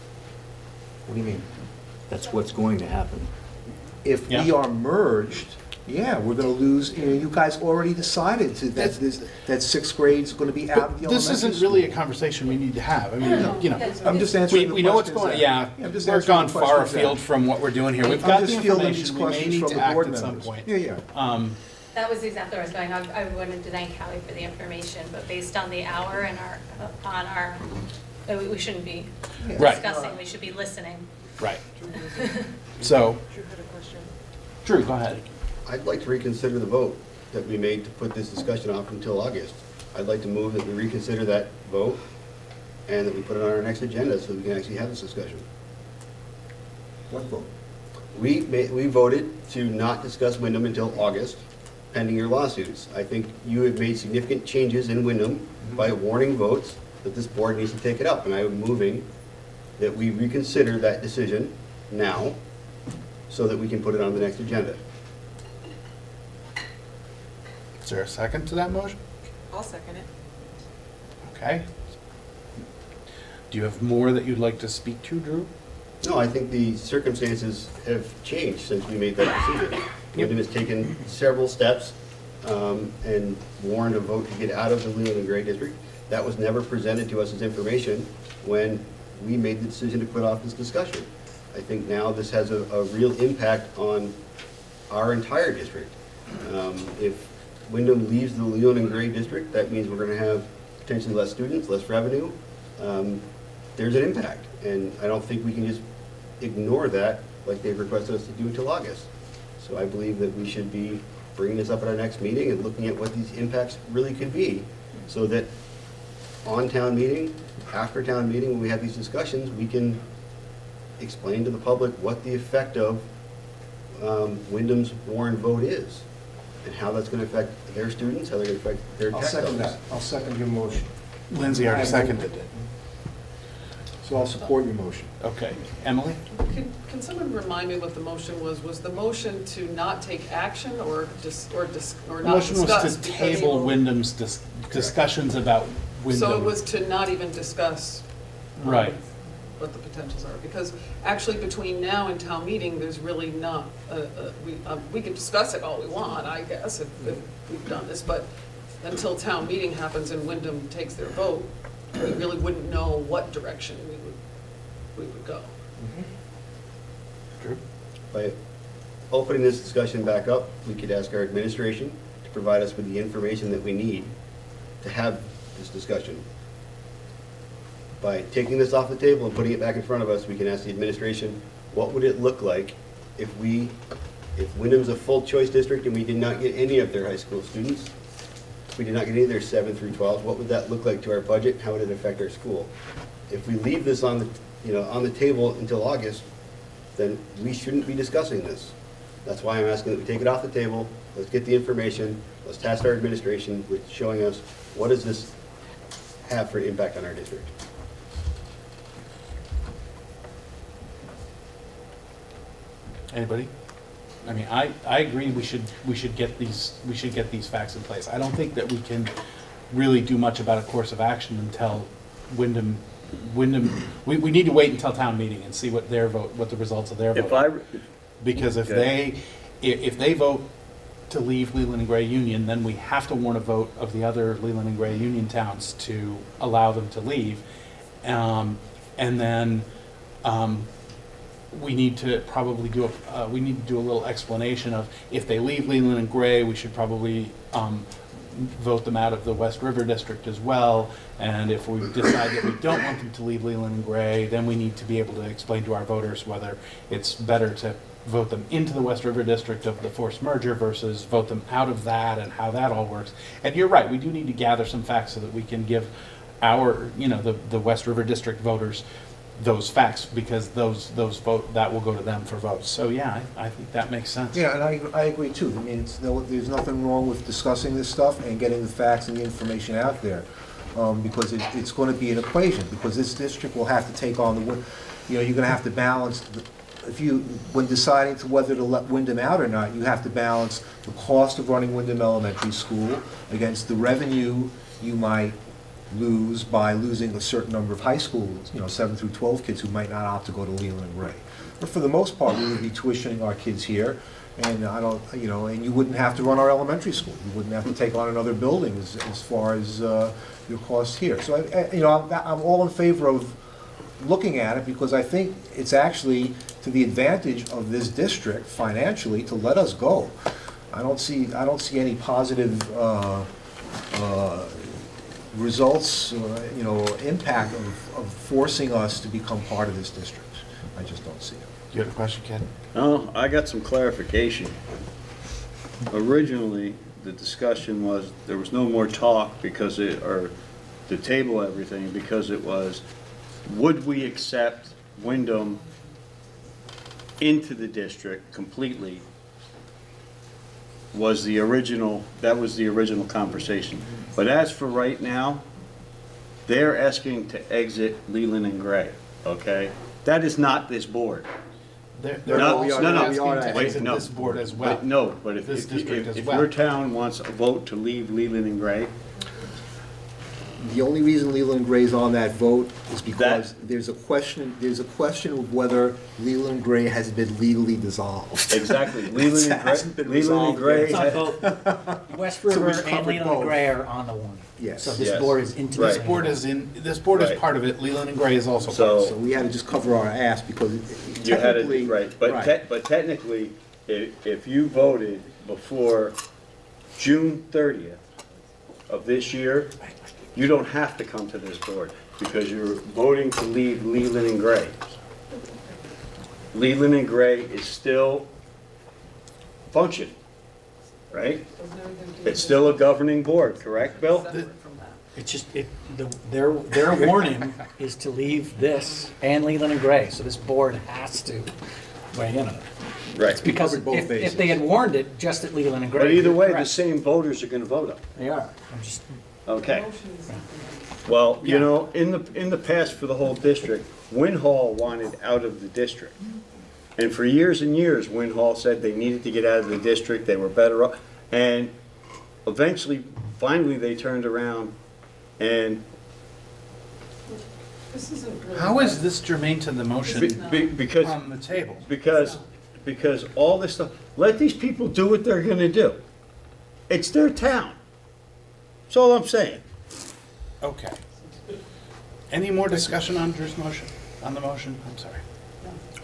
What do you mean? That's what's going to happen. If we are merged, we're going to lose. You guys already decided that 6th grade is going to be out of the elementary This isn't really a conversation we need to have. I mean, I'm just answering the we know what's going on. We're gone far afield from what we're doing here. We've got the information. We may need to act at some point. That was exactly where I was going. I wanted to thank Callie for the information, but based on the hour and we shouldn't be discussing. We should be listening. Right. So, Drew, go ahead. I'd like to reconsider the vote that we made to put this discussion off until August. I'd like to move that we reconsider that vote and that we put it on our next agenda so we can actually have this discussion. What vote? We voted to not discuss Windham until August. pending your lawsuits. I think you have made significant changes in Windham by warning votes that this board needs to take it up, and I am moving that we reconsider that decision now so that we can put it on the next agenda. Is there a second to that motion? I'll second it. Okay. Do you have more that you'd like to speak to, Drew? No, I think the circumstances have changed since we made that decision. Windham has taken several steps and warned a vote to get out of the Leland and Gray district. That was never presented to us as information when we made the decision to put off this discussion. I think now this has a real impact on our entire district. If Windham leaves the Leland and Gray district, that means we're going to have potentially less students, less revenue. There's an impact, and I don't think we can just ignore that like they've requested us to do until August. So I believe that we should be bringing this up at our next meeting and looking at what these impacts really could be, so that on town meeting, after town meeting, when we have these discussions, we can explain to the public what the effect of Windham's warrant vote is, and how that's going to affect their students, how they're going to affect their I'll tax second dollars. that. I'll second your motion. Lindsay already seconded it. So I'll support your motion. Okay. Emily? Can someone remind me what the motion was? Was the motion to not take action or The not motion discuss? was to because- table Wyndham's discussions about Wyndham. So it was to not even discuss. Right. What the potentials are, because actually between now and town meeting, there's really not, we can discuss it all we want, I guess, if we've done this, but until town meeting happens and Windham takes their vote, we really wouldn't know what direction we would go. Drew? By opening this discussion back up, we could ask our administration to provide us with the information that we need to have this discussion. By taking this off the table and putting it back in front of us, we can ask the administration, what would it look like if Wyndham's a full choice district and we did not get any of their high school students, if we did not get any of their 7 through 12s, what would that look like to our budget? How would it affect our school? If we leave this on the table until August, then we shouldn't be discussing this. That's why I'm asking that we take it off the table. Let's get the information. Let's task our administration with showing us what does this have for impact on our district. Anybody? I mean, I agree we should get these facts in place. I don't think that we can really do much about a course of action until Wyndham, we need to wait until town meeting and see what their vote, what the results of their vote are. Because if they vote to leave Leland and Gray Union, then we have to warn a vote of the other Leland and Gray Union towns to allow them to leave. And then we need to probably do a little explanation of, if they leave Leland and Gray, we should probably vote them out of the West River District as well. And if we decide that we don't want them to leave Leland and Gray, then we need to be able to explain to our voters whether it's better to vote them into the West River District of the forced merger versus vote them out of that, and how that all works. And you're right, we do need to gather some facts so that we can give our, the West River District voters those facts, because those vote, that will go to them for votes. So yeah, I think that makes sense. Yeah, and I agree too. I mean, there's nothing wrong with discussing this stuff and getting the facts and the information out there, because it's going to be an equation, because this district will have to take on you're going to have to balance, when deciding to whether to let Windham out or not, you have to balance the cost of running Windham Elementary School against the revenue you might lose by losing a certain number of high schools, 7 through 12 kids who might not opt to go to Leland and Gray. But for the most part, we would be tuitioning our kids here, and and you wouldn't have to run our elementary school. You wouldn't have to take on another building as far as your costs here. So I'm all in favor of looking at it, because I think it's actually to the advantage of this district financially to let us go. I don't see any positive results, impact of forcing us to become part of this district. I just don't see it. You have a question, Ken? No, I got some clarification. Originally, the discussion was there was no more talk or to table everything, because it was, would we accept Windham into the district completely was the original, that was the original conversation. But as for right now, they're asking to exit Leland and Gray, okay? That is not this board. They're No, also no, no. asking to Wait, exit no. this board as well. But no, but if, This if, district as if well. your town wants a vote to leave Leland and Gray, The only reason Leland Gray's on that vote is because there's a question of whether Leland Gray has been legally dissolved. exactly, It Leland and hasn't been Gray, Leland and resolved Gray. yet. It's on both. West So we've River and covered Leland both. and Gray are on the warning. Yes. So this Yes. board is intimately. Right. This board is Right. part of it, Leland and Gray is also part So- of it. So we had to just cover our ass because You had technically. it, right, but but technically, if you voted before June 30th of this year, you don't have to come to this board, because you're voting to leave Leland and Gray. Leland and Gray is still functioning, right? It's still a governing board, correct, Bill? It's just, their warning is to leave this and Leland and Gray, so this board has to weigh in on it. Right. It's because Covered both if bases. they had warned it just at Leland and Gray. But either way, the correct. same voters are gonna vote on it. They are. I'm just, Okay. Well, you know, in the past for the whole district, Windham wanted out of the district. And for years and years, Windham said they needed to get out of the district, they were better off. And eventually, finally, they turned around and This isn't really. How is this germane to the motion because, on the table? because all this stuff, let these people do what they're gonna do. It's their town. That's all I'm saying. Okay. Any more discussion on Drew's motion, on the motion? I'm sorry.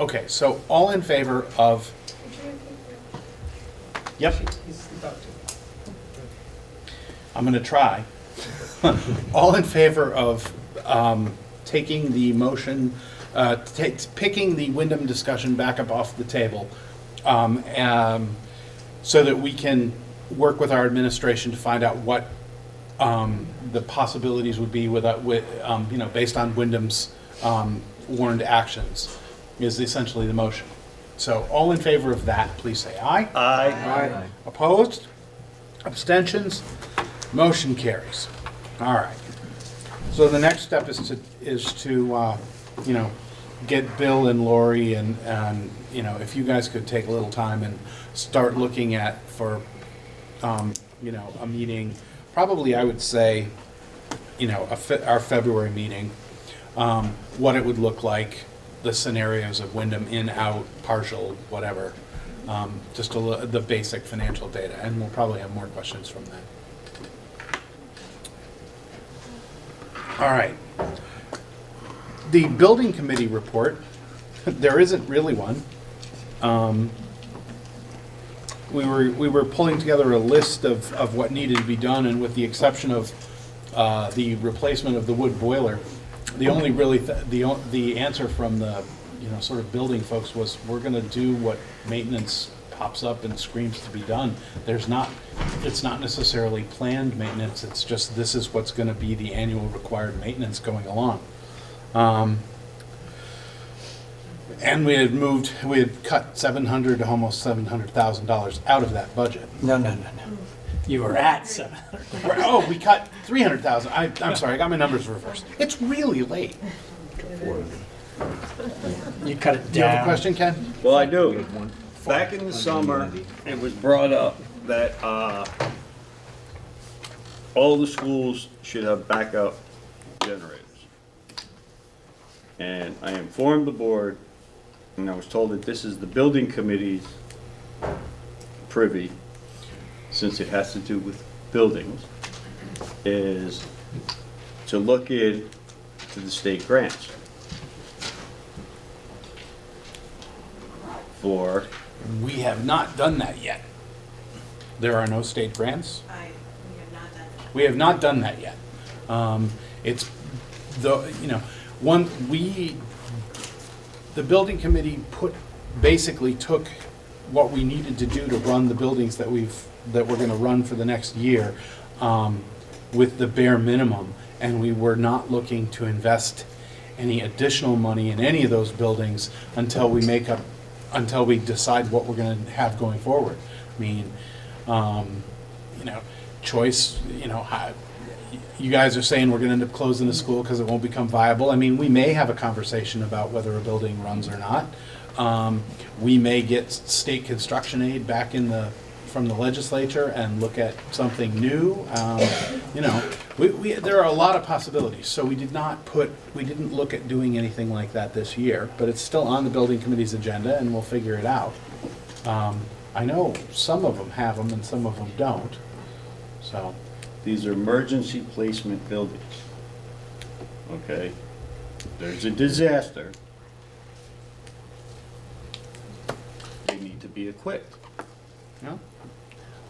Okay, so all in favor of, yep, He's about to. I'm gonna try. All in favor of taking the motion, picking the Windham discussion back up off the table, so that we can work with our administration to find out what the possibilities would be based on Wyndham's warned actions, is essentially the motion. So all in favor of that, please say aye. Aye. Opposed? Abstentions? Motion carries. All right. So the next step is to get Bill and Lori and if you guys could take a little time and start looking at for a meeting, probably I would say, our February meeting, what it would look like, the scenarios of Windham in, out, partial, whatever, just the basic financial data, and we'll probably have more questions from that. All right. The building committee report, there isn't really one. We were pulling together a list of what needed to be done, and with the exception of the replacement of the wood boiler, the only really, the answer from the, sort of building folks was, we're gonna do what maintenance pops up and screams to be done. It's not necessarily planned maintenance, it's just this is what's gonna be the annual required maintenance going along. And we had cut $700,000 to almost $700,000 out of that budget. no. You were at 7. Oh, we cut $300,000. I'm sorry, I got my numbers reversed. It's really late. You cut it down. Do you have a question, Ken? Well, I do. Back in the summer, it was brought up that all the schools should have backup generators. And I informed the board, and I was told that this is the building committee's privy, since it has to do with buildings, is to look into the state grants for. We have not done that yet. There are no state grants. We have not done that yet. It's the building committee basically took what we needed to do to run the buildings that we're going to run for the next year, with the bare minimum, and we were not looking to invest any additional money in any of those buildings until we decide what we're going to have going forward. I mean, You know, choice, you know, you guys are saying we're gonna end up closing the school because it won't become viable. I mean, we may have a conversation about whether a building runs or not. We may get state construction aid back from the legislature and look at something new. You know, there are a lot of possibilities. So we didn't look at doing anything like that this year, but it's still on the building committee's agenda and we'll figure it out. I know some of them have them and some of them don't, so. These are emergency placement buildings. Okay? There's a disaster. They need to be equipped. Yeah.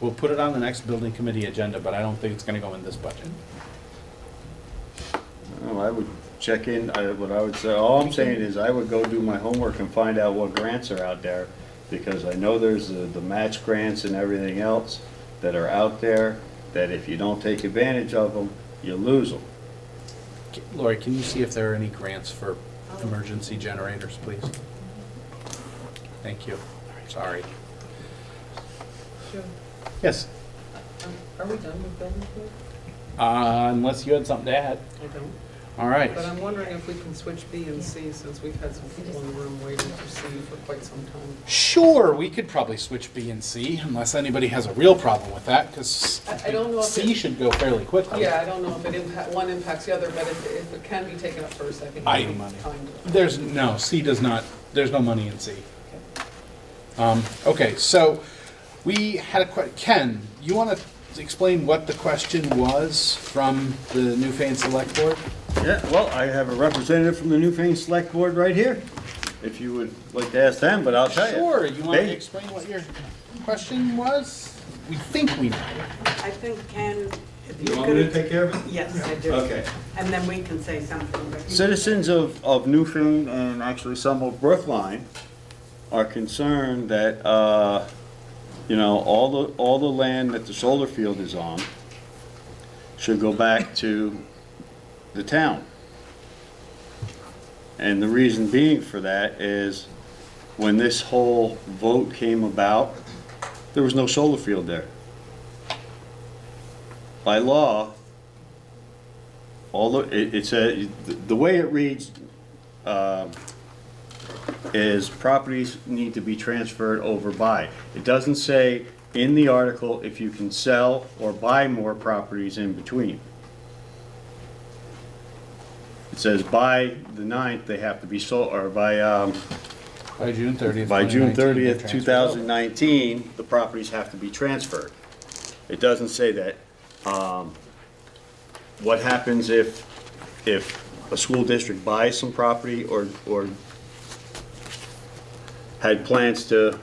We'll put it on the next building committee agenda, but I don't think it's gonna go in this budget. Well, I would check in, what I would say, all I'm saying is I would go do my homework and find out what grants are out there, because I know there's the match grants and everything else that are out there, that if you don't take advantage of them, you lose them. Lori, can you see if there are any grants for emergency generators, please? Thank you. Sorry. Sure. Yes, Are we done with building code? unless you had something to add. I don't. All right. But I'm wondering if we can switch B and C, since we've had some people in the room waiting for C for quite some time. Sure, we could probably switch B and C, unless anybody has a real problem with that, because I don't know if C should go fairly quickly. Yeah, I don't know if one impacts the other, but if it can be taken up first, I think it's time to. C does not, there's no money in C. Okay, so we had a Ken, you want to explain what the question was from the Newfane Select Board? Yeah, well, I have a representative from the Newfane Select Board right here, if you would like to ask them, but I'll tell you. Sure, you want to explain what your question was? We think we know. I think Ken, if You you want me to could. take care of it? Yes, I do. Okay. And then we can say something. but you- Citizens of Newfane and actually some of Brookline are concerned that, you know, all the land that the solar field is on should go back to the town. And the reason being for that is when this whole vote came about, there was no solar field there. By law, the way it reads is properties need to be transferred over by. It doesn't say in the article if you can sell or buy more properties in between. It says by the 9th, they have to be sold, or by June 30th. By June 2019, 30th, 2019, the properties have to be transferred. It doesn't say that. What happens if a school district buys some property or had plans to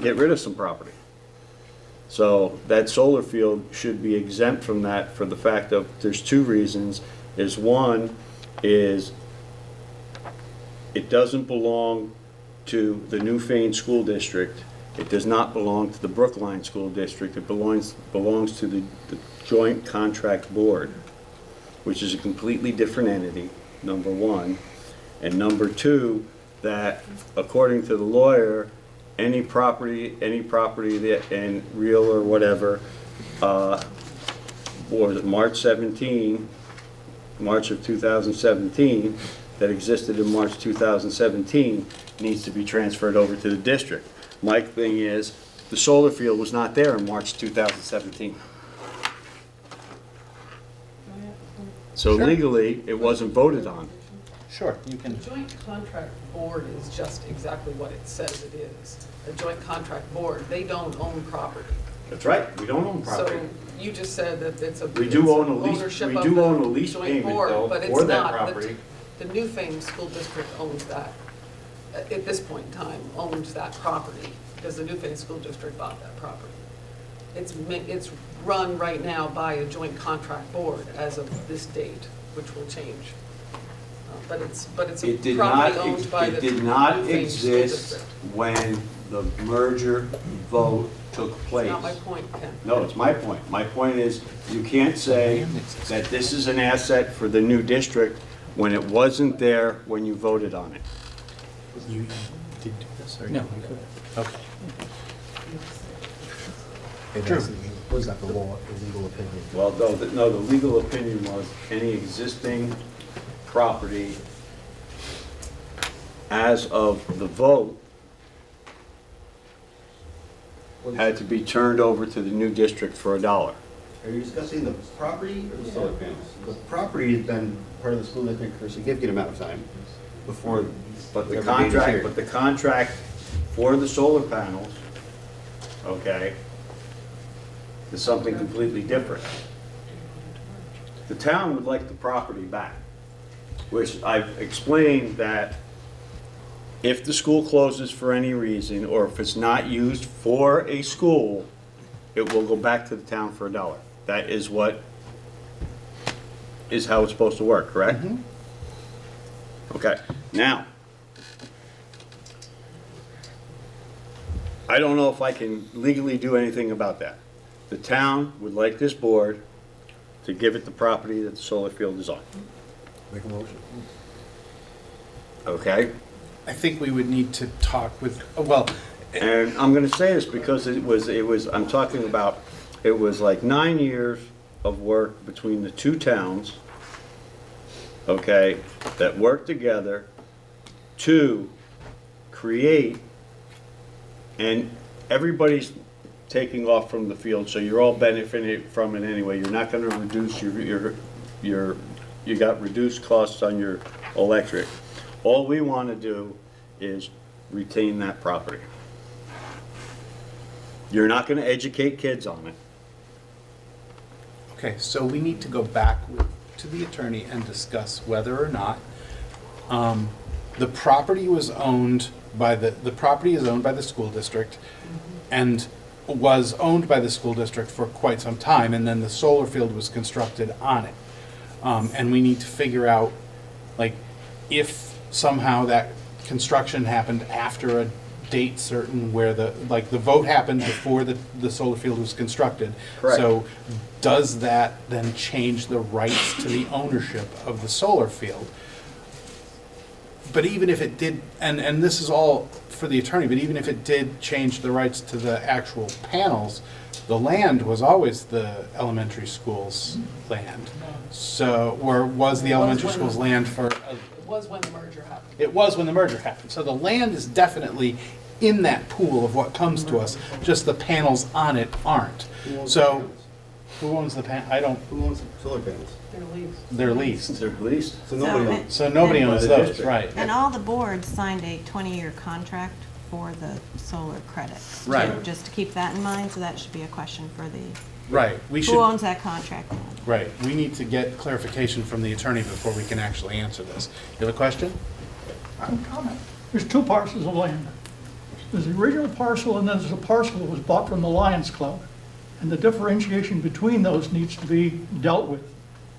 get rid of some property? So that solar field should be exempt from that for the fact of, there's two reasons. One is it doesn't belong to the Newfane School District. It does not belong to the Brookline School District. It belongs to the Joint Contract Board, which is a completely different entity, number one. And number two, that according to the lawyer, any property that, and real or whatever, or March of 2017, that existed in March 2017, needs to be transferred over to the district. My thing is, the solar field was not there in March 2017. So Sure. legally, it wasn't voted on. Sure, you can. The joint contract board is just exactly what it says it is. A joint contract board, they don't own property. That's right, we don't own property. So you just said that it's a. We do own a lease, ownership we of do the own a lease joint payment board, though, but it's for that not. property. The Newfane School District owns that, at this point in time, owns that property, because the Newfane School District bought that property. It's run right now by a joint contract board as of this date, which will change. But it's a It did property not, owned by the it did not Newfane School exist District. when the merger vote took place. It's not my point, Ken. No, it's my point. My point is, you can't say that this is an asset for the new district when it wasn't there when you voted on it. You did do this, or? No. Okay. Okay, True. was that the law, the legal opinion? Well, no, the legal opinion was any existing property as of the vote had to be turned over to the new district for $1. Are you discussing the property or the solar panels? The property has been part of the school district for a significant amount of time before. But the whatever date is contract, here. but the contract for the solar panels, okay, is something completely different. The town would like the property back, which I've explained that if the school closes for any reason, or if it's not used for a school, it will go back to the town for $1. That is what, is how it's supposed to work, correct? Okay, now, I don't know if I can legally do anything about that. The town would like this board to give it the property that the solar field is on. Make a motion. Okay? I think we would need to talk with, well, And I'm gonna say this because it was, I'm talking about, it was like 9 years of work between the two towns, okay, that worked together to create, and everybody's taking off from the field, so you're all benefiting from it anyway. You're not gonna reduce you got reduced costs on your electric. All we wanna do is retain that property. You're not gonna educate kids on it. okay, so we need to go back to the attorney and discuss whether or not the property was owned by the property is owned by the school district and was owned by the school district for quite some time, and then the solar field was constructed on it. And we need to figure out, like, if somehow that construction happened after a date certain where the vote happened before the solar field was constructed. Correct. So does that then change the rights to the ownership of the solar field? But even if it did, and this is all for the attorney, but even if it did change the rights to the actual panels, the land was always the elementary school's land. So, or was the elementary school's land for, It was when the merger happened. it was when the merger happened. So the land is definitely in that pool of what comes to us, just the panels on it aren't. Who owns the So, panels? who owns the I don't, Who owns the solar panels? They're leased. they're leased. They're leased. So nobody So owns. So nobody And- owns By the those, district. right? And all the boards signed a 20-year contract for the solar credits. too, Right. Just to keep that in mind, so that should be a question for the, Right, we should. who owns that contract? Right, we need to get clarification from the attorney before we can actually answer this. You have a question? I have a comment. There's two parcels of land. There's the original parcel, and then there's a parcel that was bought from the Lions Club. And the differentiation between those needs to be dealt with.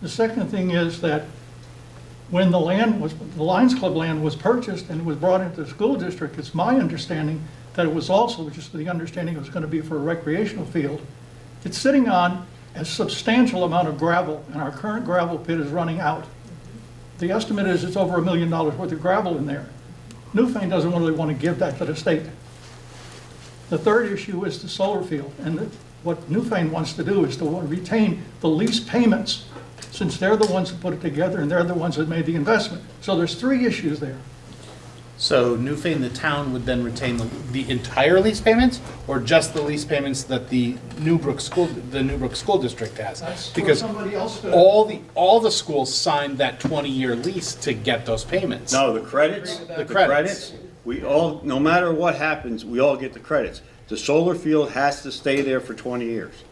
The second thing is that when the Lions Club land was purchased and was brought into the school district, it's my understanding that it was also, just the understanding it was going to be for a recreational field. It's sitting on a substantial amount of gravel, and our current gravel pit is running out. The estimate is it's over $1 million worth of gravel in there. Newfane doesn't really want to give that to the state. The third issue is the solar field, and what Newfane wants to do is to retain the lease payments, since they're the ones that put it together and they're the ones that made the investment. So there's three issues there. So Newfane, the town would then retain the entire lease payments, or just the lease payments that the Newbrook School District has? That's Because what somebody else could. all the schools signed that 20-year lease to get those payments. No, the credits, The credits. we all, no matter what happens, we all get the credits. The solar field has to stay there for 20 years.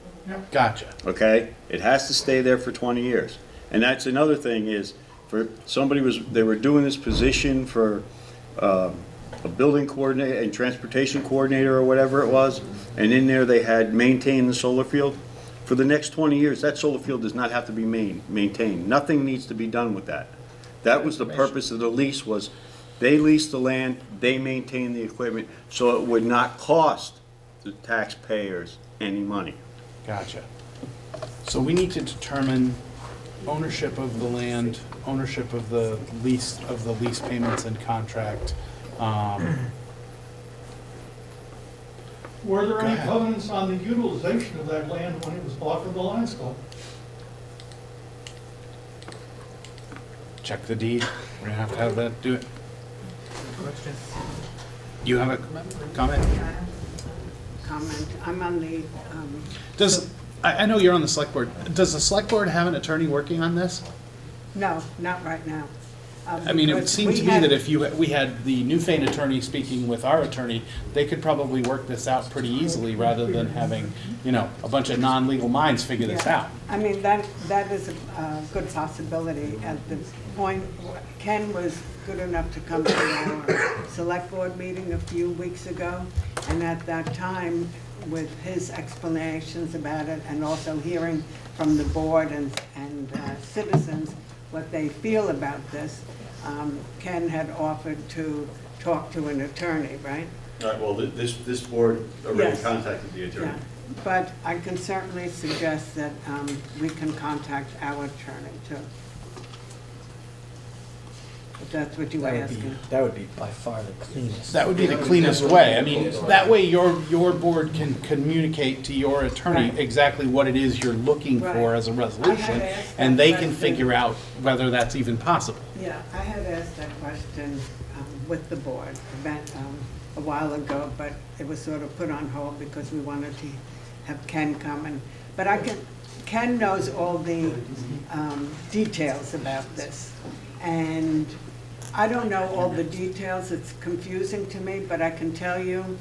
Gotcha. Okay? It has to stay there for 20 years. And that's another thing is, they were doing this position for a building coordinator and transportation coordinator or whatever it was, and in there they had maintained the solar field. For the next 20 years, that solar field does not have to be maintained. Nothing needs to be done with that. That was the purpose of the lease, was they leased the land, they maintained the equipment, so it would not cost the taxpayers any money. Gotcha. So we need to determine ownership of the land, ownership of the lease Were there Go any ahead. covenants on the utilization of that land when it was bought from the Lions Club? Check the deed. We're gonna have that do it. You have a comment? Comment. I'm on the, I know you're on the select board. Does the select board have an attorney working on this? no, not right now. I mean, it would Because seem we to me had- that if we had the Newfane attorney speaking with our attorney, they could probably work this out pretty easily rather than having, a bunch of non-legal minds figure this Yeah. out. I mean, that is a good possibility. At the point, Ken was good enough to come to our select board meeting a few weeks ago, and at that time, with his explanations about it, and also hearing from the board and citizens what they feel about this, Ken had offered to talk to an attorney, right? All right, well, this board already Yes. contacted the attorney. Yeah, but I can certainly suggest that we can contact our attorney too. If that's what you were asking. That would be by far the cleanest. That would be the cleanest way. I mean, that way your board can communicate to your attorney Right. exactly what it is you're looking for Right. as a I resolution, had asked and that they can question. figure out whether that's even possible. Yeah, I had asked that question with the board about, a while ago, but it was sort of put on hold because we wanted to have Ken come in. But Ken knows all the details about this. And I don't know all the details, it's confusing to me, but I can tell you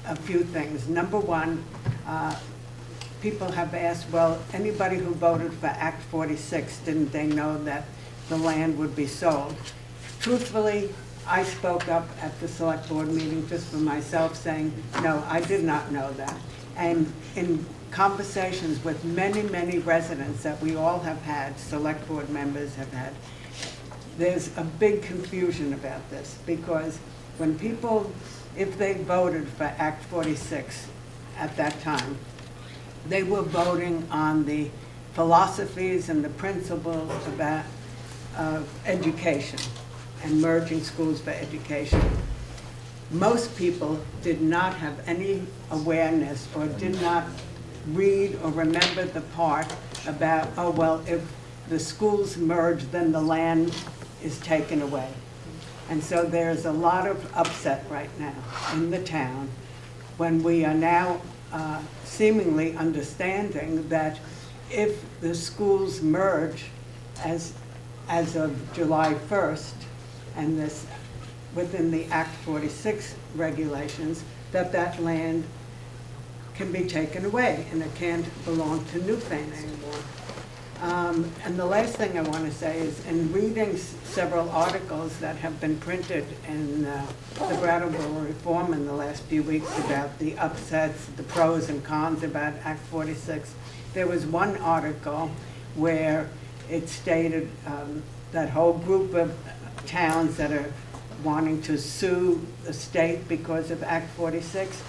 a few things. Number one, people have asked, well, anybody who voted for Act 46, didn't they know that the land would be sold? Truthfully, I spoke up at the select board meeting just for myself, saying, no, I did not know that. And in conversations with many, many residents that we all have had, select board members have had, there's a big confusion about this, because when people, if they voted for Act 46 at that time, they were voting on the philosophies and the principles about education and merging schools for education. Most people did not have any awareness or did not read or remember the part about, oh, well, if the schools merge, then the land is taken away. And so there's a lot of upset right now in the town when we are now seemingly understanding that if the schools merge as of July 1st, and this, within the Act 46 regulations, that land can be taken away and it can't belong to Newfane anymore. And the last thing I want to say is, in reading several articles that have been printed in the Brattleboro Reform in the last few weeks about the upsets, the pros and cons about Act 46, there was one article where it stated that whole group of towns that are wanting to sue the state because of Act 46,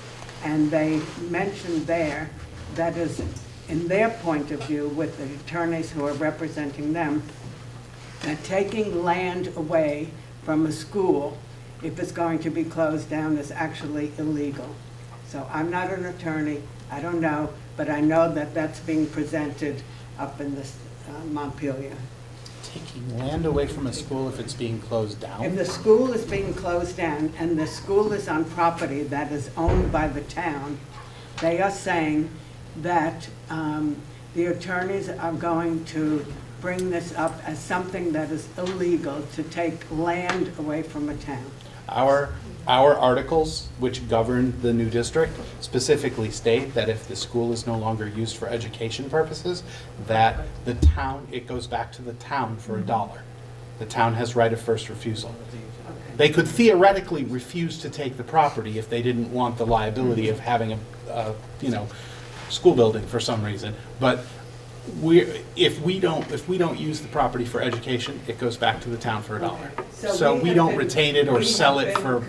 and they mentioned there that is, in their point of view, with the attorneys who are representing them, that taking land away from a school, if it's going to be closed down, is actually illegal. So I'm not an attorney, I don't know, but I know that that's being presented up in this Montpelier. Taking land away from a school if it's being closed down? If the school is being closed down and the school is on property that is owned by the town, they are saying that the attorneys are going to bring this up as something that is illegal, to take land away from a town. Our articles, which govern the new district, specifically state that if the school is no longer used for education purposes, that the town, it goes back to the town for $1. The town has right of first refusal. They could theoretically refuse to take the property if they didn't want the liability of having a school building for some reason, but if we don't use the property for education, it goes back to the town for $1. So we don't retain it or sell it for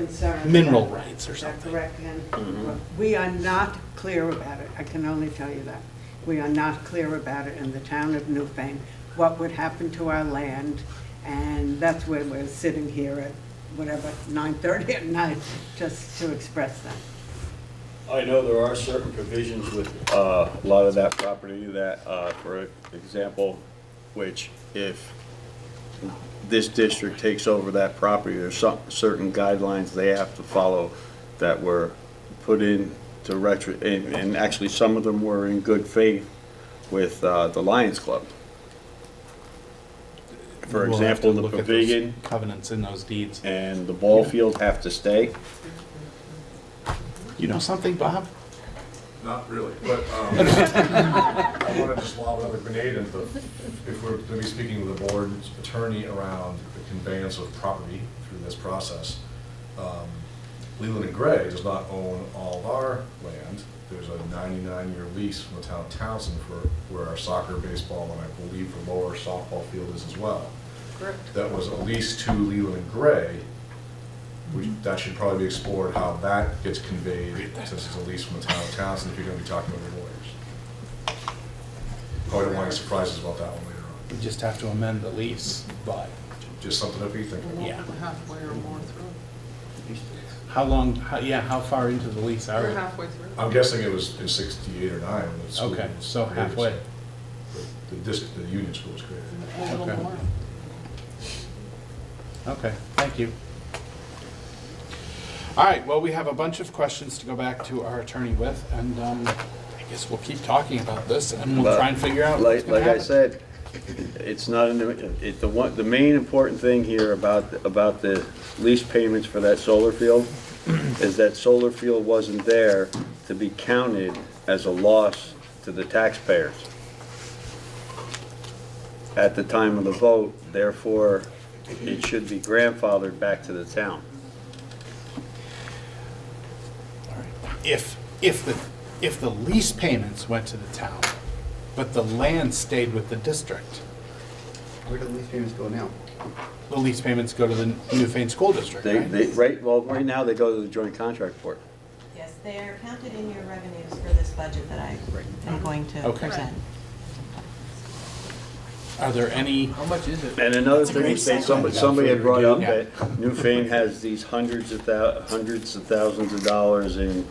mineral rights or something. Correct, Ken? We are not clear about it, I can only tell you that. We are not clear about it in the town of Newfane, what would happen to our land, and that's where we're sitting here at whatever, 9:30 at night, just to express that. I know there are certain provisions with a lot of that property that, for example, which if this district takes over that property, there's certain guidelines they have to follow that were put in to and actually some of them were in good faith with the Lions Club. For We'll have to example, the look at those pavilion covenants in those deeds. and the ball field have to stay. You know something, Bob? Not really, but I want to just lob another grenade into if we're going to be speaking with the board's attorney around the conveyance of property through this process. Leland and Gray does not own all of our land. There's a 99-year lease from the town of Townsend for where our soccer, baseball, and I believe the lower softball field is as well. Correct. That was a lease to Leland and Gray. That should probably be explored, how that gets conveyed, since it's a lease from the town of Townsend, if you're gonna be talking about the lawyers. Probably don't want any surprises about that one later on. We just have to amend the lease, but Just something to be thinking Yeah. We're halfway or more through. how long, how far into the lease are We're we? halfway through. I'm guessing it was in 68 or 9 when the school Okay, was so created. halfway. The union school was created. A little Okay. more. Okay, thank you. All right, well, we have a bunch of questions to go back to our attorney with, and I guess we'll keep talking about this, and we'll But try and figure out what's gonna Like I happen. said, it's not, the main important thing here about the lease payments for that solar field is that solar field wasn't there to be counted as a loss to the taxpayers at the time of the vote, therefore, it should be grandfathered back to the town. If the lease payments went to the town, but the land stayed with the district, Where do the lease payments go now? the lease payments go to the Newfane School District, right? Right now, they go to the joint contract board. Yes, they're counted in your revenues for this budget that I am going to Okay. present. Are there any? How much is it? And another That's a thing, great somebody had brought up Yeah. that Newfane has these hundreds of thousands of dollars in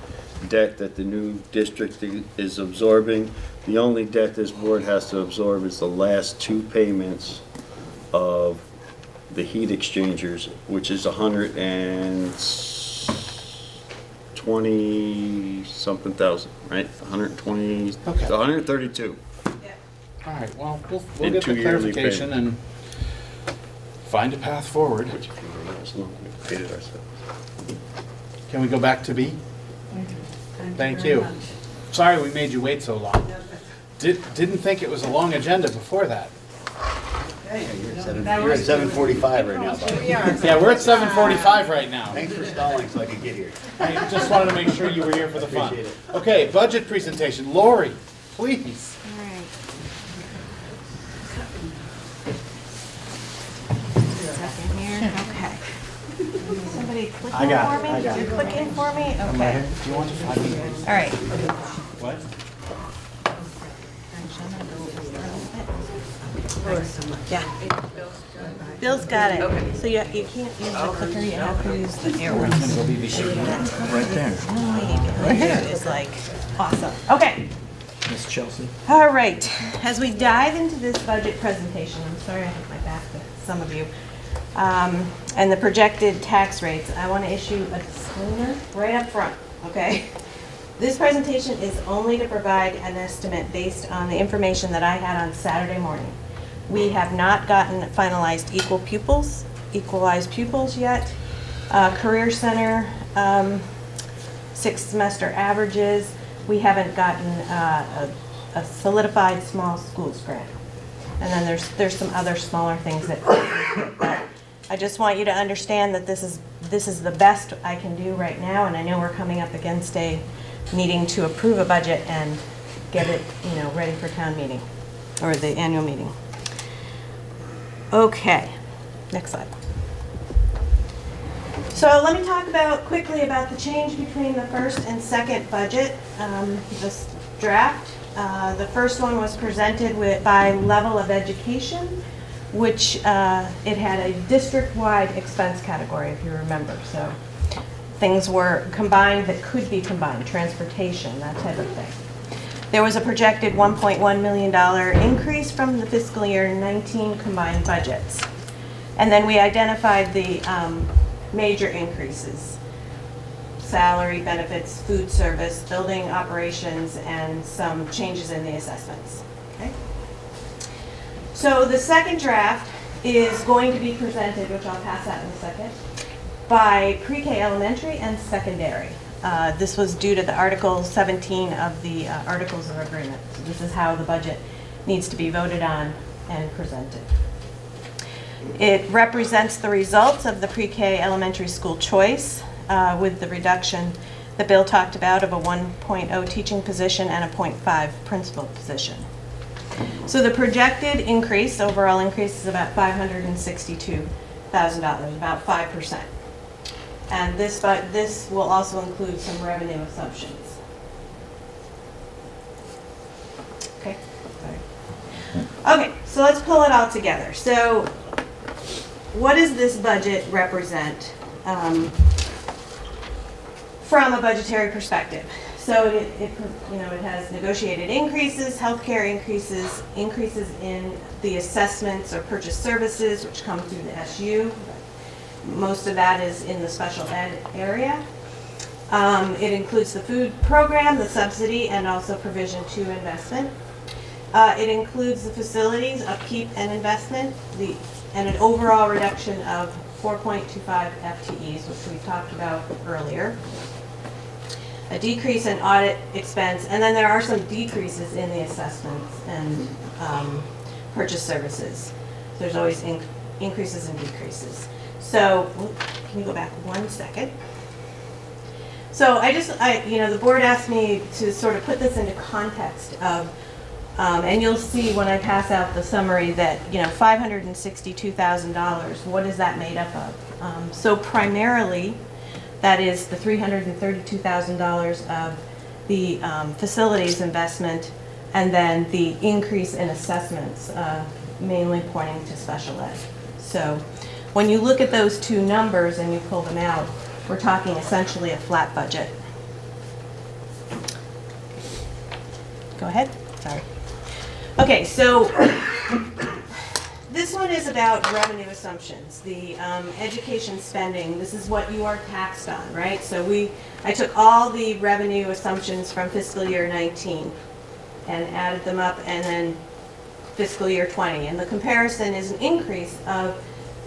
debt that the new district is absorbing. The only debt this board has to absorb is the last two payments of the heat exchangers, which is 120-something thousand, right? 120, Okay. 132. All right, well, we'll In get the 2 yearly clarification and find a path forward. Paid it ourselves. Can we go back to B? Thank you. Sorry we made you wait so long. Didn't think it was a long agenda before that. You're at 7:45 right now, Bob. Yeah, we're at 7:45 right now. Thanks for stalling so I could get here. I just wanted to make sure you were here for the fun. Appreciate it. Okay, budget presentation. Lori, please. All right. Second here, okay. Somebody clicking I got for it, me? I got it. You're clicking for me? Am I Okay. here? Do you want to find me? All right. What? Yeah. Bill's got it. Okay. So you can't use the clicker, you have to use the arrows. Right there. Right here is like awesome. Okay. Miss Chelsea. All right. As we dive into this budget presentation, I'm sorry I hit my back to some of you, and the projected tax rates, I want to issue a disclaimer right up front, okay? This presentation is only to provide an estimate based on the information that I had on Saturday morning. We have not gotten finalized equalized pupils yet. Career Center, 6th semester averages. We haven't gotten a solidified small schools grant. And then there's some other smaller things that, but I just want you to understand that this is the best I can do right now, and I know we're coming up against a needing to approve a budget and get it, ready for town meeting, or the annual meeting. Okay, next slide. So let me talk quickly about the change between the first and second budget, this draft. The first one was presented by level of education, which it had a district-wide expense category, if you remember. So things were combined that could be combined, transportation, that type of thing. There was a projected $1.1 million increase from the fiscal year 19 combined budgets. And then we identified the major increases: salary, benefits, food service, building operations, and some changes in the assessments. Okay? So the second draft is going to be presented, which I'll pass out in a second, by pre-K elementary and secondary. This was due to the Article 17 of the Articles of Agreement. So this is how the budget needs to be voted on and presented. It represents the results of the pre-K elementary school choice with the reduction the bill talked about of a 1.0 teaching position and a 0.5 principal position. So the projected increase, overall increase, is about $562,000, about 5%. And this will also include some revenue assumptions. Okay. Okay, so let's pull it all together. So what does this budget represent from a budgetary perspective? So it has negotiated increases, healthcare increases, increases in the assessments or purchase services, which come through the SU. Most of that is in the special ed area. It includes the food program, the subsidy, and also provision to investment. It includes the facilities, upkeep, and investment, and an overall reduction of 4.25 FTEs, which we talked about earlier. A decrease in audit expense, and then there are some decreases in the assessments and purchase services. There's always increases and decreases. So, can you go back 1 second? So the board asked me to sort of put this into context of, and you'll see when I pass out the summary that, $562,000, what is that made up of? So primarily, that is the $332,000 of the facilities investment, and then the increase in assessments, mainly pointing to special ed. So when you look at those two numbers and you pull them out, we're talking essentially a flat budget. Go ahead. Sorry. Okay, so this one is about revenue assumptions, the education spending. This is what you are taxed on, right? So I took all the revenue assumptions from fiscal year 19 and added them up, and then fiscal year 20. And the comparison is an increase of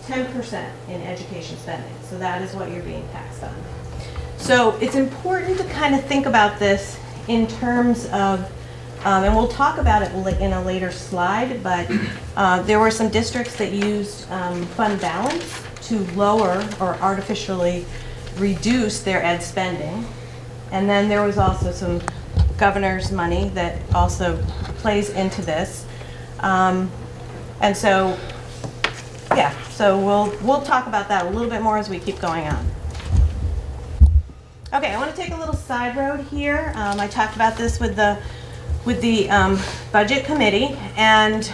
10% in education spending. So that is what you're being taxed on. So it's important to kind of think about this in terms of, and we'll talk about it in a later slide, but there were some districts that used fund balance to lower or artificially reduce their ed spending. And then there was also some governor's money that also plays into this. And so, yeah, so we'll talk about that a little bit more as we keep going on. Okay, I want to take a little side road here. I talked about this with the budget committee, and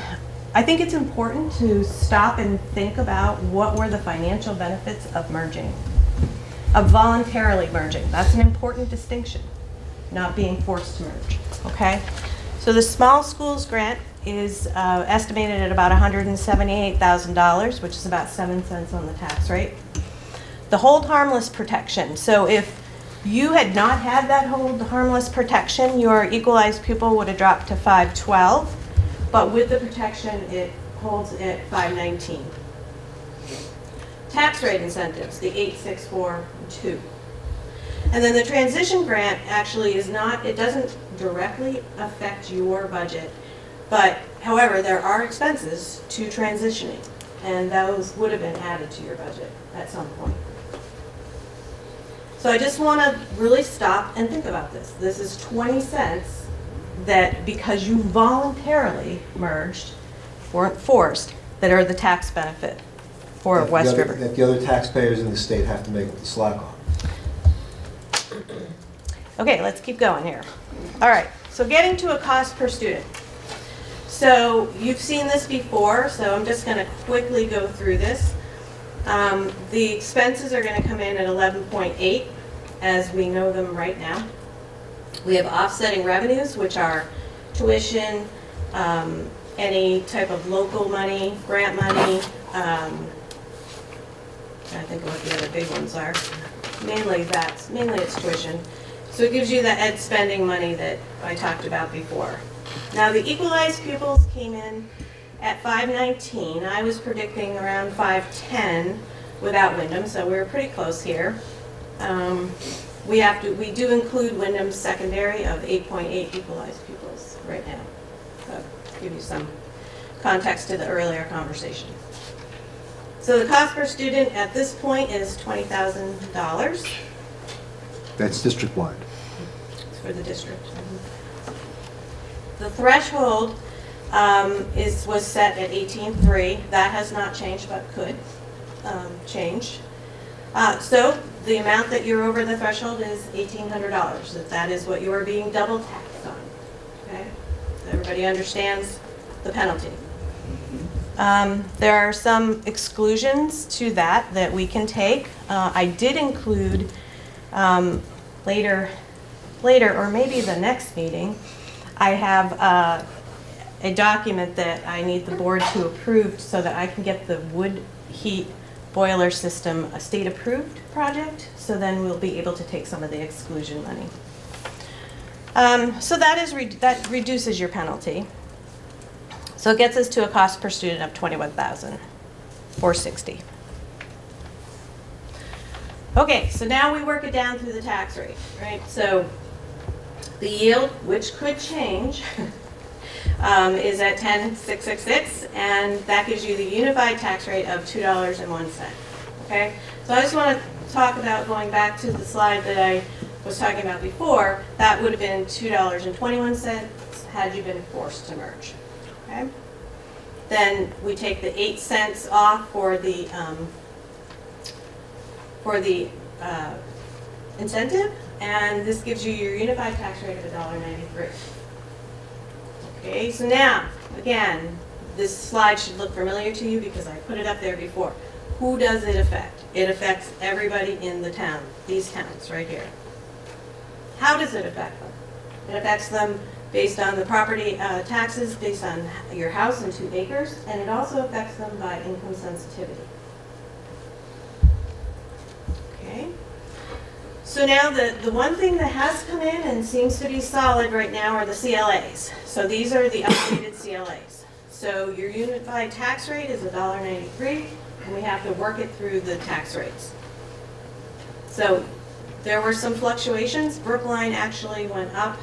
I think it's important to stop and think about what were the financial benefits of merging, of voluntarily merging. That's an important distinction, not being forced to merge, okay? So the small schools grant is estimated at about $178,000, which is about 7 cents on the tax rate. The hold harmless protection. So if you had not had that hold harmless protection, your equalized pupil would have dropped to 512, but with the protection, it holds at 519. Tax rate incentives, the 8642. And then the transition grant actually is not, it doesn't directly affect your budget, but however, there are expenses to transitioning, and those would have been added to your budget at some point. So I just want to really stop and think about this. This is 20 cents that, because you voluntarily merged, weren't forced, that are the tax benefit for West River. That the other taxpayers in the state have to make the slack on. Okay, let's keep going here. All right, so getting to a cost per student. So you've seen this before, so I'm just going to quickly go through this. The expenses are going to come in at 11.8. as we know them right now. We have offsetting revenues, which are tuition, any type of local money, grant money, I think of what the other big ones are. Mainly it's tuition. So it gives you the ed spending money that I talked about before. Now the equalized pupils came in at 519. I was predicting around 510 without Windham, so we were pretty close here. We do include Windham's secondary of 8.8 equalized pupils right now. So to give you some context to the earlier conversation. So the cost per student at this point is $20,000. That's district-wide. It's for the district. The threshold was set at 18.3. That has not changed, but could change. So the amount that you're over the threshold is $1,800. That is what you are being double taxed on. Okay? So everybody understands the penalty. There are some exclusions to that we can take. I did include later, or maybe the next meeting, I have a document that I need the board to approve so that I can get the wood heat boiler system a state-approved project, so then we'll be able to take some of the exclusion money. So that reduces your penalty. So it gets us to a cost per student of $21,460. Okay, so now we work it down through the tax rate, right? So the yield, which could change, is at 10,666, and that gives you the unified tax rate of $2.01. Okay, so I just want to talk about going back to the slide that I was talking about before. That would have been $2.21 had you been forced to merge. Okay, then we take the 8 cents off for the incentive, and this gives you your unified tax rate of $1.93. Okay, so now, again, this slide should look familiar to you because I put it up there before. Who does it affect? It affects everybody in the town, these towns right here. How does it affect them? It affects them based on the property taxes, based on your house and 2 acres, and it also affects them by income sensitivity. Okay. So now the one thing that has come in and seems to be solid right now are the CLAs. So these are the updated CLAs. So your unified tax rate is $1.93, and we have to work it through the tax rates. So there were some fluctuations. Brookline actually went up,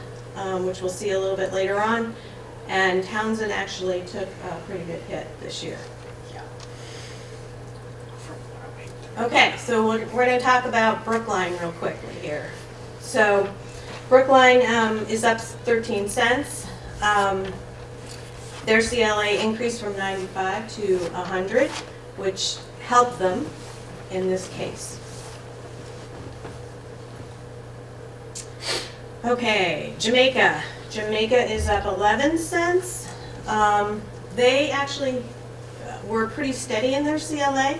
which we'll see a little bit later on, and Townsend actually took a pretty good hit this year. Okay, so we're going to talk about Brookline real quickly here. So Brookline is up 13 cents. Their CLA increased from 95 to 100, which helped them in this case. Okay, Jamaica. Jamaica is up 11 cents. They actually were pretty steady in their CLA.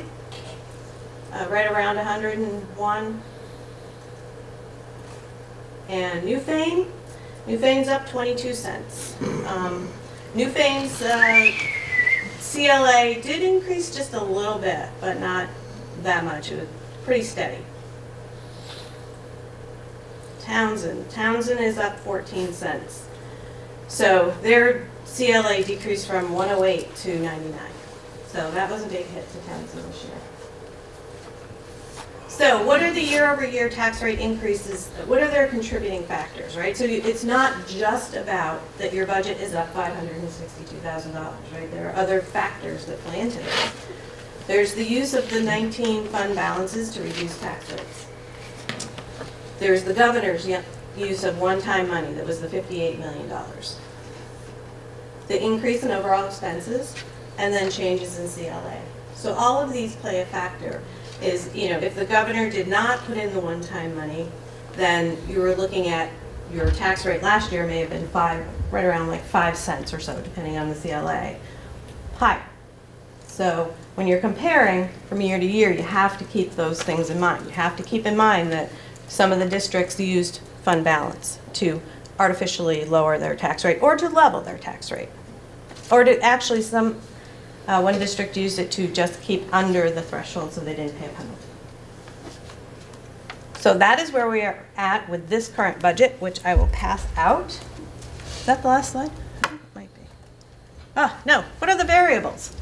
Right around 101. And Newfane's up 22 cents. Newfane's CLA did increase just a little bit, but not that much. It was pretty steady. Townsend is up 14 cents. So their CLA decreased from 108 to 99. So that was a big hit to Townsend this year. So what are the year-over-year tax rate increases? What are their contributing factors, right? So it's not just about that your budget is up $562,000, right? There are other factors that play into this. There's the use of the 19 fund balances to reduce tax rates. There's the governor's use of one-time money, that was the $58 million. The increase in overall expenses, and then changes in CLA. So all of these play a factor. Is, if the governor did not put in the one-time money, then you were looking at your tax rate last year may have been right around like 5 cents or so, depending on the CLA, higher. So when you're comparing from year to year, you have to keep those things in mind. You have to keep in mind that Some of the districts used fund balance to artificially lower their tax rate or to level their tax rate. Or to actually one district used it to just keep under the threshold so they didn't pay a penalty. So that is where we are at with this current budget, which I will pass out. Is that the last slide? Might be. Ah, no, what are the variables?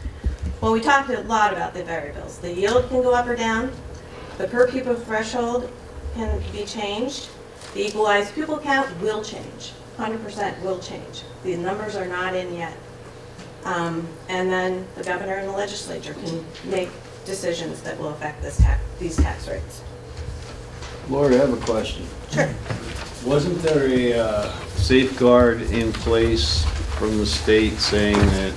Well, we talked a lot about the variables. The yield can go up or down. The per pupil threshold can be changed. The equalized pupil count will change. 100% will change. The numbers are not in yet. And then the governor and the legislature can make decisions that will affect these tax rates. Lord, I have a question. Sure. Wasn't there a safeguard in place from the state saying that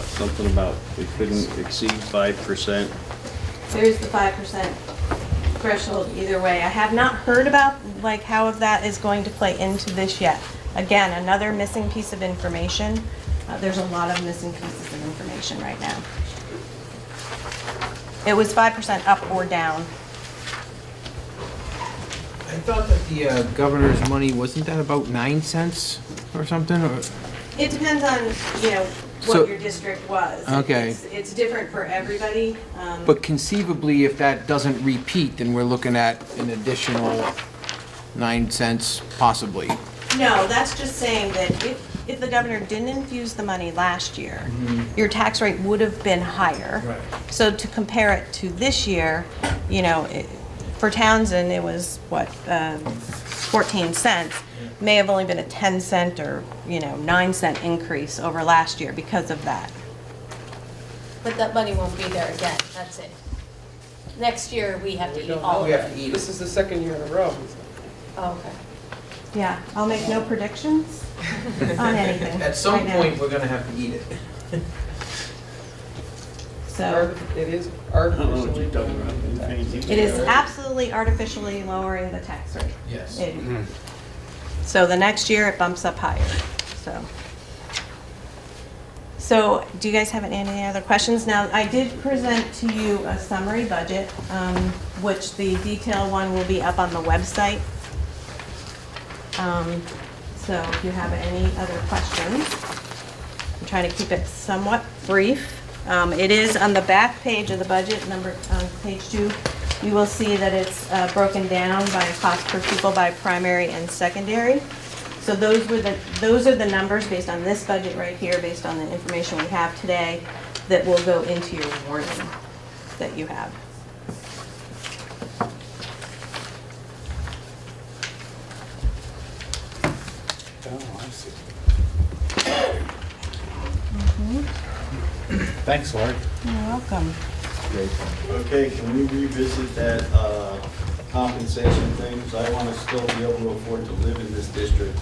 something about we couldn't exceed 5%? There's the 5% threshold either way. I have not heard about how that is going to play into this yet. Again, another missing piece of information. There's a lot of missing pieces of information right now. It was 5% up or down. I thought that the governor's money, wasn't that about 9 cents or something? Or? It depends on, what So- your district was. Okay. It's different for everybody. But conceivably, if that doesn't repeat, then we're looking at an additional 9 cents possibly. No, that's just saying that if the governor didn't infuse the money last year, your tax rate would have been higher. Right. So to compare it to this year, for Townsend, it was, 14 cents. May have only been a 10 cent or, 9 cent increase over last year because of that. But that money won't be there again, that's it. Next year, we have to eat all of it. This is the second year in a row. Oh, okay. Yeah, I'll make no predictions on anything. At some right now. point, we're gonna have to eat it. So It is artificially done. it is absolutely artificially lowering the tax rate. Yes. So the next year, it bumps up higher, So do you guys have any other questions? Now, I did present to you a summary budget, which the detailed one will be up on the website. So if you have any other questions, I'm trying to keep it somewhat brief. It is on the back page of the budget, on page 2. You will see that it's broken down by cost per pupil by primary and secondary. So those are the numbers based on this budget right here, based on the information we have today, that will go into your warning that you have. Oh, I see. Thanks, Lori. You're welcome. Okay, can we revisit that compensation thing? 'Cause I want to still be able to afford to live in this district.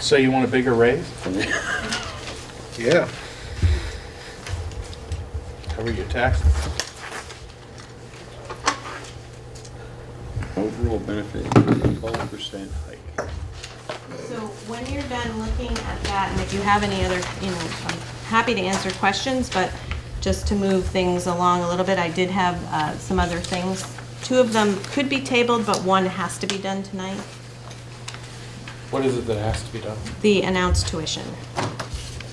So you want a bigger raise? Yeah. Cover your taxes? Overall benefit, 12% hike. So when you're done looking at that, and if you have any other, I'm happy to answer questions, but just to move things along a little bit, I did have some other things. 2 of them could be tabled, but 1 has to be done tonight. What is it that has to be done? The announced tuition.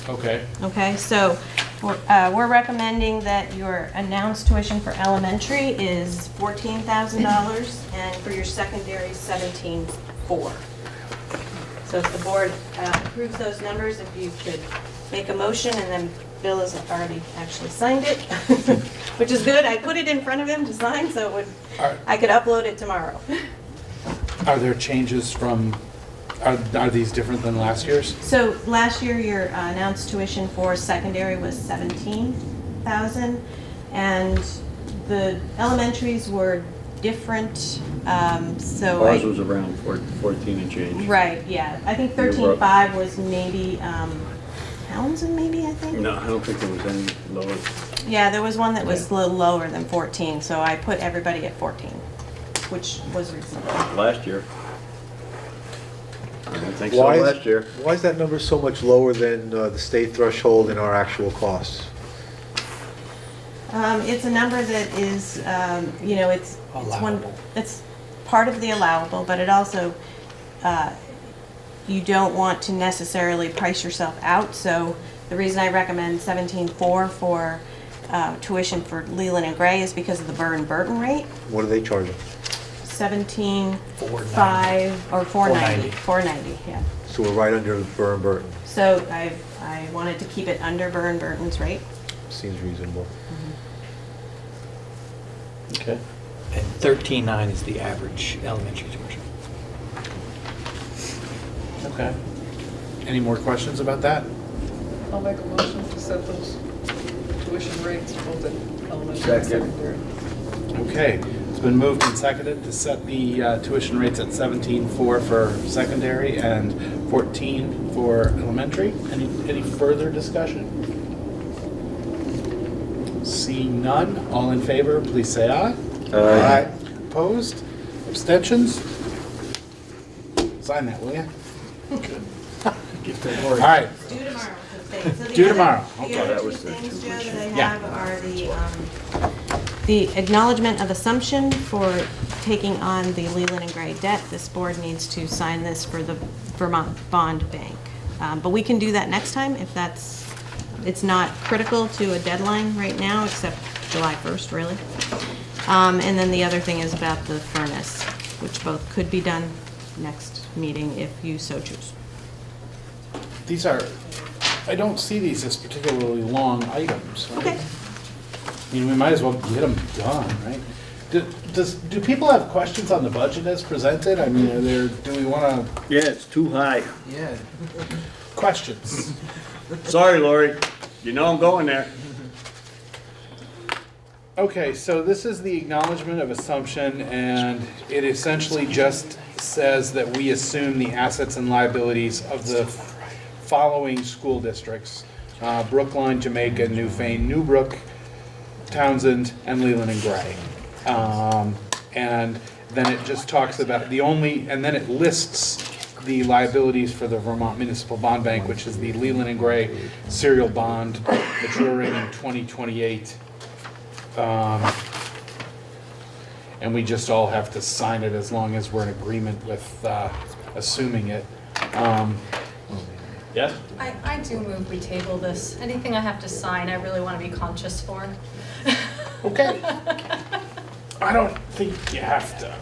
Okay. Okay, so we're recommending that your announced tuition for elementary is $14,000 and for your secondary, $17,400. So if the board approves those numbers, if you could make a motion, and then Bill has already actually signed it, which is good. I put it in front of him to sign, so I could upload it tomorrow. Are there changes from, are these different than last year's? So last year, your announced tuition for secondary was $17,000, and the elementaries were different, so. Ours was around 14 and change. Right, yeah. I think 13.5 was maybe, Townsend maybe, I think? No, I don't think there was any lower. Yeah, there was one that was a little lower than 14, so I put everybody at 14, which was reasonable. Last year. I don't think so Why is- last year. Why is that number so much lower than the state threshold and our actual costs? It's a number that is, it's one, Allowable. it's part of the allowable, but it also, you don't want to necessarily price yourself out. So the reason I recommend 17.4 for tuition for Leland and Gray is because of the Burr and Burton rate. What are they charging? 17.5 or 490. 490, yeah. So we're right under Burr and Burton. So I wanted to keep it under Burr and Burton's rate. Seems reasonable. Okay. And 13.9 is the average elementary tuition. Okay. Any more questions about that? I'll make a motion to set those tuition rates both at elementary and Second. secondary. Okay, it's been moved and seconded to set the tuition rates at 17.4 for secondary and 14 for elementary. Any further discussion? Seeing none, all in favor, please say aye. Aye. Opposed? Abstentions? Sign that, will you? Good. Give to Lori. All right. Due tomorrow. So the Due other- tomorrow. The Okay. other That two was the things, Joe, that I Yeah. have are the acknowledgement of assumption for taking on the Leland and Gray debt. This board needs to sign this for the Vermont Bond Bank. But we can do that next time if it's not critical to a deadline right now, except July 1st, really. And then the other thing is about the furnace, which both could be done next meeting if you so choose. These are, I don't see these as particularly long items. Right? Okay. I mean, we might as well get them done, right? Do people have questions on the budget as presented? I mean, do we want to, Yeah, it's too high. Yeah. questions? Sorry, Lori. You know I'm going there. Okay, so this is the acknowledgement of assumption, and it essentially just says that we assume the assets and liabilities of the following school districts: Brookline, Jamaica, Newfane, Newbrook, Townsend, and Leland and Gray. And then it just talks about and then it lists the liabilities for the Vermont Municipal Bond Bank, which is the Leland and Gray serial bond maturing in 2028. And we just all have to sign it as long as we're in agreement with assuming it. Yes? I do move we table this. Anything I have to sign, I really want to be conscious for. Okay. I don't think you have to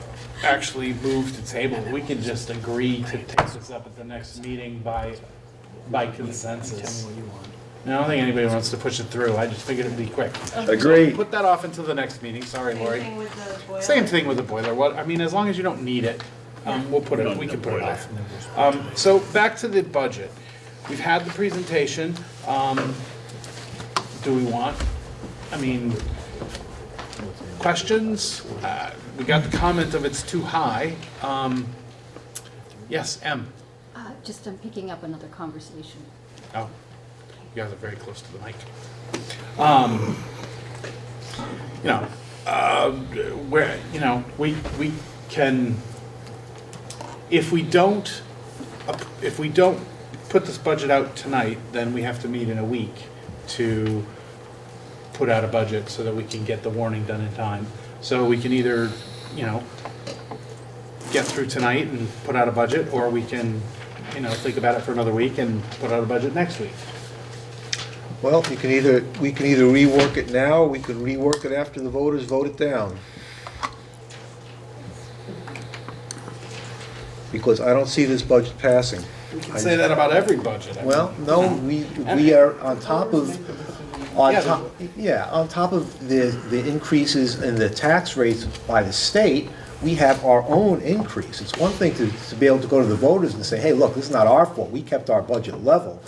actually move to table. We can just agree to take this up at the next meeting by consensus. I don't think anybody wants to push it through. I just figured it'd be quick. Agreed. So put that off until the next meeting. Sorry, Lori. Same thing with the boiler. Same thing with the boiler. What, I mean, as long as you don't need it, we can put it off. So back to the budget. We've had the presentation. Do we want, questions? We got the comment of it's too high. Yes, M. I'm picking up another conversation. Oh, you guys are very close to the mic. We can, if we don't put this budget out tonight, then we have to meet in a week to put out a budget so that we can get the warning done in time. So we can either, get through tonight and put out a budget, or we can, think about it for another week and put out a budget next week. Well, we can either rework it now, or we could rework it after the voters vote it down. Because I don't see this budget passing. We can say that about every budget. Well, no, we are on top of, on top of the increases in the tax rates by the state, we have our own increase. It's one thing to be able to go to the voters and say, hey, look, this is not our fault, we kept our budget level.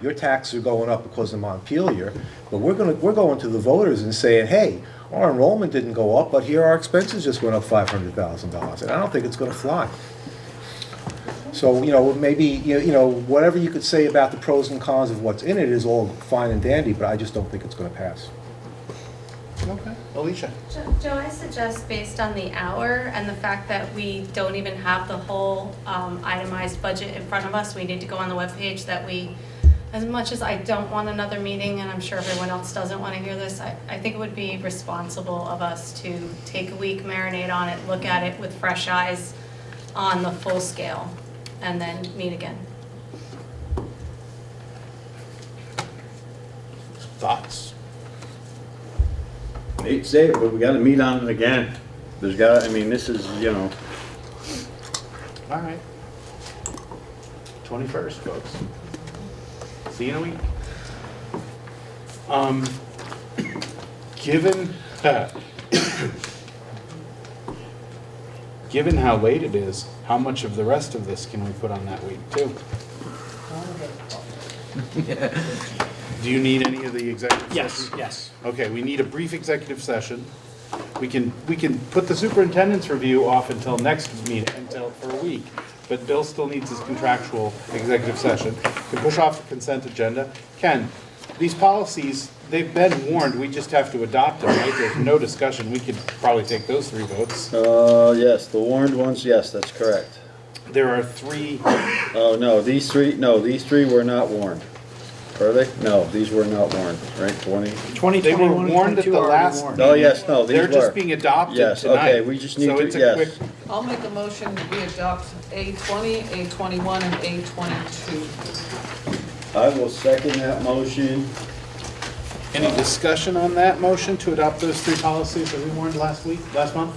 Your taxes are going up because of Montpelier, but we're going to the voters and saying, hey, our enrollment didn't go up, but here our expenses just went up $500,000, and I don't think it's gonna fly. So, maybe, whatever you could say about the pros and cons of what's in it is all fine and dandy, but I just don't think it's gonna pass. Okay. Alicia? Joe, I suggest based on the hour and the fact that we don't even have the whole itemized budget in front of us, we need to go on the webpage that we, as much as I don't want another meeting, and I'm sure everyone else doesn't want to hear this, I think it would be responsible of us to take a week, marinate on it, look at it with fresh eyes on the full scale, and then meet again. Thoughts? Hate to say it, but we gotta meet on it again. There's got, I mean, this is, you know, All right. 21st, folks. See you in a week. Given, given how late it is, how much of the rest of this can we put on that week too? Do you need any of the executive session? Yes. Okay, we need a brief executive session. We can put the superintendent's review off until next meeting, for a week. But Bill still needs his contractual executive session. We can push off the consent agenda. Ken, these policies, they've been warned, we just have to adopt them, right? There's no discussion. We could probably take those 3 votes. yes, the warned ones, yes, that's correct. There are 3, Oh, no, these three were not warned. Are they? No, these were not warned, right? 20? 20, they were 21, and warned at 22 the are last warned. meeting. Oh, yes, no, these were. They're just being adopted Yes, tonight. okay, we just need So to, it's a yes. quick, I'll make a motion that we adopt A20, A21, and A22. I will second that motion. any discussion on that motion to adopt those 3 policies that we warned last month?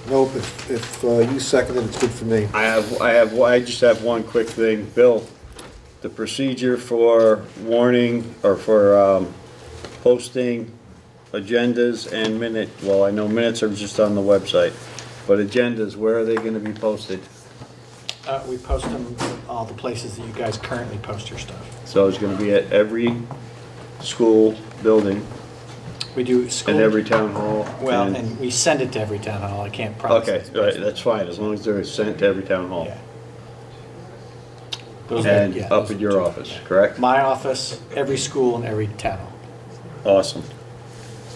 Nope, if you second it, it's good for me. I just have one quick thing. Bill, the procedure for warning, or for posting agendas and well, I know minutes are just on the website, but agendas, where are they gonna be posted? We post them in all the places that you guys currently post your stuff. So it's gonna be at every school building We do school. and every town hall? Well, and we send it to every town hall. I can't promise. Okay, right, that's fine, as long as they're sent to every town hall. Yeah. And yeah, up those at are your 2. office, correct? My office, every school, and every town hall. Awesome.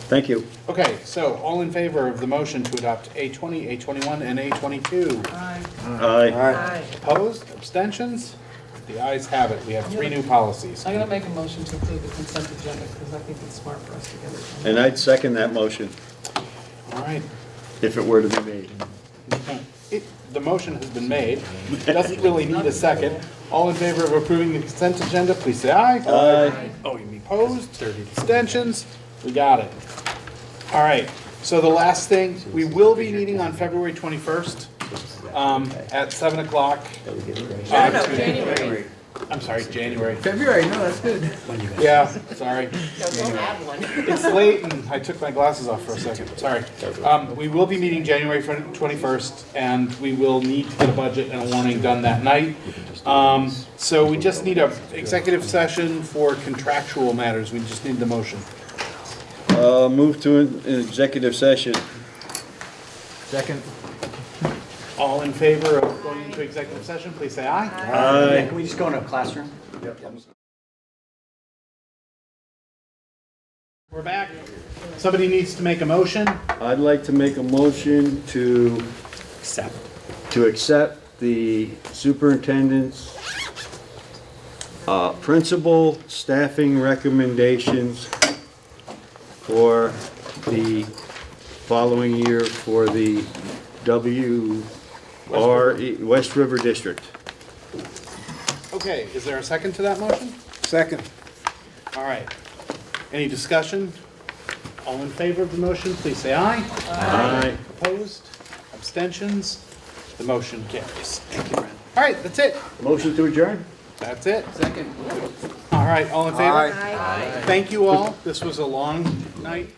Thank you. Okay, so all in favor of the motion to adopt A20, A21, and A22? Aye. Opposed? Abstentions? The ayes have it. We have 3 new policies. I'm gonna make a motion to approve the consent agenda because I think it's smart for us to get it done. And I'd second that motion, All right. if it were to be made. The motion has been made. Doesn't really need a second. All in favor of approving the consent agenda, please say aye. Aye. Oh, you mean opposed? 30 abstentions? We got it. All right, so the last thing, we will be meeting on February 21st at 7 o'clock. January. I'm sorry, January. February, no, that's good. Yeah, sorry. No, don't add one. It's late and I took my glasses off for a second, sorry. We will be meeting January 21st and we will need to get a budget and a warning done that night. So we just need a executive session for contractual matters, we just need the motion. Move to an executive session. Second. All in favor of going into executive session, please say aye. Aye. Can we just go into a classroom? We're back. Somebody needs to make a motion. I'd like to make a motion to accept the superintendent's principal staffing recommendations for the following year for the West River District. Okay, is there a second to that motion? Second. All right. Any discussion? All in favor of the motion, please say aye. Aye. Opposed? Abstentions? The motion carries. Thank you, Brent. All right, that's it. Motion to adjourn? That's it. Second. All right, all in favor? Aye. Thank you all. This was a long night.